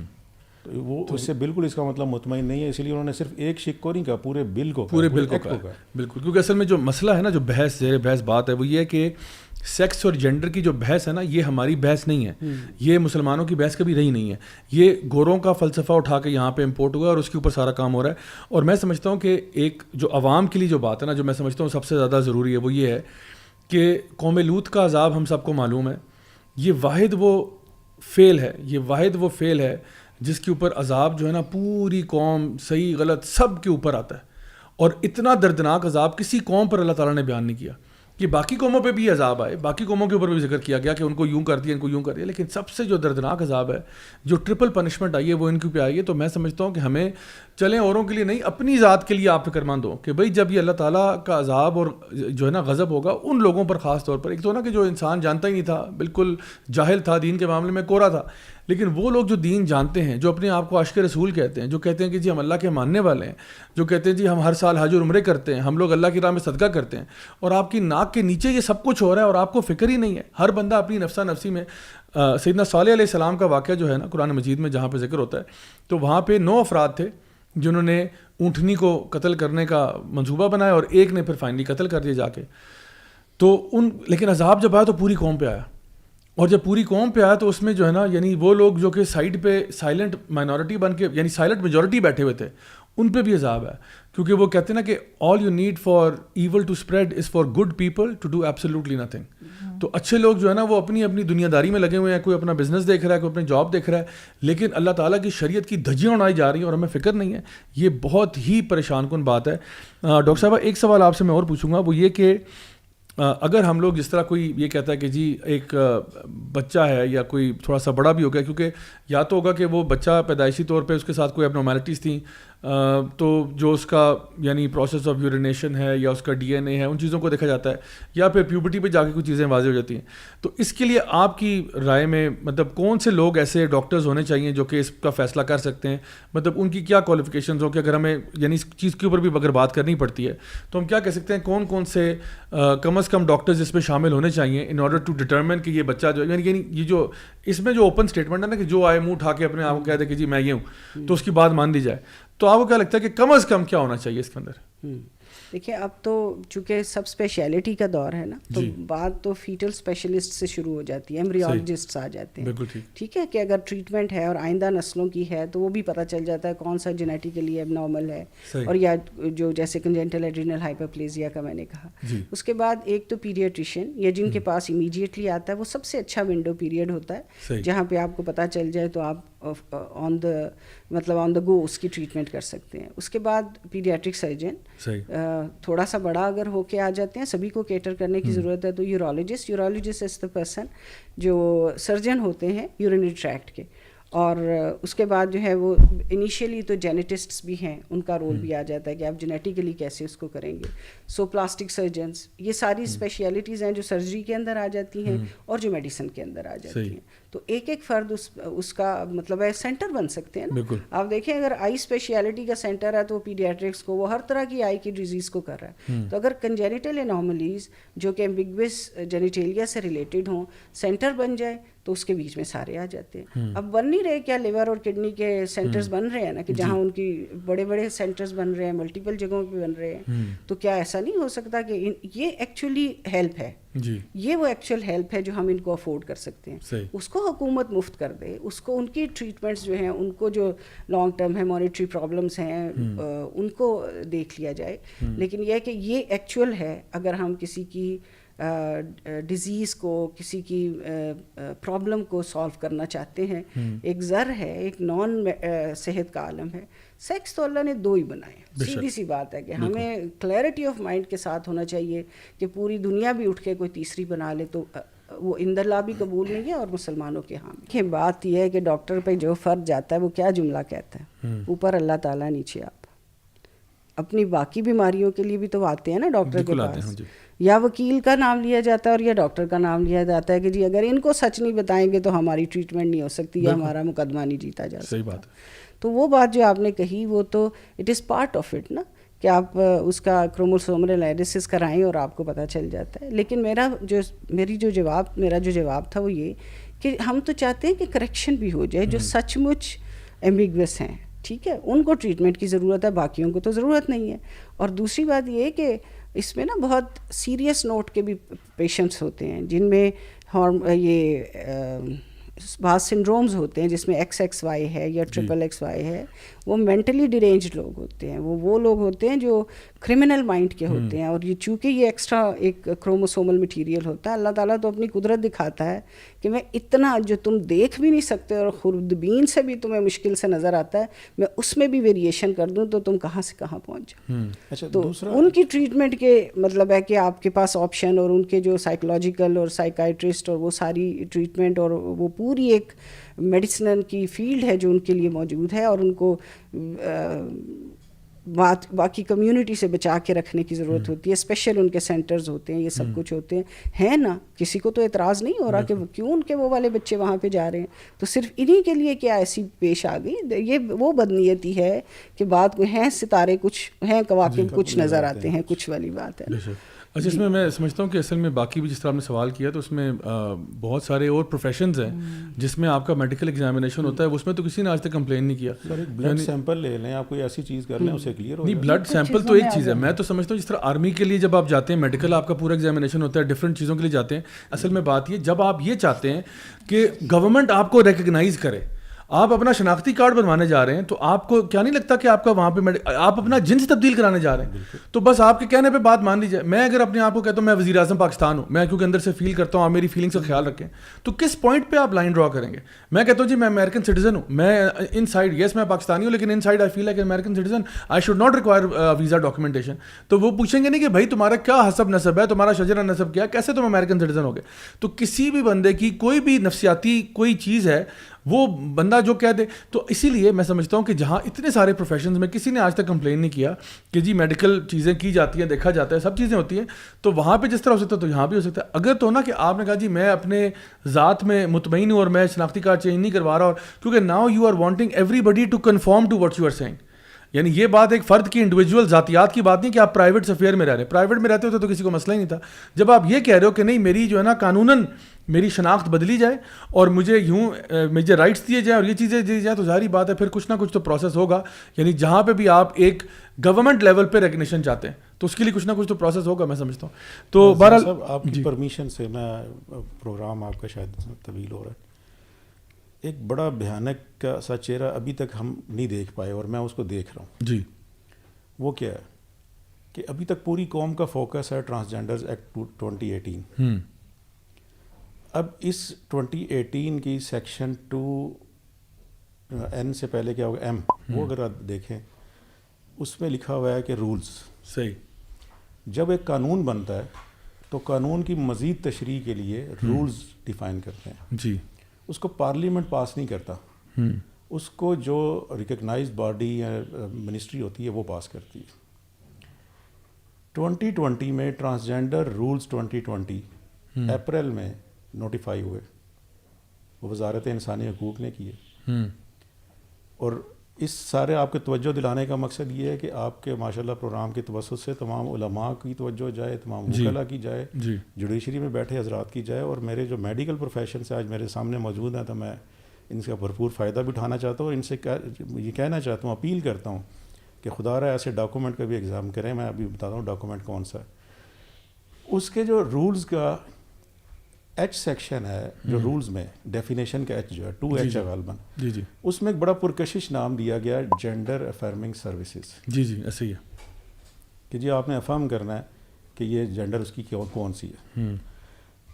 تو وہ اس سے بالکل اس کا مطلب مطمئن نہیں ہے, اسی لیے انہوں نے صرف ایک شق کو نہیں کہا, پورے بل کو کہا. بالکل, کیونکہ اصل میں جو مسئلہ ہے نا, جو بحث زیر بحث بات ہے وہ یہ ہے کہ سیکس اور جینڈر کی جو بحث ہے نا, یہ ہماری بحث نہیں ہے, یہ مسلمانوں کی بحث کبھی رہی نہیں ہے. یہ گوروں کا فلسفہ اٹھا کے یہاں پہ امپورٹ ہوا اور اس کے اوپر سارا کام ہو رہا ہے. اور میں سمجھتا ہوں کہ ایک جو عوام کے لیے جو بات ہے نا, جو میں سمجھتا ہوں سب سے زیادہ ضروری ہے, وہ یہ ہے کہ قوم لوط کا عذاب ہم سب کو معلوم ہے. یہ واحد وہ فعل ہے جس کے اوپر عذاب جو ہے نا پوری قوم صحیح غلط سب کے اوپر آتا ہے. اور اتنا دردناک عذاب کسی قوم پر اللہ تعالیٰ نے بیان نہیں کیا کہ باقی قوموں پہ بھی عذاب آئے, باقی قوموں کے اوپر بھی ذکر کیا گیا کہ ان کو یوں کر دیا, ان کو یوں کر دیا, لیکن سب سے جو دردناک عذاب ہے, جو ٹرپل پنشمنٹ آئی ہے, وہ ان کے اوپر آئی ہے. تو میں سمجھتا ہوں کہ ہمیں چلیں اوروں کے لیے نہیں, اپنی ذات کے لیے آپ فکر مند ہو کہ بھائی جب یہ اللہ تعالیٰ کا عذاب اور جو ہے نا غضب ہوگا ان لوگوں پر خاص طور پر. ایک تو نا کہ جو انسان جانتا ہی نہیں تھا, بالکل جاہل تھا, دین کے معاملے میں کورا تھا, لیکن وہ لوگ جو دین جانتے ہیں, جو اپنے آپ کو عاشق رسول کہتے ہیں, جو کہتے ہیں کہ جی ہم اللہ کے ماننے والے ہیں, جو کہتے ہیں جی ہم ہر سال حج اور عمرے کرتے ہیں, ہم لوگ اللہ کی راہ میں صدقہ کرتے ہیں, اور آپ کی ناک کے نیچے یہ سب کچھ ہو رہا ہے اور آپ کو فکر ہی نہیں ہے. ہر بندہ اپنی نفسہ نفسی میں. سیدنا صالح علیہ السلام کا واقعہ جو ہے نا قرآن مجید میں جہاں پہ ذکر ہوتا ہے, تو وہاں پہ 9 افراد تھے جنہوں نے اونٹنی کو قتل کرنے کا منصوبہ بنایا اور ایک نے پھر فائنلی قتل کر دیا جا کے. تو لیکن عذاب جب آیا تو پوری قوم پہ آیا, اور جب پوری قوم پہ آیا تو اس میں جو ہے نا یعنی وہ لوگ جو کہ سائڈ پہ سائلنٹ مائنورٹی بن کے یعنی سائلنٹ میجورٹی بیٹھے ہوئے تھے, ان پہ بھی عذاب ہے. کیونکہ وہ کہتے ہیں نا کہ all you need for evil to spread is for good people to do absolutely nothing. تو اچھے لوگ جو ہے نا وہ اپنی اپنی دنیا داری میں لگے ہوئے ہیں, کوئی اپنا بزنس دیکھ رہا ہے, کوئی اپنی جاب دیکھ رہا ہے, لیکن اللہ تعالیٰ کی شریعت کی دھجیاں اڑائی جا رہی ہیں اور ہمیں فکر نہیں ہے. یہ بہت ہی پریشان کن بات ہے. ڈاکٹر صاحبہ ایک سوال آپ سے میں اور پوچھوں گا, وہ یہ کہ اگر ہم لوگ جس طرح کوئی یہ کہتا ہے کہ جی ایک بچہ ہے یا کوئی تھوڑا سا بڑا بھی ہو گیا, کیونکہ یا تو ہوگا کہ وہ بچہ پیدائشی طور پہ اس کے ساتھ کوئی ابنارملٹیز تھیں, تو جو اس کا یعنی پروسیس آف یورینیشن ہے یا اس کا ڈی این اے ہے, ان چیزوں کو دیکھا جاتا ہے, یا پھر پیوبرٹی پہ جا کے کچھ چیزیں واضح ہو جاتی ہیں. تو اس کے لیے آپ کی رائے میں مطلب کون سے لوگ ایسے ڈاکٹرز ہونے چاہیے جو کہ اس کا فیصلہ کر سکتے ہیں, مطلب ان کی کیا کوالیفیکیشنز ہوں کہ اگر ہمیں یعنی اس چیز کے اوپر بھی اگر بات کرنی پڑتی ہے تو ہم کیا کہہ سکتے ہیں, کون کون سے کم از کم ڈاکٹرز اس میں شامل ہونے چاہیے ان آرڈر ٹو ڈٹرمن کہ یہ بچہ جو یعنی یہ جو اس میں جو اوپن اسٹیٹمنٹ ہے نا کہ جو آئے منہ اٹھا کے اپنے آپ کو کہہ دے کہ جی میں یہ ہوں, تو اس کی بات مان لی جائے, تو آپ کو کیا لگتا ہے کہ کم از کم کیا ہونا چاہیے اس کے اندر؟ دیکھیے اب تو چونکہ سب اسپیشلٹی کا دور ہے نا, تو بات تو فیٹل اسپیشلسٹ سے شروع ہو جاتی ہے, ایمبریولوجسٹس آ جاتے ہیں. ٹھیک ہے کہ اگر ٹریٹمنٹ ہے اور آئندہ نسلوں کی ہے تو وہ بھی پتہ چل جاتا ہے کون سا جینیٹیکلی اب نارمل ہے, اور یا جو جیسے کنجنٹل ایڈرینل ہائپرپلیزیا کا میں نے کہا. اس کے بعد ایک تو پیڈیاٹریشین یا جن کے پاس امیڈیٹلی آتا ہے, وہ سب سے اچھا ونڈو پیریڈ ہوتا ہے جہاں پہ آپ کو پتہ چل جائے تو آپ آن دا گو اس کی ٹریٹمنٹ کر سکتے ہیں. اس کے بعد پیڈیاٹرک سرجن, تھوڑا سا بڑا اگر ہو کے آ جاتے ہیں, سبھی کو کیٹر کرنے کی ضرورت ہے, تو یورولوجسٹ از دا پرسن جو سرجن ہوتے ہیں یورینری ٹریکٹ کے. اور اس کے بعد جو ہے وہ انیشیلی تو جینیٹسٹس بھی ہیں, ان کا رول بھی آ جاتا ہے کہ آپ جینیٹیکلی کیسے اس کو کریں گے. سو پلاسٹک سرجنس, یہ ساری اسپیشلٹیز ہیں جو سرجری کے اندر آ جاتی ہیں اور جو میڈیسن کے اندر آ جاتی ہیں. تو ایک ایک فرد اس کا مطلب ہے سینٹر بن سکتے ہیں نا. آپ دیکھیں اگر آئی اسپیشلٹی کا سینٹر ہے تو پیڈیاٹرکس کو وہ ہر طرح کی آئی کی ڈیزیز کو کر رہا ہے. تو اگر کنجینیٹل انوملیز جو کہ ایمبیگوس جینیٹیلیا سے ریلیٹڈ ہوں سینٹر بن جائے تو اس کے بیچ میں سارے آ جاتے ہیں. اب بن نہیں رہے کیا لیور اور کڈنی کے سینٹرز بن رہے ہیں نا, کہ جہاں ان کی بڑے بڑے سینٹرز بن رہے ہیں, ملٹیپل جگہوں پہ بن رہے ہیں. تو کیا ایسا نہیں ہو سکتا کہ یہ ایکچولی ہیلپ ہے, یہ وہ ایکچوئل ہیلپ ہے جو ہم ان کو افورڈ کر سکتے ہیں, اس کو حکومت مفت کر دے, اس کو ان کی ٹریٹمنٹس جو ہیں ان کو جو لانگ ٹرم ہے مانیٹری پرابلمس ہیں ان کو دیکھ لیا جائے. لیکن یہ کہ یہ ایکچوئل ہے, اگر ہم کسی کی ڈیزیز کو, کسی کی پرابلم کو سالو کرنا چاہتے ہیں, ایک زر ہے, ایک نان صحت کا عالم ہے. سیکس تو اللہ نے 2 ہی بنائے, سیدھی سی بات ہے کہ ہمیں کلیئرٹی آف مائنڈ کے ساتھ ہونا چاہیے کہ پوری دنیا بھی اٹھ کے کوئی تیسری بنا لے تو وہ عند اللہ بھی قبول نہیں ہے اور مسلمانوں کے ہاں بھی. بات یہ ہے کہ ڈاکٹر پہ جو فرد جاتا ہے وہ کیا جملہ کہتا ہے, اوپر اللہ تعالیٰ نیچے آپ. اپنی باقی بیماریوں کے لیے بھی تو آتے ہیں نا ڈاکٹر کے پاس, یا وکیل کا نام لیا جاتا ہے اور یا ڈاکٹر کا نام لیا جاتا ہے کہ جی اگر ان کو سچ نہیں بتائیں گے تو ہماری ٹریٹمنٹ نہیں ہو سکتی یا ہمارا مقدمہ نہیں جیتا جا سکتا. صحیح بات. تو وہ بات جو آپ نے کہی وہ تو it is part of it نا, کہ آپ اس کا کروموسومل انالیسس کرائیں اور آپ کو پتہ چل جاتا ہے. لیکن میرا جو جواب تھا وہ یہ کہ ہم تو چاہتے ہیں کہ کریکشن بھی ہو جائے جو سچ مچ ایمبیگوس ہیں, ٹھیک ہے, ان کو ٹریٹمنٹ کی ضرورت ہے, باقیوں کو تو ضرورت نہیں ہے. اور دوسری بات یہ کہ اس میں نا بہت سیریس نوٹ کے بھی پیشنٹس ہوتے ہیں جن میں یہ بعض سنڈرومز ہوتے ہیں جس میں XXY ہے یا XXXY ہے. وہ مینٹلی ڈیرینجڈ لوگ ہوتے ہیں, وہ لوگ ہوتے ہیں جو کرمنل مائنڈ کے ہوتے ہیں. اور یہ چونکہ یہ ایکسٹرا ایک کروموسومل مٹیریل ہوتا ہے, اللہ تعالیٰ تو اپنی قدرت دکھاتا ہے کہ میں اتنا جو تم دیکھ بھی نہیں سکتے اور خوردبین سے بھی تمہیں مشکل سے نظر آتا ہے, میں اس میں بھی ویریشن کر دوں تو تم کہاں سے کہاں پہنچ جاؤ. تو ان کی ٹریٹمنٹ کے مطلب ہے کہ آپ کے پاس آپشن اور ان کے جو سائیکولوجیکل اور سائیکائٹرسٹ اور وہ ساری ٹریٹمنٹ اور وہ پوری ایک میڈیسن کی فیلڈ ہے جو ان کے لیے موجود ہے. اور ان کو باقی کمیونٹی سے بچا کے رکھنے کی ضرورت ہوتی ہے. اسپیشل ان کے سینٹرز ہوتے ہیں, یہ سب کچھ ہوتے ہیں نا. کسی کو تو اعتراض نہیں ہو رہا کہ کیوں ان کے وہ والے بچے وہاں پہ جا رہے ہیں. تو صرف انہی کے لیے کیا ایسی پیش آ گئی, یہ وہ بدنیتی ہے کہ بات کو ہیں ستارے کچھ ہیں کواکب کچھ نظر آتے ہیں, کچھ والی بات ہے. اچھا, اس میں سمجھتا ہوں کہ اصل میں باقی بھی جس طرح آپ نے سوال کیا تو اس میں بہت سارے اور پروفیشنز ہیں جس میں آپ کا میڈیکل ایگزامینیشن ہوتا ہے, اس میں تو کسی نے آج تک کمپلین نہیں کیا. بلڈ سیمپل لے لیں, آپ کوئی ایسی چیز کر لیں اسے کلیئر ہو جائے. نہیں, بلڈ سیمپل تو ایک چیز ہے. میں تو سمجھتا ہوں جس طرح آرمی کے لیے جب آپ جاتے ہیں میڈیکل آپ کا پورا ایگزامینیشن ہوتا ہے, ڈفرینٹ چیزوں کے لیے جاتے ہیں. اصل میں بات یہ جب آپ یہ چاہتے ہیں کہ گورنمنٹ آپ کو ریکگنائز کرے, آپ اپنا شناختی کارڈ بنوانے جا رہے ہیں, تو آپ کو کیا نہیں لگتا کہ آپ کا وہاں پہ آپ اپنا جنس تبدیل کرانے جا رہے ہیں تو بس آپ کے کہنے پہ بات مان لی جائے. میں اگر اپنے آپ کو کہتا ہوں میں وزیر اعظم پاکستان ہوں, میں کیونکہ اندر سے فیل کرتا ہوں, آپ میری فیلنگس کا خیال رکھیں, تو کس پوائنٹ پہ آپ لائن ڈرا کریں گے؟ میں کہتا ہوں جی میں امریکن سٹیزن ہوں, میں ان سائڈ یس میں پاکستانی ہوں لیکن inside I feel like American citizen, I should not require visa documentation. تو وہ پوچھیں گے نہیں کہ بھائی تمہارا کیا حسب نسب ہے, تمہارا شجرہ نسب کیا, کیسے تم امریکن سٹیزن ہو گئے. تو کسی بھی بندے کی کوئی بھی نفسیاتی کوئی چیز ہے وہ بندہ جو کہہ دے. تو اسی لیے میں سمجھتا ہوں کہ جہاں اتنے سارے پروفیشنز میں کسی نے آج تک کمپلین نہیں کیا کہ جی میڈیکل چیزیں کی جاتی ہیں, دیکھا جاتا ہے, سب چیزیں ہوتی ہیں, تو وہاں پہ جس طرح ہو سکتا ہے تو یہاں بھی ہو سکتا ہے. اگر تو نا کہ آپ نے کہا جی میں اپنے ذات میں مطمئن ہوں اور میں شناختی کارڈ چینج نہیں کروا رہا, اور کیونکہ now you are wanting everybody to conform to what you are saying. یعنی یہ بات ایک فرد کی انڈیویجول ذاتیات کی بات نہیں کہ آپ پرائیویٹ افیئر میں رہ رہے ہیں. پرائیویٹ میں رہتے ہوتے تو کسی کو مسئلہ ہی نہیں تھا. جب آپ یہ کہہ رہے ہو کہ نہیں میری جو ہے نا قانوناً میری شناخت بدلی جائے اور مجھے مجھے رائٹس دیے جائیں اور یہ چیزیں دی جائیں, تو ظاہری بات ہے پھر کچھ نہ کچھ تو پروسیس ہوگا. یعنی جہاں پہ بھی آپ ایک گورنمنٹ لیول پہ ریکگنیشن چاہتے ہیں تو اس کے لیے کچھ نہ کچھ تو پروسیس ہوگا, میں سمجھتا ہوں. تو بہرحال آپ کی پرمیشن سے میں پروگرام آپ کا شاید طویل ہو رہا ہے, ایک بڑا بھیانک کا سا چہرہ ابھی تک ہم نہیں دیکھ پائے اور میں اس کو دیکھ رہا ہوں. جی, وہ کیا ہے کہ ابھی تک پوری قوم کا فوکس ہے ٹرانسجینڈرز ایکٹ 2018. اب اس 2018 کی سیکشن 2N سے پہلے کیا ہوگا M, وہ اگر آپ دیکھیں اس میں لکھا ہوا ہے کہ رولز. صحیح. جب ایک قانون بنتا ہے تو قانون کی مزید تشریح کے لیے رولز ڈیفائن کرتے ہیں. جی, اس کو پارلیمنٹ پاس نہیں کرتا, اس کو جو ریکگنائز باڈی یا منسٹری ہوتی ہے وہ پاس کرتی ہے. 2020 میں ٹرانسجینڈر رولز 2020 اپریل میں نوٹیفائی ہوئے, وہ وزارت انسانی حقوق نے کیے. اور اس سارے آپ کے توجہ دلانے کا مقصد یہ ہے کہ آپ کے ماشاءاللہ پروگرام کی توسط سے تمام علماء کی توجہ جائے, تمام وکلاء کی جائے, جوڈیشری میں بیٹھے حضرات کی جائے, اور میرے جو میڈیکل پروفیشن سے آج میرے سامنے موجود ہیں تو میں ان کا بھرپور فائدہ بھی اٹھانا چاہتا ہوں, اور ان سے یہ کہنا چاہتا ہوں, اپیل کرتا ہوں کہ خدا رہا ایسے ڈاکومنٹ کا بھی ایگزام کریں. میں ابھی بتاتا ہوں ڈاکومنٹ کون سا ہے. اس کے جو رولز کا ایچ سیکشن ہے, جو رولز میں ڈیفینیشن کا ایچ جو ہے 2H ہے غالباً, اس میں ایک بڑا پرکشش نام دیا گیا جینڈر افرمنگ سروسز. جی جی ایسے ہی ہے کہ جی آپ نے افرم کرنا ہے کہ یہ جینڈر اس کی کون سی ہے.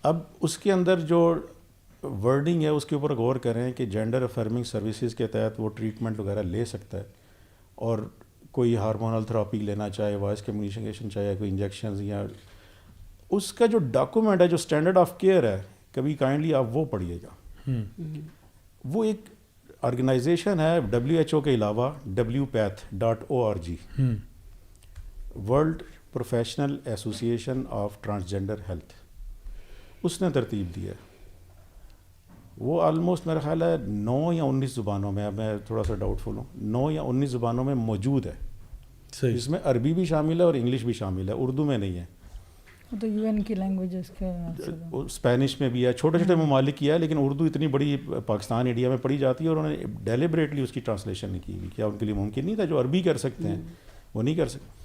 اب اس کے اندر جو ورڈنگ ہے اس کے اوپر غور کریں کہ جینڈر افرمنگ سروسز کے تحت وہ ٹریٹمنٹ وغیرہ لے سکتا ہے, اور کوئی ہارمونل تھراپی لینا چاہے, وائس کمیونیکیشن چاہے, کوئی انجیکشنز, یا اس کا جو ڈاکومنٹ ہے جو اسٹینڈرڈ آف کیئر ہے کبھی کائنڈلی آپ وہ پڑھیے گا. وہ ایک آرگنائزیشن ہے WHO کے علاوہ wpath.org, world professional association of transgender health. اس نے ترتیب دی ہے. وہ آلموسٹ میرا خیال ہے 9 یا 19 زبانوں میں, اب میں تھوڑا سا ڈاؤٹ فل ہوں, 9 یا 19 زبانوں میں موجود ہے. اس میں عربی بھی شامل ہے اور انگلش بھی شامل ہے, اردو میں نہیں ہے. تو UN کی لینگویجز کے اسپینش میں بھی ہے, چھوٹے چھوٹے ممالک کی ہے, لیکن اردو اتنی بڑی پاکستان انڈیا میں پڑھی جاتی ہے اور انہوں نے ڈیلیبریٹلی اس کی ٹرانسلیشن نہیں کی ہوئی. کیا ان کے لیے ممکن نہیں تھا؟ جو عربی کر سکتے ہیں وہ نہیں کر سکتے.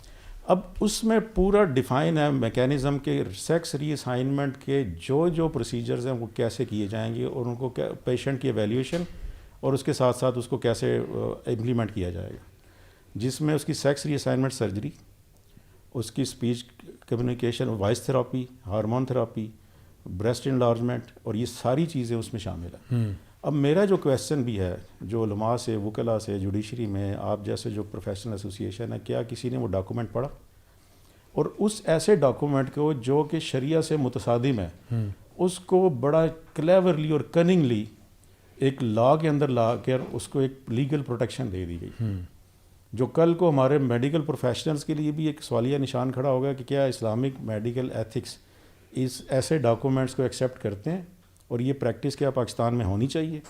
اب اس میں پورا ڈیفائن ہے میکینزم کے سیکس ری اسائنمنٹ کے جو پروسیجرز ہیں وہ کیسے کیے جائیں گے, اور ان کو پیشنٹ کی ایویلیویشن اور اس کے ساتھ ساتھ اس کو کیسے امپلیمنٹ کیا جائے گا, جس میں اس کی سیکس ری اسائنمنٹ سرجری, اس کی speech communication, voice therapy, hormone therapy, breast enlargement, اور یہ ساری چیزیں اس میں شامل ہیں. اب میرا جو کویسچن بھی ہے, جو علماء سے, وکلاء سے, جوڈیشری میں آپ جیسے جو پروفیشنل ایسوسیشن ہے, کیا کسی نے وہ ڈاکومنٹ پڑھا؟ اور اس ایسے ڈاکومنٹ کو جو کہ شریعہ سے متصادم ہے, اس کو بڑا کلیورلی اور کننگلی ایک لا کے اندر لا کر اس کو ایک لیگل پروٹیکشن دے دی گئی, جو کل کو ہمارے میڈیکل پروفیشنلز کے لیے بھی ایک سوالیہ نشان کھڑا ہوگا کہ کیا اسلامک میڈیکل ایتھکس اس ایسے ڈاکومنٹس کو ایکسیپٹ کرتے ہیں, اور یہ پریکٹس کیا پاکستان میں ہونی چاہیے.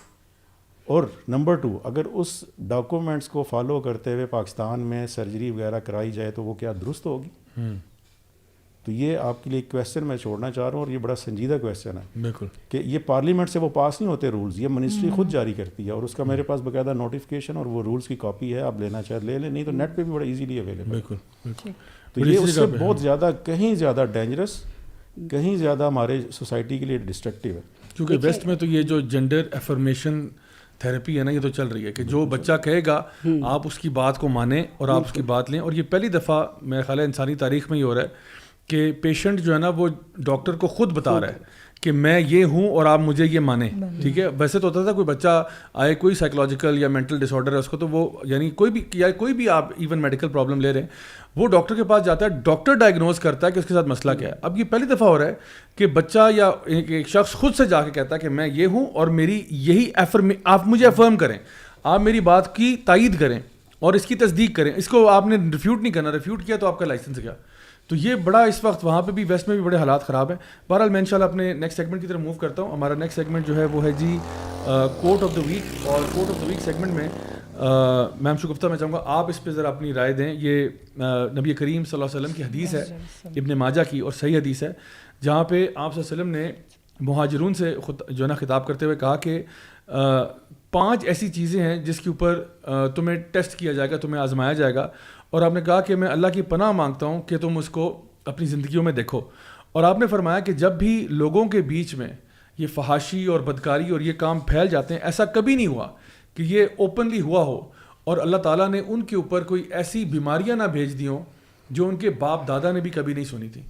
اور نمبر 2, اگر اس ڈاکومنٹس کو فالو کرتے ہوئے پاکستان میں سرجری وغیرہ کرائی جائے تو وہ کیا درست ہوگی؟ تو یہ آپ کے لیے ایک کویسچن میں چھوڑنا چاہ رہا ہوں, اور یہ بڑا سنجیدہ کویسچن ہے. بالکل, کہ یہ پارلیمنٹ سے وہ پاس نہیں ہوتے رولز, یہ منسٹری خود جاری کرتی ہے, اور اس کا میرے پاس باقاعدہ نوٹیفکیشن اور وہ رولز کی کاپی ہے, آپ لینا چاہے لے لیں, نہیں تو نیٹ پہ بھی بڑا ایزیلی اویلیبل. بالکل. تو یہ اس سے بہت زیادہ, کہیں زیادہ ڈینجرس, کہیں زیادہ ہمارے سوسائٹی کے لیے ڈسٹرکٹیو ہے. کیونکہ ویسٹ میں تو یہ جو جینڈر افرمیشن تھیراپی ہے نا, یہ تو چل رہی ہے کہ جو بچہ کہے گا آپ اس کی بات کو مانیں اور آپ اس کی بات لیں. اور یہ پہلی دفعہ میرے خیال ہے انسانی تاریخ میں یہ ہو رہا ہے کہ پیشنٹ جو ہے نا وہ ڈاکٹر کو خود بتا رہا ہے کہ میں یہ ہوں اور آپ مجھے یہ مانیں. ٹھیک ہے, ویسے تو ہوتا تھا کوئی بچہ آئے, کوئی سائیکولوجیکل یا مینٹل ڈس آرڈر ہے اس کو, تو وہ یعنی کوئی بھی آپ ایون میڈیکل پرابلم لے رہے ہیں, وہ ڈاکٹر کے پاس جاتا ہے, ڈاکٹر ڈائگنوز کرتا ہے کہ اس کے ساتھ مسئلہ کیا ہے. اب یہ پہلی دفعہ ہو رہا ہے کہ بچہ یا ایک شخص خود سے جا کے کہتا ہے کہ میں یہ ہوں اور میری یہی آپ مجھے افرم کریں, آپ میری بات کی تائید کریں اور اس کی تصدیق کریں, اس کو آپ نے ریفیوٹ نہیں کرنا, ریفیوٹ کیا تو آپ کا لائسنس گیا. تو یہ بڑا اس وقت وہاں پہ بھی ویسٹ میں بھی بڑے حالات خراب ہیں. بہرحال میں انشاءاللہ اپنے نیکسٹ سیگمنٹ کی طرف موو کرتا ہوں. ہمارا نیکسٹ سیگمنٹ جو ہے وہ ہے جی کوٹ آف دا ویک, اور کوٹ آف دا ویک سیگمنٹ میں میم شگفتہ میں چاہوں گا آپ اس پہ ذرا اپنی رائے دیں. یہ نبی کریم صلی اللہ علیہ وسلم کی حدیث ہے, ابن ماجہ کی, اور صحیح حدیث ہے, جہاں پہ آپ صلی اللہ علیہ وسلم نے مہاجرون سے جو ہے نا خطاب کرتے ہوئے کہا کہ 5 ایسی چیزیں ہیں جس کے اوپر تمہیں ٹیسٹ کیا جائے گا, تمہیں آزمایا جائے گا, اور آپ نے کہا کہ میں اللہ کی پناہ مانگتا ہوں کہ تم اس کو اپنی زندگیوں میں دیکھو. اور آپ نے فرمایا کہ جب بھی لوگوں کے بیچ میں یہ فحاشی اور بدکاری اور یہ کام پھیل جاتے ہیں, ایسا کبھی نہیں ہوا کہ یہ اوپنلی ہوا ہو اور اللہ تعالیٰ نے ان کے اوپر کوئی ایسی بیماریاں نہ بھیج دی ہوں جو ان کے باپ دادا نے بھی کبھی نہیں سنی تھی.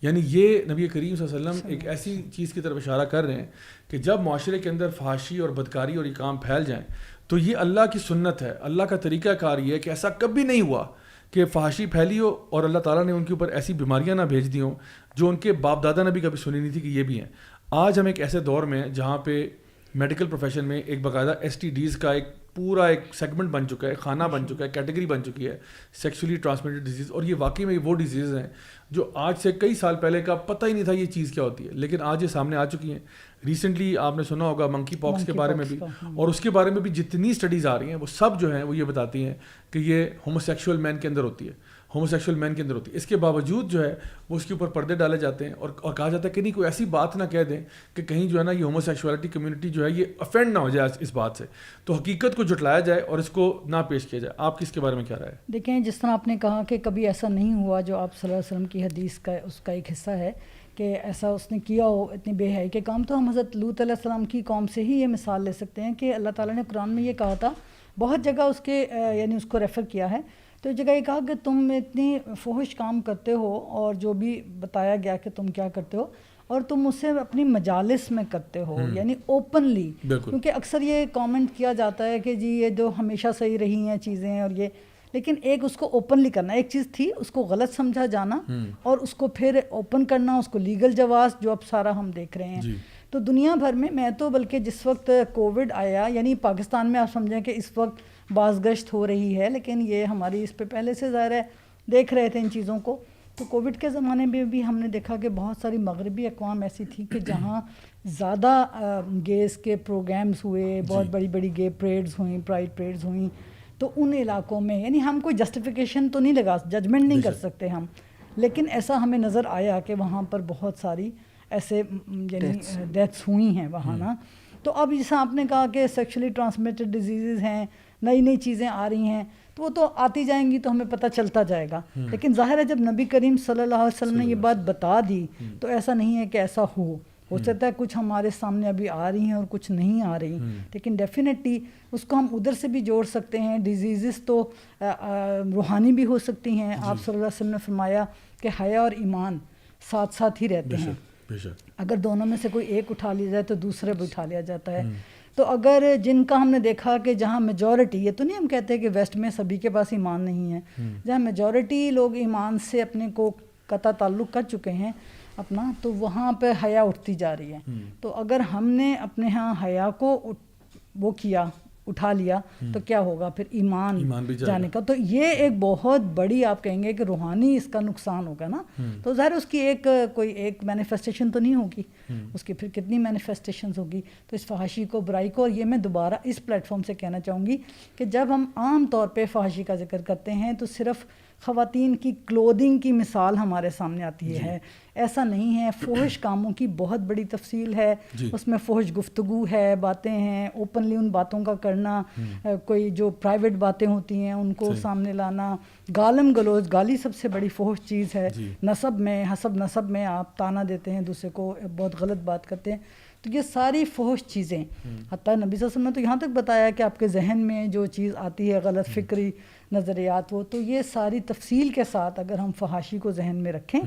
یعنی یہ نبی کریم صلی اللہ علیہ وسلم ایک ایسی چیز کی طرف اشارہ کر رہے ہیں کہ جب معاشرے کے اندر فحاشی اور بدکاری اور یہ کام پھیل جائیں تو یہ اللہ کی سنت ہے, اللہ کا طریقہ کار یہ ہے کہ ایسا کبھی نہیں ہوا کہ فحاشی پھیلی ہو اور اللہ تعالیٰ نے ان کے اوپر ایسی بیماریاں نہ بھیج دی ہوں جو ان کے باپ دادا نے بھی کبھی سنی نہیں تھی کہ یہ بھی ہیں. آج ہم ایک ایسے دور میں ہیں جہاں پہ میڈیکل پروفیشن میں ایک باقاعدہ STDs کا ایک پورا ایک سیگمنٹ بن چکا ہے, خانہ بن چکا ہے, کیٹیگری بن چکی ہے, سیکسولی ٹرانسمیٹڈ ڈیزیز. اور یہ واقعی میں وہ ڈیزیز ہیں جو آج سے کئی سال پہلے کا پتہ ہی نہیں تھا یہ چیز کیا ہوتی ہے, لیکن آج یہ سامنے آ چکی ہیں. ریسنٹلی آپ نے سنا ہوگا منکی پاکس کے بارے میں بھی, اور اس کے بارے میں بھی جتنی اسٹڈیز آ رہی ہیں وہ سب جو ہیں وہ یہ بتاتی ہیں کہ یہ ہوموسیکشول مین کے اندر ہوتی ہے, ہوموسیکشول مین کے اندر ہوتی ہے. اس کے باوجود جو ہے وہ اس کے اوپر پردے ڈالے جاتے ہیں اور کہا جاتا ہے کہ نہیں کوئی ایسی بات نہ کہہ دیں کہ کہیں جو ہے نا یہ ہوموسیکشوالٹی کمیونٹی جو ہے یہ افینڈ نہ ہو جائے اس بات سے, تو حقیقت کو جھٹلایا جائے اور اس کو نہ پیش کیا جائے. آپ کس کے بارے میں کیا رائے؟ دیکھیں, جس طرح آپ نے کہا کہ کبھی ایسا نہیں ہوا, جو آپ صلی اللہ علیہ وسلم کی حدیث کا اس کا ایک حصہ ہے کہ ایسا اس نے کیا ہو اتنی بے حیائی کے کام, تو ہم حضرت لوط علیہ السلام کی قوم سے ہی یہ مثال لے سکتے ہیں کہ اللہ تعالیٰ نے قرآن میں یہ کہا تھا, بہت جگہ اس کے یعنی اس کو ریفر کیا ہے, تو جگہ یہ کہا کہ تم اتنی فحش کام کرتے ہو اور جو بھی بتایا گیا کہ تم کیا کرتے ہو, اور تم اسے اپنی مجالس میں کرتے ہو, یعنی اوپنلی. کیونکہ اکثر یہ کامنٹ کیا جاتا ہے کہ جی یہ جو ہمیشہ صحیح رہی ہیں چیزیں اور یہ, لیکن ایک اس کو اوپنلی کرنا ایک چیز تھی, اس کو غلط سمجھا جانا اور اس کو پھر اوپن کرنا, اس کو لیگل جواز جو اب سارا ہم دیکھ رہے ہیں. تو دنیا بھر میں تو بلکہ جس وقت کووڈ آیا، یعنی پاکستان میں آپ سمجھیں کہ اس وقت بازگشت ہو رہی ہے، لیکن یہ ہماری اس پہ پہلے سے ظاہر ہے دیکھ رہے تھے ان چیزوں کو. تو کووڈ کے زمانے میں بھی ہم نے دیکھا کہ بہت ساری مغربی اقوام ایسی تھی کہ جہاں زیادہ گیز کے پروگرامز ہوئے، بہت بڑی بڑی گے پریڈز ہوئیں، پرائڈ پریڈز ہوئیں. تو ان علاقوں میں یعنی ہم کوئی جسٹیفیکیشن تو نہیں لگا، ججمنٹ نہیں کر سکتے ہم، لیکن ایسا ہمیں نظر آیا کہ وہاں پر بہت ساری ایسے یعنی ڈیتھس ہوئی ہیں وہاں نا. تو اب جیسا آپ نے کہا کہ سیکشلی ٹرانسمیٹڈ ڈیزیزز ہیں، نئی نئی چیزیں آ رہی ہیں، تو وہ تو آتی جائیں گی تو ہمیں پتہ چلتا جائے گا. لیکن ظاہر ہے جب نبی کریم صلی اللہ علیہ وسلم نے یہ بات بتا دی تو ایسا نہیں ہے کہ ایسا ہو سکتا ہے کچھ ہمارے سامنے ابھی آ رہی ہیں اور کچھ نہیں آ رہی، لیکن ڈیفینیٹلی اس کو ہم ادھر سے بھی جوڑ سکتے ہیں. ڈیزیزز تو روحانی بھی ہو سکتی ہیں. آپ صلی اللہ علیہ وسلم نے فرمایا کہ حیا اور ایمان ساتھ ساتھ ہی رہتے ہیں، اگر دونوں میں سے کوئی ایک اٹھا لیا جائے تو دوسرے بھی اٹھا لیا جاتا ہے. تو اگر جن کا ہم نے دیکھا کہ جہاں میجورٹی، یہ تو نہیں ہم کہتے کہ ویسٹ میں سبھی کے پاس ایمان نہیں ہے، جہاں میجورٹی لوگ ایمان سے اپنے کو قطع تعلق کر چکے ہیں اپنا، تو وہاں پہ حیا اٹھتی جا رہی ہے. تو اگر ہم نے اپنے ہاں حیا کو وہ کیا، اٹھا لیا، تو کیا ہوگا پھر ایمان جانے کا. تو یہ ایک بہت بڑی آپ کہیں گے کہ روحانی اس کا نقصان ہوگا نا. تو ظاہر اس کی کوئی ایک مینیفیسٹیشن تو نہیں ہوگی، اس کی پھر کتنی مینیفیسٹیشنز ہوگی. تو اس فحاشی کو، برائی کو، اور یہ میں دوبارہ اس پلیٹ فارم سے کہنا چاہوں گی کہ جب ہم عام طور پہ فحاشی کا ذکر کرتے ہیں تو صرف خواتین کی کلودنگ کی مثال ہمارے سامنے آتی ہے. ایسا نہیں ہے. فحش کاموں کی بہت بڑی تفصیل ہے، اس میں فحش گفتگو ہے، باتیں ہیں، اوپنلی ان باتوں کا کرنا، کوئی جو پرائیویٹ باتیں ہوتی ہیں ان کو سامنے لانا، گالم گلوچ، گالی سب سے بڑی فحش چیز ہے. نسب میں، حسب نسب میں آپ تانا دیتے ہیں دوسرے کو، بہت غلط بات کرتے ہیں. تو یہ ساری فحش چیزیں، حتیٰ نبی صلی اللہ علیہ وسلم نے تو یہاں تک بتایا کہ آپ کے ذہن میں جو چیز آتی ہے غلط فکری نظریات، وہ تو یہ ساری تفصیل کے ساتھ اگر ہم فحاشی کو ذہن میں رکھیں.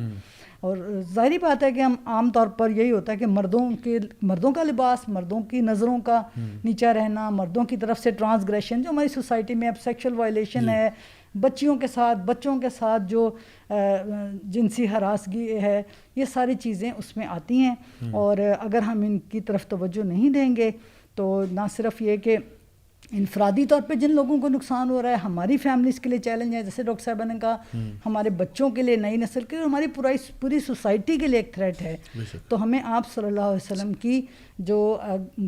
اور ظاہری بات ہے کہ ہم عام طور پر یہی ہوتا ہے کہ مردوں کا لباس، مردوں کی نظروں کا نیچا رہنا، مردوں کی طرف سے ٹرانسگریشن جو ہماری سوسائٹی میں اب سیکشل وائلیشن ہے، بچوں کے ساتھ جو جنسی ہراسگی ہے، یہ ساری چیزیں اس میں آتی ہیں. اور اگر ہم ان کی طرف توجہ نہیں دیں گے تو نہ صرف یہ کہ انفرادی طور پہ جن لوگوں کو نقصان ہو رہا ہے، ہماری فیملیز کے لیے چیلنج ہے، جیسے ڈاکٹر صاحبہ نے کہا، ہمارے بچوں کے لیے، نئی نسل کے لیے، ہماری پوری سوسائٹی کے لیے ایک تھریٹ ہے. تو ہمیں آپ صلی اللہ علیہ وسلم کی جو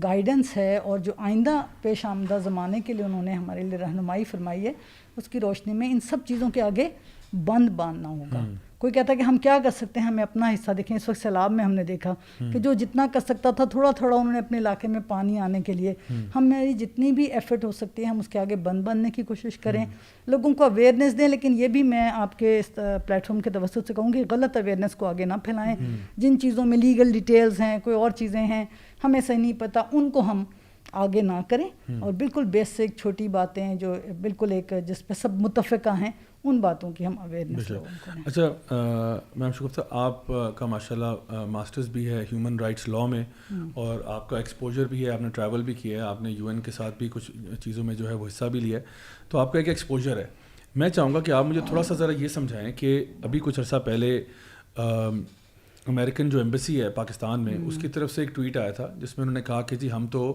گائیڈنس ہے اور جو آئندہ پیش آمدہ زمانے کے لیے انہوں نے ہمارے لیے رہنمائی فرمائی ہے، اس کی روشنی میں ان سب چیزوں کے آگے بند باندھنا ہوگا. کوئی کہتا ہے کہ ہم کیا کر سکتے ہیں، ہمیں اپنا حصہ دیکھیں. اس وقت سیلاب میں ہم نے دیکھا کہ جو جتنا کر سکتا تھا تھوڑا تھوڑا انہوں نے اپنے علاقے میں پانی آنے کے لیے، ہماری جتنی بھی ایفرٹ ہو سکتی ہے ہم اس کے آگے بند باندھنے کی کوشش کریں، لوگوں کو اویئرنیس دیں. لیکن یہ بھی میں آپ کے اس پلیٹ فارم کے توسط سے کہوں گی، غلط اویئرنیس کو آگے نہ پھیلائیں. جن چیزوں میں لیگل ڈیٹیلز ہیں، کوئی اور چیزیں ہیں، ہمیں صحیح نہیں پتہ، ان کو ہم آگے نہ کریں. اور بالکل بیسک چھوٹی باتیں جو بالکل ایک جس پہ سب متفقہ ہیں، ان باتوں کی ہم اویئرنیس کریں. اچھا میم شگفتہ، آپ کا ماشاءاللہ ماسٹرز بھی ہے ہیومن رائٹس لاء میں، اور آپ کا ایکسپوجر بھی ہے، آپ نے ٹریول بھی کیا ہے، آپ نے UN کے ساتھ بھی کچھ چیزوں میں جو ہے وہ حصہ بھی لیا ہے، تو آپ کا ایک ایکسپوجر ہے. میں چاہوں گا کہ آپ مجھے تھوڑا سا ذرا یہ سمجھائیں کہ ابھی کچھ عرصہ پہلے امریکن جو ایمبیسی ہے پاکستان میں، اس کی طرف سے ایک ٹویٹ آیا تھا جس میں انہوں نے کہا کہ جی ہم تو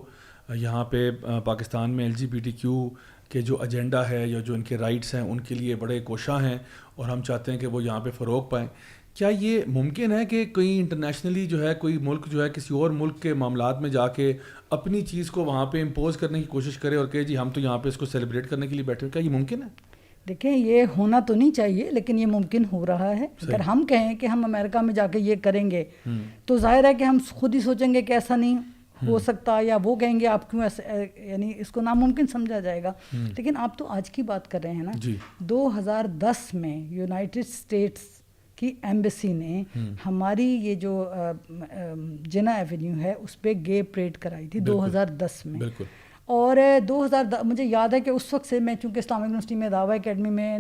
یہاں پہ پاکستان میں LGBTQ کے جو ایجنڈا ہے یا جو ان کے رائٹس ہیں ان کے لیے بڑے کوشاں ہیں، اور ہم چاہتے ہیں کہ وہ یہاں پہ فروغ پائیں. کیا یہ ممکن ہے کہ کوئی انٹرنیشنلی جو ہے کوئی ملک جو ہے کسی اور ملک کے معاملات میں جا کے اپنی چیز کو وہاں پہ امپوز کرنے کی کوشش کرے اور کہ جی ہم تو یہاں پہ اس کو سیلیبریٹ کرنے کے لیے بیٹھے ہوئے؟ کیا یہ ممکن ہے؟ دیکھیں، یہ ہونا تو نہیں چاہیے لیکن یہ ممکن ہو رہا ہے. اگر ہم کہیں کہ ہم امریکہ میں جا کے یہ کریں گے تو ظاہر ہے کہ ہم خود ہی سوچیں گے کہ ایسا نہیں ہو سکتا، یا وہ کہیں گے آپ کیوں ایسا، یعنی اس کو ناممکن سمجھا جائے گا. لیکن آپ تو آج کی بات کر رہے ہیں نا. 2010 میں یونائٹڈ اسٹیٹس کی ایمبیسی نے ہماری یہ جو جنا ایونیو ہے اس پہ گے پریڈ کرائی تھی 2010 میں. اور 2010 مجھے یاد ہے کہ اس وقت سے میں چونکہ اسلامک یونیورسٹی میں دعویٰ اکیڈمی میں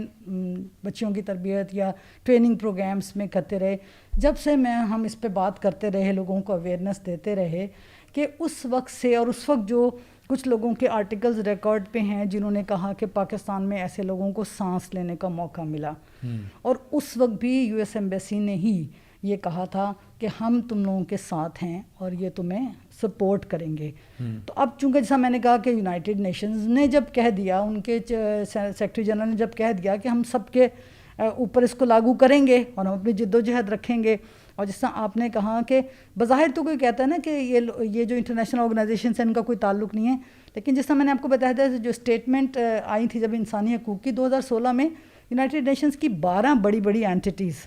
بچیوں کی تربیت یا ٹریننگ پروگرامز میں کرتے رہے، جب سے ہم اس پہ بات کرتے رہے، لوگوں کو اویئرنیس دیتے رہے، کہ اس وقت سے، اور اس وقت جو کچھ لوگوں کے آرٹیکلز ریکارڈ پہ ہیں جنہوں نے کہا کہ پاکستان میں ایسے لوگوں کو سانس لینے کا موقع ملا، اور اس وقت بھی US ایمبیسی نے ہی یہ کہا تھا. کہ ہم تم لوگوں کے ساتھ ہیں اور یہ تمہیں سپورٹ کریں گے. تو اب چونکہ جیسا میں نے کہا کہ یونائٹڈ نیشنز نے جب کہہ دیا, ان کے سیکرٹری جنرل نے جب کہہ دیا کہ ہم سب کے اوپر اس کو لاگو کریں گے اور ہم اپنی جد و جہد رکھیں گے, اور جس طرح آپ نے کہا کہ بظاہر تو کوئی کہتا ہے نا کہ یہ جو انٹرنیشنل آرگنائزیشنس ہیں ان کا کوئی تعلق نہیں ہے, لیکن جس طرح میں نے آپ کو بتایا تھا جو اسٹیٹمنٹ آئی تھی جب انسانی حقوق کی 2016 میں, یونائٹڈ نیشنز کی 12 بڑی بڑی اینٹیز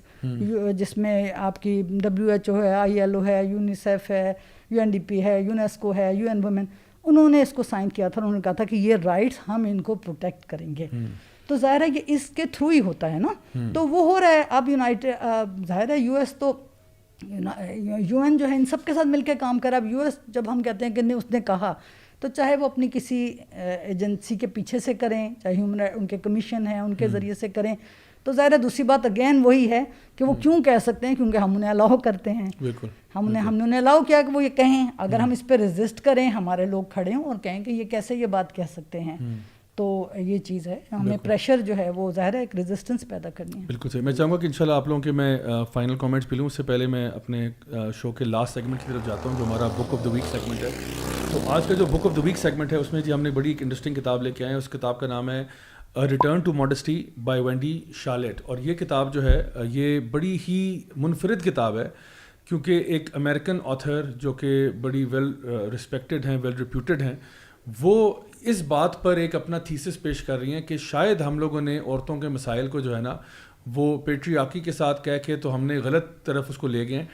جس میں آپ کی WHO ہے, ILO ہے, یونیسیف ہے, UNDP ہے, یونیسکو ہے, UN وومن, انہوں نے اس کو سائن کیا تھا. انہوں نے کہا تھا کہ یہ رائٹس ہم ان کو پروٹیکٹ کریں گے. تو ظاہر ہے یہ اس کے تھرو ہی ہوتا ہے نا. تو وہ ہو رہا ہے. اب ظاہر ہے US تو UN جو ہے ان سب کے ساتھ مل کے کام کرا. اب US جب ہم کہتے ہیں کہ اس نے کہا, تو چاہے وہ اپنی کسی ایجنسی کے پیچھے سے کریں, چاہے ان کے کمیشن ہیں ان کے ذریعے سے کریں, تو ظاہر ہے دوسری بات اگین وہی ہے کہ وہ کیوں کہہ سکتے ہیں, کیونکہ ہم انہیں الاؤ کرتے ہیں. ہم نے انہیں الاؤ کیا کہ وہ یہ کہیں. اگر ہم اس پہ ریزسٹ کریں, ہمارے لوگ کھڑے ہوں اور کہیں کہ یہ کیسے یہ بات کہہ سکتے ہیں, تو یہ چیز ہے. ہمیں پریشر جو ہے وہ ظاہر ہے ایک ریزسٹنس پیدا کرنی ہے. بالکل صحیح. میں چاہوں گا کہ انشاءاللہ آپ لوگوں کے میں فائنل کامنٹس بھی لوں. اس سے پہلے میں اپنے شو کے لاسٹ سیگمنٹ کی طرف جاتا ہوں جو ہمارا book of the week segment ہے. تو آج کا جو book of the week segment ہے اس میں جی ہم نے بڑی ایک انٹرسٹنگ کتاب لے کے آئے ہیں. اس کتاب کا نام ہے return to modesty by Wendy Shalit. اور یہ کتاب جو ہے یہ بڑی ہی منفرد کتاب ہے, کیونکہ ایک امریکن آتھر جو کہ بڑی ویل رسپیکٹڈ ہیں, ویل ریپیوٹڈ ہیں, وہ اس بات پر ایک اپنا تھیسس پیش کر رہی ہیں کہ شاید ہم لوگوں نے عورتوں کے مسائل کو جو ہے نا وہ پیٹریارکی کے ساتھ کہہ کے تو ہم نے غلط طرف اس کو لے گئے ہیں.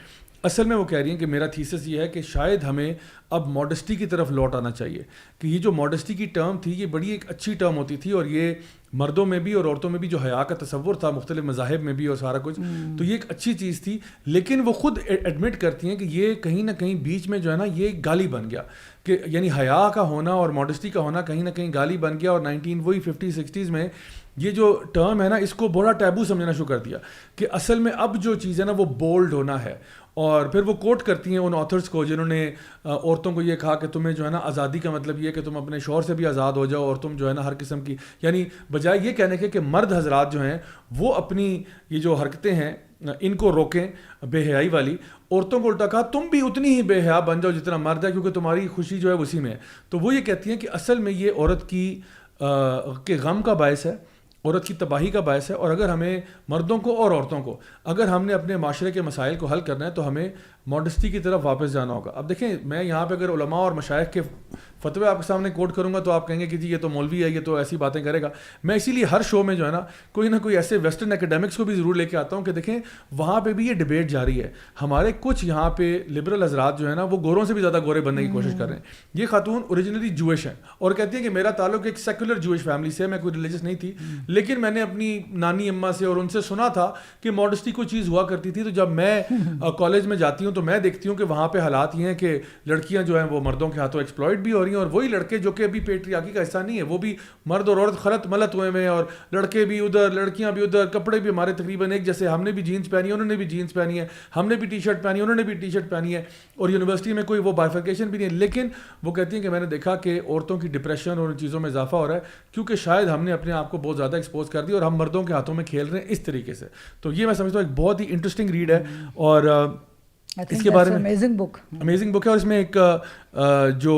اصل میں وہ کہہ رہی ہیں کہ میرا تھیسس یہ ہے کہ شاید ہمیں اب ماڈسٹی کی طرف لوٹ آنا چاہیے, کہ یہ جو ماڈسٹی کی ٹرم تھی یہ بڑی ایک اچھی ٹرم ہوتی تھی, اور یہ مردوں میں بھی اور عورتوں میں بھی جو حیا کا تصور تھا مختلف مذاہب میں بھی اور سارا کچھ, تو یہ ایک اچھی چیز تھی. لیکن وہ خود ایڈمٹ کرتی ہیں کہ یہ کہیں نہ کہیں بیچ میں جو ہے نا یہ گالی بن گیا, کہ یعنی حیا کا ہونا اور ماڈسٹی کا ہونا کہیں نہ کہیں گالی بن گیا. اور 50-60s میں یہ جو ٹرم ہے نا اس کو بڑا ٹیبو سمجھنا شروع کر دیا, کہ اصل میں اب جو چیز ہے نا وہ بولڈ ہونا ہے. اور پھر وہ کوٹ کرتی ہیں ان آتھرس کو جنہوں نے عورتوں کو یہ کہا کہ تمہیں جو ہے نا آزادی کا مطلب یہ کہ تم اپنے شوہر سے بھی آزاد ہو جاؤ, اور تم جو ہے نا ہر قسم کی, یعنی بجائے یہ کہنے کے کہ مرد حضرات جو ہیں وہ اپنی یہ جو حرکتیں ہیں ان کو روکیں بے حیائی والی, عورتوں کو الٹا کہا تم بھی اتنی ہی بے حیا بن جاؤ جتنا مرد ہے, کیونکہ تمہاری خوشی جو ہے اسی میں ہے. تو وہ یہ کہتی ہیں کہ اصل میں یہ عورت کے غم کا باعث ہے, عورت کی تباہی کا باعث ہے. اور اگر ہمیں مردوں کو اور عورتوں کو اگر ہم نے اپنے معاشرے کے مسائل کو حل کرنا ہے تو ہمیں ماڈسٹی کی طرف واپس جانا ہوگا. اب دیکھیں میں یہاں پہ اگر علماء اور مشائخ کے فتوے آپ کے سامنے کوٹ کروں گا تو آپ کہیں گے کہ جی یہ تو مولوی ہے, یہ تو ایسی باتیں کرے گا. میں اسی لیے ہر شو میں جو ہے نا کوئی نہ کوئی ایسے ویسٹرن اکیڈمکس کو بھی ضرور لے کے آتا ہوں کہ دیکھیں وہاں پہ بھی یہ ڈبیٹ جاری ہے. ہمارے کچھ یہاں پہ لبرل حضرات جو ہے نا وہ گوروں سے بھی زیادہ گورے بننے کی کوشش کر رہے ہیں. یہ خاتون اوریجنلی جوئش ہیں اور کہتی ہیں کہ میرا تعلق ایک سیکولر جوئش فیملی سے, میں کوئی ریلیجس نہیں تھی, لیکن میں نے اپنی نانی اماں سے اور ان سے سنا تھا کہ ماڈسٹی کوئی چیز ہوا کرتی تھی. تو جب میں کالج میں جاتی ہوں تو میں دیکھتی ہوں کہ وہاں پہ حالات یہ ہیں کہ لڑکیاں جو ہیں وہ مردوں کے ہاتھوں ایکسپلائٹ بھی ہو رہی ہیں, اور وہی لڑکے جو کہ ابھی پیٹریارکی کا حصہ نہیں ہے وہ بھی مرد اور عورت خلط ملط ہوئے ہوئے ہیں, اور لڑکے بھی ادھر لڑکیاں بھی ادھر, کپڑے بھی ہمارے تقریباً ایک جیسے, ہم نے بھی جینس پہنی ہے انہوں نے بھی جینس پہنی ہے, ہم نے بھی ٹی شرٹ پہنی ہے انہوں نے بھی ٹی شرٹ پہنی ہے, اور یونیورسٹی میں کوئی وہ بائفرکیشن بھی نہیں ہے. لیکن وہ کہتی ہیں کہ میں نے دیکھا کہ عورتوں کی ڈپریشن اور ان چیزوں میں اضافہ ہو رہا ہے کیونکہ شاید ہم نے اپنے آپ کو بہت زیادہ ایکسپوز کر دیا اور ہم مردوں کے ہاتھوں میں کھیل رہے ہیں اس طریقے سے. تو یہ میں سمجھتا ہوں ایک بہت ہی انٹرسٹنگ ریڈ ہے, اور اس کے بارے میں امیزنگ بک ہے. اور اس میں ایک جو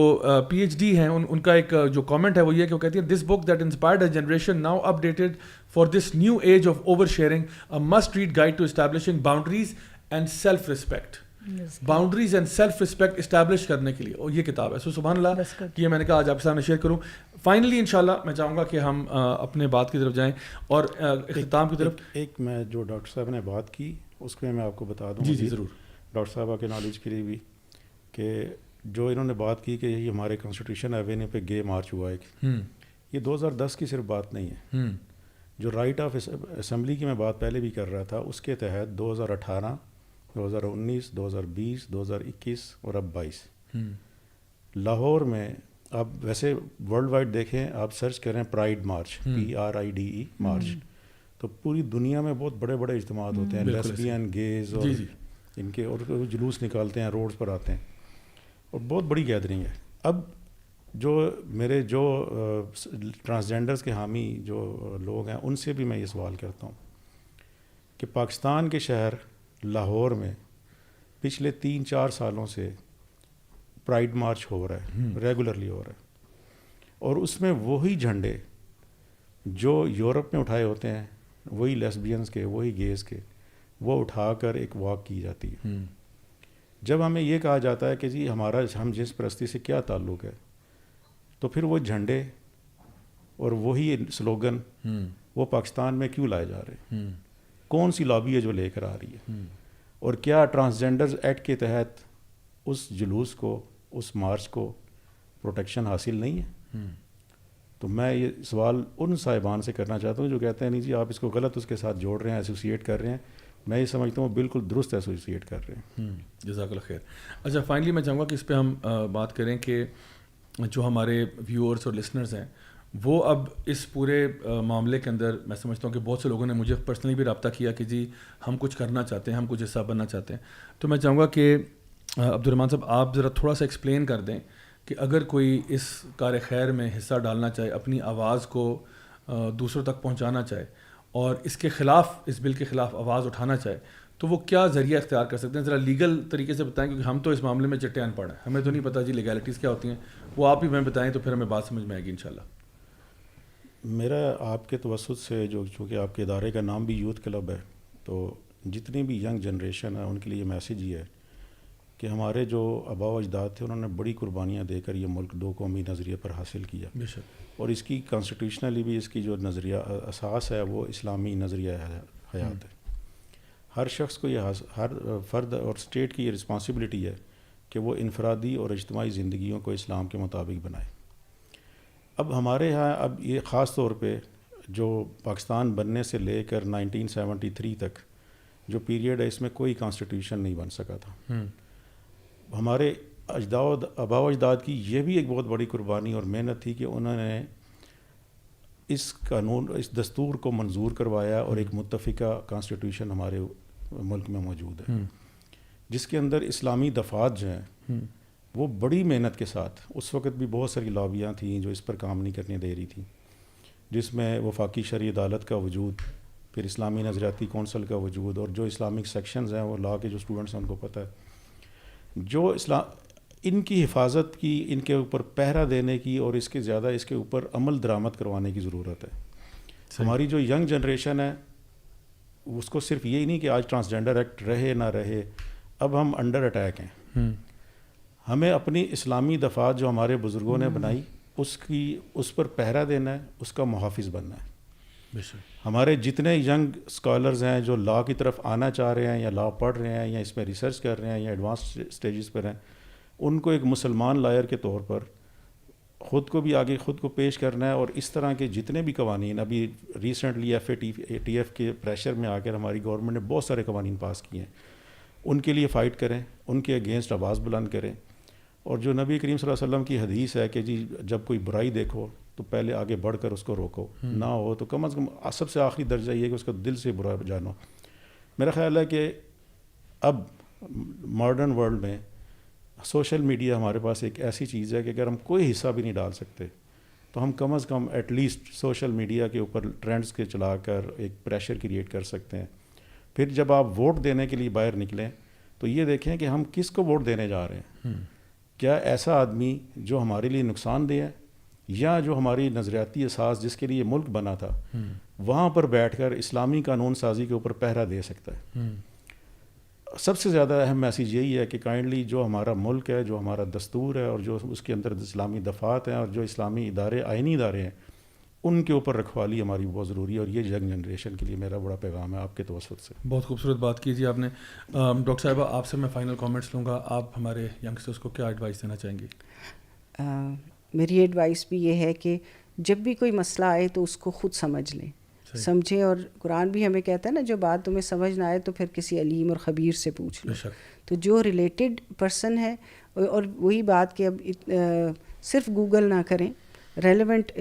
پی ایچ ڈی ہیں ان کا ایک جو کامنٹ ہے وہ یہ کہ وہ کہتی ہے this book that inspired a generation now updated for this new age of oversharing a must read guide to establishing boundaries and self respect. Boundaries and self respect establish کرنے کے لیے اور یہ کتاب ہے. سو سبحان اللہ کہ یہ میں نے کہا آج آپ کے سامنے شیئر کروں. فائنلی انشاءاللہ میں چاہوں گا کہ ہم اپنے بات کی طرف جائیں اور اختتام کی طرف. ایک میں جو ڈاکٹر صاحب نے بات کی اس کو میں آپ کو بتا دوں. جی ضرور. ڈاکٹر صاحبہ کے نالج کے لیے بھی کہ جو انہوں نے بات کی کہ یہ ہمارے کانسٹیٹیوشن ایوینیو پہ گے مارچ ہوا ہے, یہ 2010 کی صرف بات نہیں ہے. جو رائٹ آف اسمبلی کی میں بات پہلے بھی کر رہا تھا اس کے تحت 2018, 2019, 2020, 2021 اور اب 22 لاہور میں, آپ ویسے ورلڈ وائڈ دیکھیں, آپ سرچ کریں پرائڈ مارچ, PRIDE مارچ, تو پوری دنیا میں بہت بڑے بڑے اجتماعات ہوتے ہیں, لیسبین, گیز اور ان کے, اور جلوس نکالتے ہیں, روڈز پر آتے ہیں اور بہت بڑی گیدرنگ ہے. اب جو میرے جو ٹرانسجینڈرز کے حامی جو لوگ ہیں ان سے بھی میں یہ سوال کرتا ہوں کہ پاکستان کے شہر لاہور میں پچھلے 3-4 سالوں سے پرائڈ مارچ ہو رہا ہے، ریگولرلی ہو رہا ہے، اور اس میں وہی جھنڈے جو یورپ میں اٹھائے ہوتے ہیں، وہی لیسبینز کے، وہی گیز کے، وہ اٹھا کر ایک واک کی جاتی ہے. جب ہمیں یہ کہا جاتا ہے کہ جی ہم جنس پرستی سے کیا تعلق ہے، تو پھر وہ جھنڈے اور وہی سلوگن وہ پاکستان میں کیوں لائے جا رہے ہیں؟ کون سی لابی ہے جو لے کر آ رہی ہے؟ اور کیا ٹرانسجینڈرز ایکٹ کے تحت اس جلوس کو، اس مارچ کو پروٹیکشن حاصل نہیں ہے؟ تو میں یہ سوال ان صاحبان سے کرنا چاہتا ہوں جو کہتے ہیں نہیں جی آپ اس کو غلط اس کے ساتھ جوڑ رہے ہیں، ایسوسیٹ کر رہے ہیں. میں یہ سمجھتا ہوں بالکل درست ایسوسیٹ کر رہے ہیں. جزاک اللہ خیر. اچھا فائنلی میں چاہوں گا کہ اس پہ ہم بات کریں کہ جو ہمارے ویورز اور لسنرز ہیں وہ اب اس پورے معاملے کے اندر، میں سمجھتا ہوں کہ بہت سے لوگوں نے مجھے پرسنلی بھی رابطہ کیا کہ جی ہم کچھ کرنا چاہتے ہیں، ہم کچھ حصہ بننا چاہتے ہیں. تو میں چاہوں گا کہ عبدالرحمٰن صاحب آپ ذرا تھوڑا سا ایکسپلین کر دیں کہ اگر کوئی اس کار خیر میں حصہ ڈالنا چاہے، اپنی آواز کو دوسروں تک پہنچانا چاہے اور اس کے خلاف، اس بل کے خلاف آواز اٹھانا چاہے، تو وہ کیا ذریعہ اختیار کر سکتے ہیں؟ ذرا لیگل طریقے سے بتائیں، کیونکہ ہم تو اس معاملے میں چٹے ان پڑھ ہیں، ہمیں تو نہیں پتہ جی لیگلٹیز کیا ہوتی ہیں. وہ آپ ہی ہمیں بتائیں تو پھر ہمیں بات سمجھ میں آئے گی انشاءاللہ. میرا آپ کے توسط سے، جو چونکہ آپ کے ادارے کا نام بھی یوتھ کلب ہے، تو جتنی بھی ینگ جنریشن ہے ان کے لیے میسیج یہ ہے کہ ہمارے جو آباء و اجداد تھے انہوں نے بڑی قربانیاں دے کر یہ ملک 2 قومی نظریے پر حاصل کیا. بے شک. اور اس کی کانسٹیٹیوشنلی بھی اس کی جو نظریہ اساس ہے وہ اسلامی نظریہ حیات ہے. ہر شخص کو یہ، ہر فرد اور اسٹیٹ کی یہ رسپانسبلٹی ہے کہ وہ انفرادی اور اجتماعی زندگیوں کو اسلام کے مطابق بنائے. اب ہمارے ہاں اب یہ خاص طور پہ جو پاکستان بننے سے لے کر 1973 تک جو پیریڈ ہے، اس میں کوئی کانسٹیٹیوشن نہیں بن سکا تھا. ہمارے آباء و اجداد کی یہ بھی ایک بہت بڑی قربانی اور محنت تھی کہ انہوں نے اس قانون، اس دستور کو منظور کروایا اور ایک متفقہ کانسٹیٹیوشن ہمارے ملک میں موجود ہے، جس کے اندر اسلامی دفعات جو ہیں وہ بڑی محنت کے ساتھ، اس وقت بھی بہت ساری لابیاں تھیں جو اس پر کام نہیں کرنے دے رہی تھیں، جس میں وفاقی شرعی عدالت کا وجود، پھر اسلامی نظریاتی کونسل کا وجود، اور جو اسلامک سیکشنز ہیں وہ لا کے جو اسٹوڈنٹس ہیں ان کو پتہ ہے، جو ان کی حفاظت کی، ان کے اوپر پہرا دینے کی، اور اس کے زیادہ اس کے اوپر عمل درآمد کروانے کی ضرورت ہے. ہماری جو ینگ جنریشن ہے اس کو صرف یہی نہیں کہ آج ٹرانسجینڈر ایکٹ رہے نہ رہے، اب ہم انڈر اٹیک ہیں. ہمیں اپنی اسلامی دفعات جو ہمارے بزرگوں نے بنائی اس پر پہرا دینا ہے، اس کا محافظ بننا ہے. ہمارے جتنے ینگ اسکالرز ہیں جو لا کی طرف آنا چاہ رہے ہیں یا لا پڑھ رہے ہیں یا اس میں ریسرچ کر رہے ہیں یا ایڈوانس سٹیجز پر ہیں، ان کو ایک مسلمان لائر کے طور پر خود کو بھی آگے خود کو پیش کرنا ہے. اور اس طرح کے جتنے بھی قوانین، ابھی ریسنٹلی FATF کے پریشر میں آ کر ہماری گورنمنٹ نے بہت سارے قوانین پاس کیے ہیں، ان کے لیے فائٹ کریں، ان کے اگینسٹ آواز بلند کریں. اور جو نبی کریم صلی اللہ علیہ وسلم کی حدیث ہے کہ جی جب کوئی برائی دیکھو تو پہلے آگے بڑھ کر اس کو روکو، نہ ہو تو کم از کم سب سے آخری درجہ یہ کہ اس کو دل سے برا جانو. میرا خیال ہے کہ اب ماڈرن ورلڈ میں سوشل میڈیا ہمارے پاس ایک ایسی چیز ہے کہ اگر ہم کوئی حصہ بھی نہیں ڈال سکتے تو ہم کم از کم ایٹ لیسٹ سوشل میڈیا کے اوپر ٹرینڈز کے چلا کر ایک پریشر کریٹ کر سکتے ہیں. پھر جب آپ ووٹ دینے کے لیے باہر نکلیں تو یہ دیکھیں کہ ہم کس کو ووٹ دینے جا رہے ہیں. کیا ایسا آدمی جو ہمارے لیے نقصان دہ ہے، یا جو ہماری نظریاتی اساس جس کے لیے ملک بنا تھا وہاں پر بیٹھ کر اسلامی قانون سازی کے اوپر پہرا دے سکتا ہے. سب سے زیادہ اہم میسیج یہی ہے کہ کائنڈلی جو ہمارا ملک ہے، جو ہمارا دستور ہے، اور جو اس کے اندر اسلامی دفعات ہیں اور جو اسلامی ادارے، آئینی ادارے ہیں، ان کے اوپر رکھوالی ہماری بہت ضروری ہے. اور یہ ینگ جنریشن کے لیے میرا بڑا پیغام ہے آپ کے توسط سے. بہت خوبصورت بات کیجیے آپ نے. ڈاکٹر صاحبہ آپ سے میں فائنل کامنٹس لوں گا. آپ ہمارے ینگسٹرس کو کیا ایڈوائس دینا چاہیں گی؟ میری ایڈوائس بھی یہ ہے کہ جب بھی کوئی مسئلہ آئے تو اس کو خود سمجھ لیں، سمجھیں. اور قرآن بھی ہمیں کہتا ہے نا، جو بات تمہیں سمجھ نہ آئے تو پھر کسی علیم اور خبیر سے پوچھ لو. تو جو ریلیٹڈ پرسن ہے، اور وہی بات کہ اب صرف گوگل نہ کریں، ریلیونٹ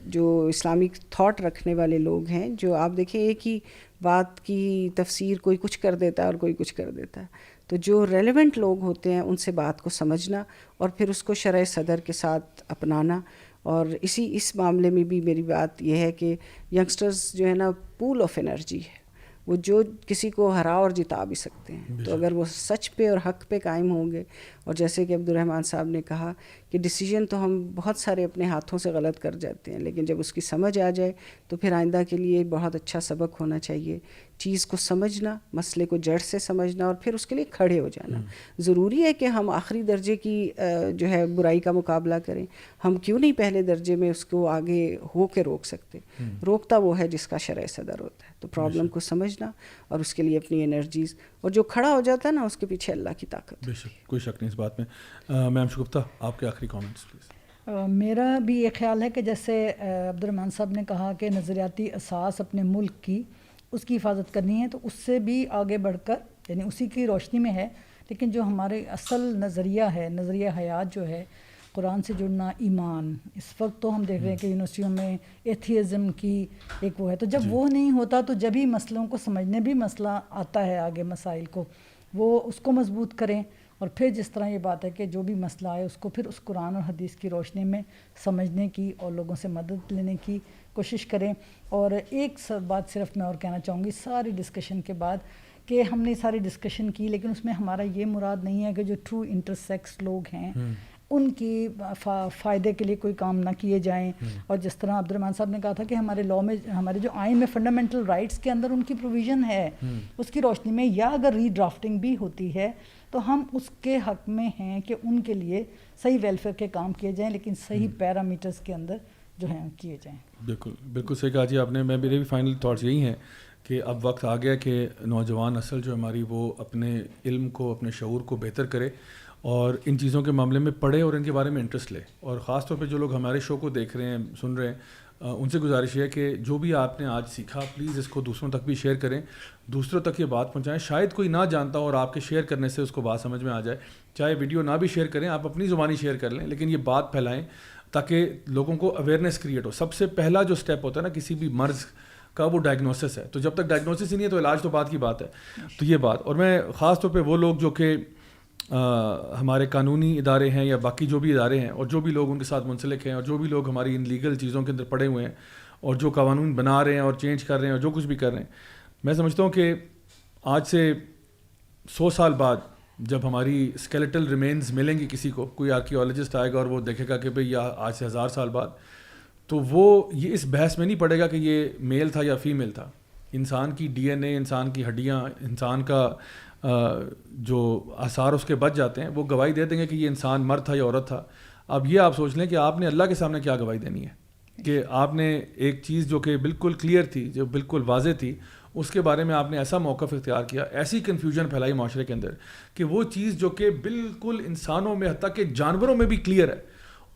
جو اسلامک تھاٹ رکھنے والے لوگ ہیں، جو آپ دیکھیں ایک ہی بات کی تفسیر کوئی کچھ کر دیتا ہے اور کوئی کچھ کر دیتا ہے. تو جو ریلیونٹ لوگ ہوتے ہیں ان سے بات کو سمجھنا اور پھر اس کو شرح صدر کے ساتھ اپنانا. اور اس معاملے میں بھی میری بات یہ ہے کہ ینگسٹرز جو ہے نا پول آف انرجی ہے، وہ جو کسی کو ہرا اور جتا بھی سکتے ہیں. تو اگر وہ سچ پہ اور حق پہ قائم ہوں گے, اور جیسے کہ عبدالرحمن صاحب نے کہا کہ ڈیسیجن تو ہم بہت سارے اپنے ہاتھوں سے غلط کر جاتے ہیں, لیکن جب اس کی سمجھ آ جائے تو پھر آئندہ کے لیے بہت اچھا سبق ہونا چاہیے. چیز کو سمجھنا, مسئلے کو جڑ سے سمجھنا, اور پھر اس کے لیے کھڑے ہو جانا. ضروری ہے کہ ہم آخری درجے کی جو ہے برائی کا مقابلہ کریں. ہم کیوں نہیں پہلے درجے میں اس کو آگے ہو کے روک سکتے؟ روکتا وہ ہے جس کا شرع صدر ہوتا ہے. تو پرابلم کو سمجھنا اور اس کے لیے اپنی انرجیز, اور جو کھڑا ہو جاتا ہے نا اس کے پیچھے اللہ کی طاقت. بے شک, کوئی شک نہیں اس بات میں. میم شگفتہ, آپ کے آخری کامنٹس پلیز. میرا بھی یہ خیال ہے کہ جیسے عبدالرحمن صاحب نے کہا کہ نظریاتی اساس اپنے ملک کی اس کی حفاظت کرنی ہے, تو اس سے بھی آگے بڑھ کر یعنی اسی کی روشنی میں ہے. لیکن جو ہمارے اصل نظریہ ہے, نظریہ حیات جو ہے, قرآن سے جڑنا, ایمان, اس وقت تو ہم دیکھ رہے ہیں کہ یونیورسٹیوں میں ایتھیزم کی ایک وہ ہے. تو جب وہ نہیں ہوتا تو جب ہی مسئلوں کو سمجھنے بھی مسئلہ آتا ہے آگے, مسائل کو وہ اس کو مضبوط کریں, اور پھر جس طرح یہ بات ہے کہ جو بھی مسئلہ آئے اس کو پھر اس قرآن اور حدیث کی روشنی میں سمجھنے کی اور لوگوں سے مدد لینے کی کوشش کریں. اور ایک بات صرف میں اور کہنا چاہوں گی ساری ڈسکشن کے بعد, کہ ہم نے ساری ڈسکشن کی لیکن اس میں ہمارا یہ مراد نہیں ہے کہ جو ٹرو انٹرسیکس لوگ ہیں ان کی فائدے کے لیے کوئی کام نہ کیے جائیں. اور جس طرح عبدالرحمن صاحب نے کہا تھا کہ ہمارے لاء میں, ہمارے جو آئین میں فنڈامنٹل رائٹس کے اندر ان کی پروویژن ہے, اس کی روشنی میں یا اگر ری ڈرافٹنگ بھی ہوتی ہے تو ہم اس کے حق میں ہیں کہ ان کے لیے صحیح ویلفیئر کے کام کیے جائیں, لیکن صحیح پیرامیٹرز کے اندر جو ہیں کیے جائیں. بالکل بالکل صحیح کہا جی آپ نے. میرے بھی فائنل تھاٹس یہی ہیں کہ اب وقت آ گیا کہ نوجوان نسل جو ہماری وہ اپنے علم کو, اپنے شعور کو بہتر کرے اور ان چیزوں کے معاملے میں پڑھے اور ان کے بارے میں انٹرسٹ لے. اور خاص طور پہ جو لوگ ہمارے شو کو دیکھ رہے ہیں, سن رہے ہیں, ان سے گزارش ہے کہ جو بھی آپ نے آج سیکھا پلیز اس کو دوسروں تک بھی شیئر کریں, دوسروں تک یہ بات پہنچائیں. شاید کوئی نہ جانتا ہو اور آپ کے شیئر کرنے سے اس کو بات سمجھ میں آ جائے. چاہے ویڈیو نہ بھی شیئر کریں, آپ اپنی زبانی شیئر کر لیں, لیکن یہ بات پھیلائیں تاکہ لوگوں کو اویئرنیس کریٹ ہو. سب سے پہلا جو سٹیپ ہوتا ہے نا کسی بھی مرض کا, وہ ڈائگنوسس ہے. تو جب تک ڈائگنوسس ہی نہیں ہے تو علاج تو بات کی بات ہے. تو یہ بات, اور میں خاص طور پہ وہ لوگ جو کہ ہمارے قانونی ادارے ہیں یا باقی جو بھی ادارے ہیں, اور جو بھی لوگ ان کے ساتھ منسلک ہیں, اور جو بھی لوگ ہماری ان لیگل چیزوں کے اندر پڑے ہوئے ہیں, اور جو قانون بنا رہے ہیں اور چینج کر رہے ہیں اور جو کچھ بھی کر رہے ہیں, میں سمجھتا ہوں کہ آج سے 100 سال بعد جب ہماری اسکیلیٹل ریمینز ملیں گی کسی کو, کوئی آرکیولوجسٹ آئے گا اور وہ دیکھے گا کہ بھئی یا آج سے 1000 سال بعد, تو وہ یہ اس بحث میں نہیں پڑے گا کہ یہ میل تھا یا فیمیل تھا. انسان کی ڈی این اے, انسان کی ہڈیاں, انسان کا جو آثار اس کے بچ جاتے ہیں, وہ گواہی دے دیں گے کہ یہ انسان مرد تھا یا عورت تھا. اب یہ آپ سوچ لیں کہ آپ نے اللہ کے سامنے کیا گواہی دینی ہے کہ آپ نے ایک چیز جو کہ بالکل کلیئر تھی, جو بالکل واضح تھی, اس کے بارے میں آپ نے ایسا موقف اختیار کیا, ایسی کنفیوژن پھیلائی معاشرے کے اندر کہ وہ چیز جو کہ بالکل انسانوں میں حتیٰ کہ جانوروں میں بھی کلیئر ہے,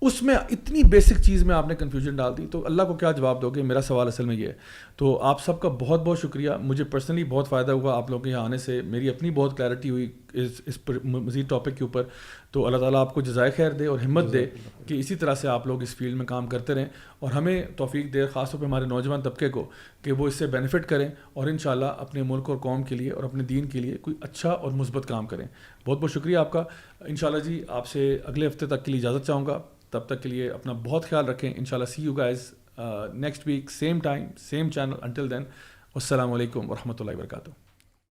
اس میں اتنی بیسک چیز میں آپ نے کنفیوژن ڈال دی. تو اللہ کو کیا جواب دو گے؟ میرا سوال اصل میں یہ ہے. تو آپ سب کا بہت بہت شکریہ. مجھے پرسنلی بہت فائدہ ہوا آپ لوگوں کے یہاں آنے سے, میری اپنی بہت کلیئرٹی ہوئی اس مزید ٹاپک کے اوپر. تو اللہ تعالیٰ آپ کو جزائے خیر دے اور ہمت دے کہ اسی طرح سے آپ لوگ اس فیلڈ میں کام کرتے رہیں, اور ہمیں توفیق دے خاص طور پہ ہمارے نوجوان طبقے کو کہ وہ اس سے بینیفٹ کریں اور انشاءاللہ اپنے ملک اور قوم کے لیے اور اپنے دین کے لیے کوئی اچھا اور مثبت کام کریں. بہت بہت شکریہ آپ کا. انشاءاللہ جی آپ سے اگلے ہفتے تک کے لیے اجازت چاہوں گا. تب تک کے لیے اپنا بہت خیال رکھیں. انشاءاللہ see you guys next week, same time, same channel. Until then, السلام علیکم ورحمۃ اللہ وبرکاتہ.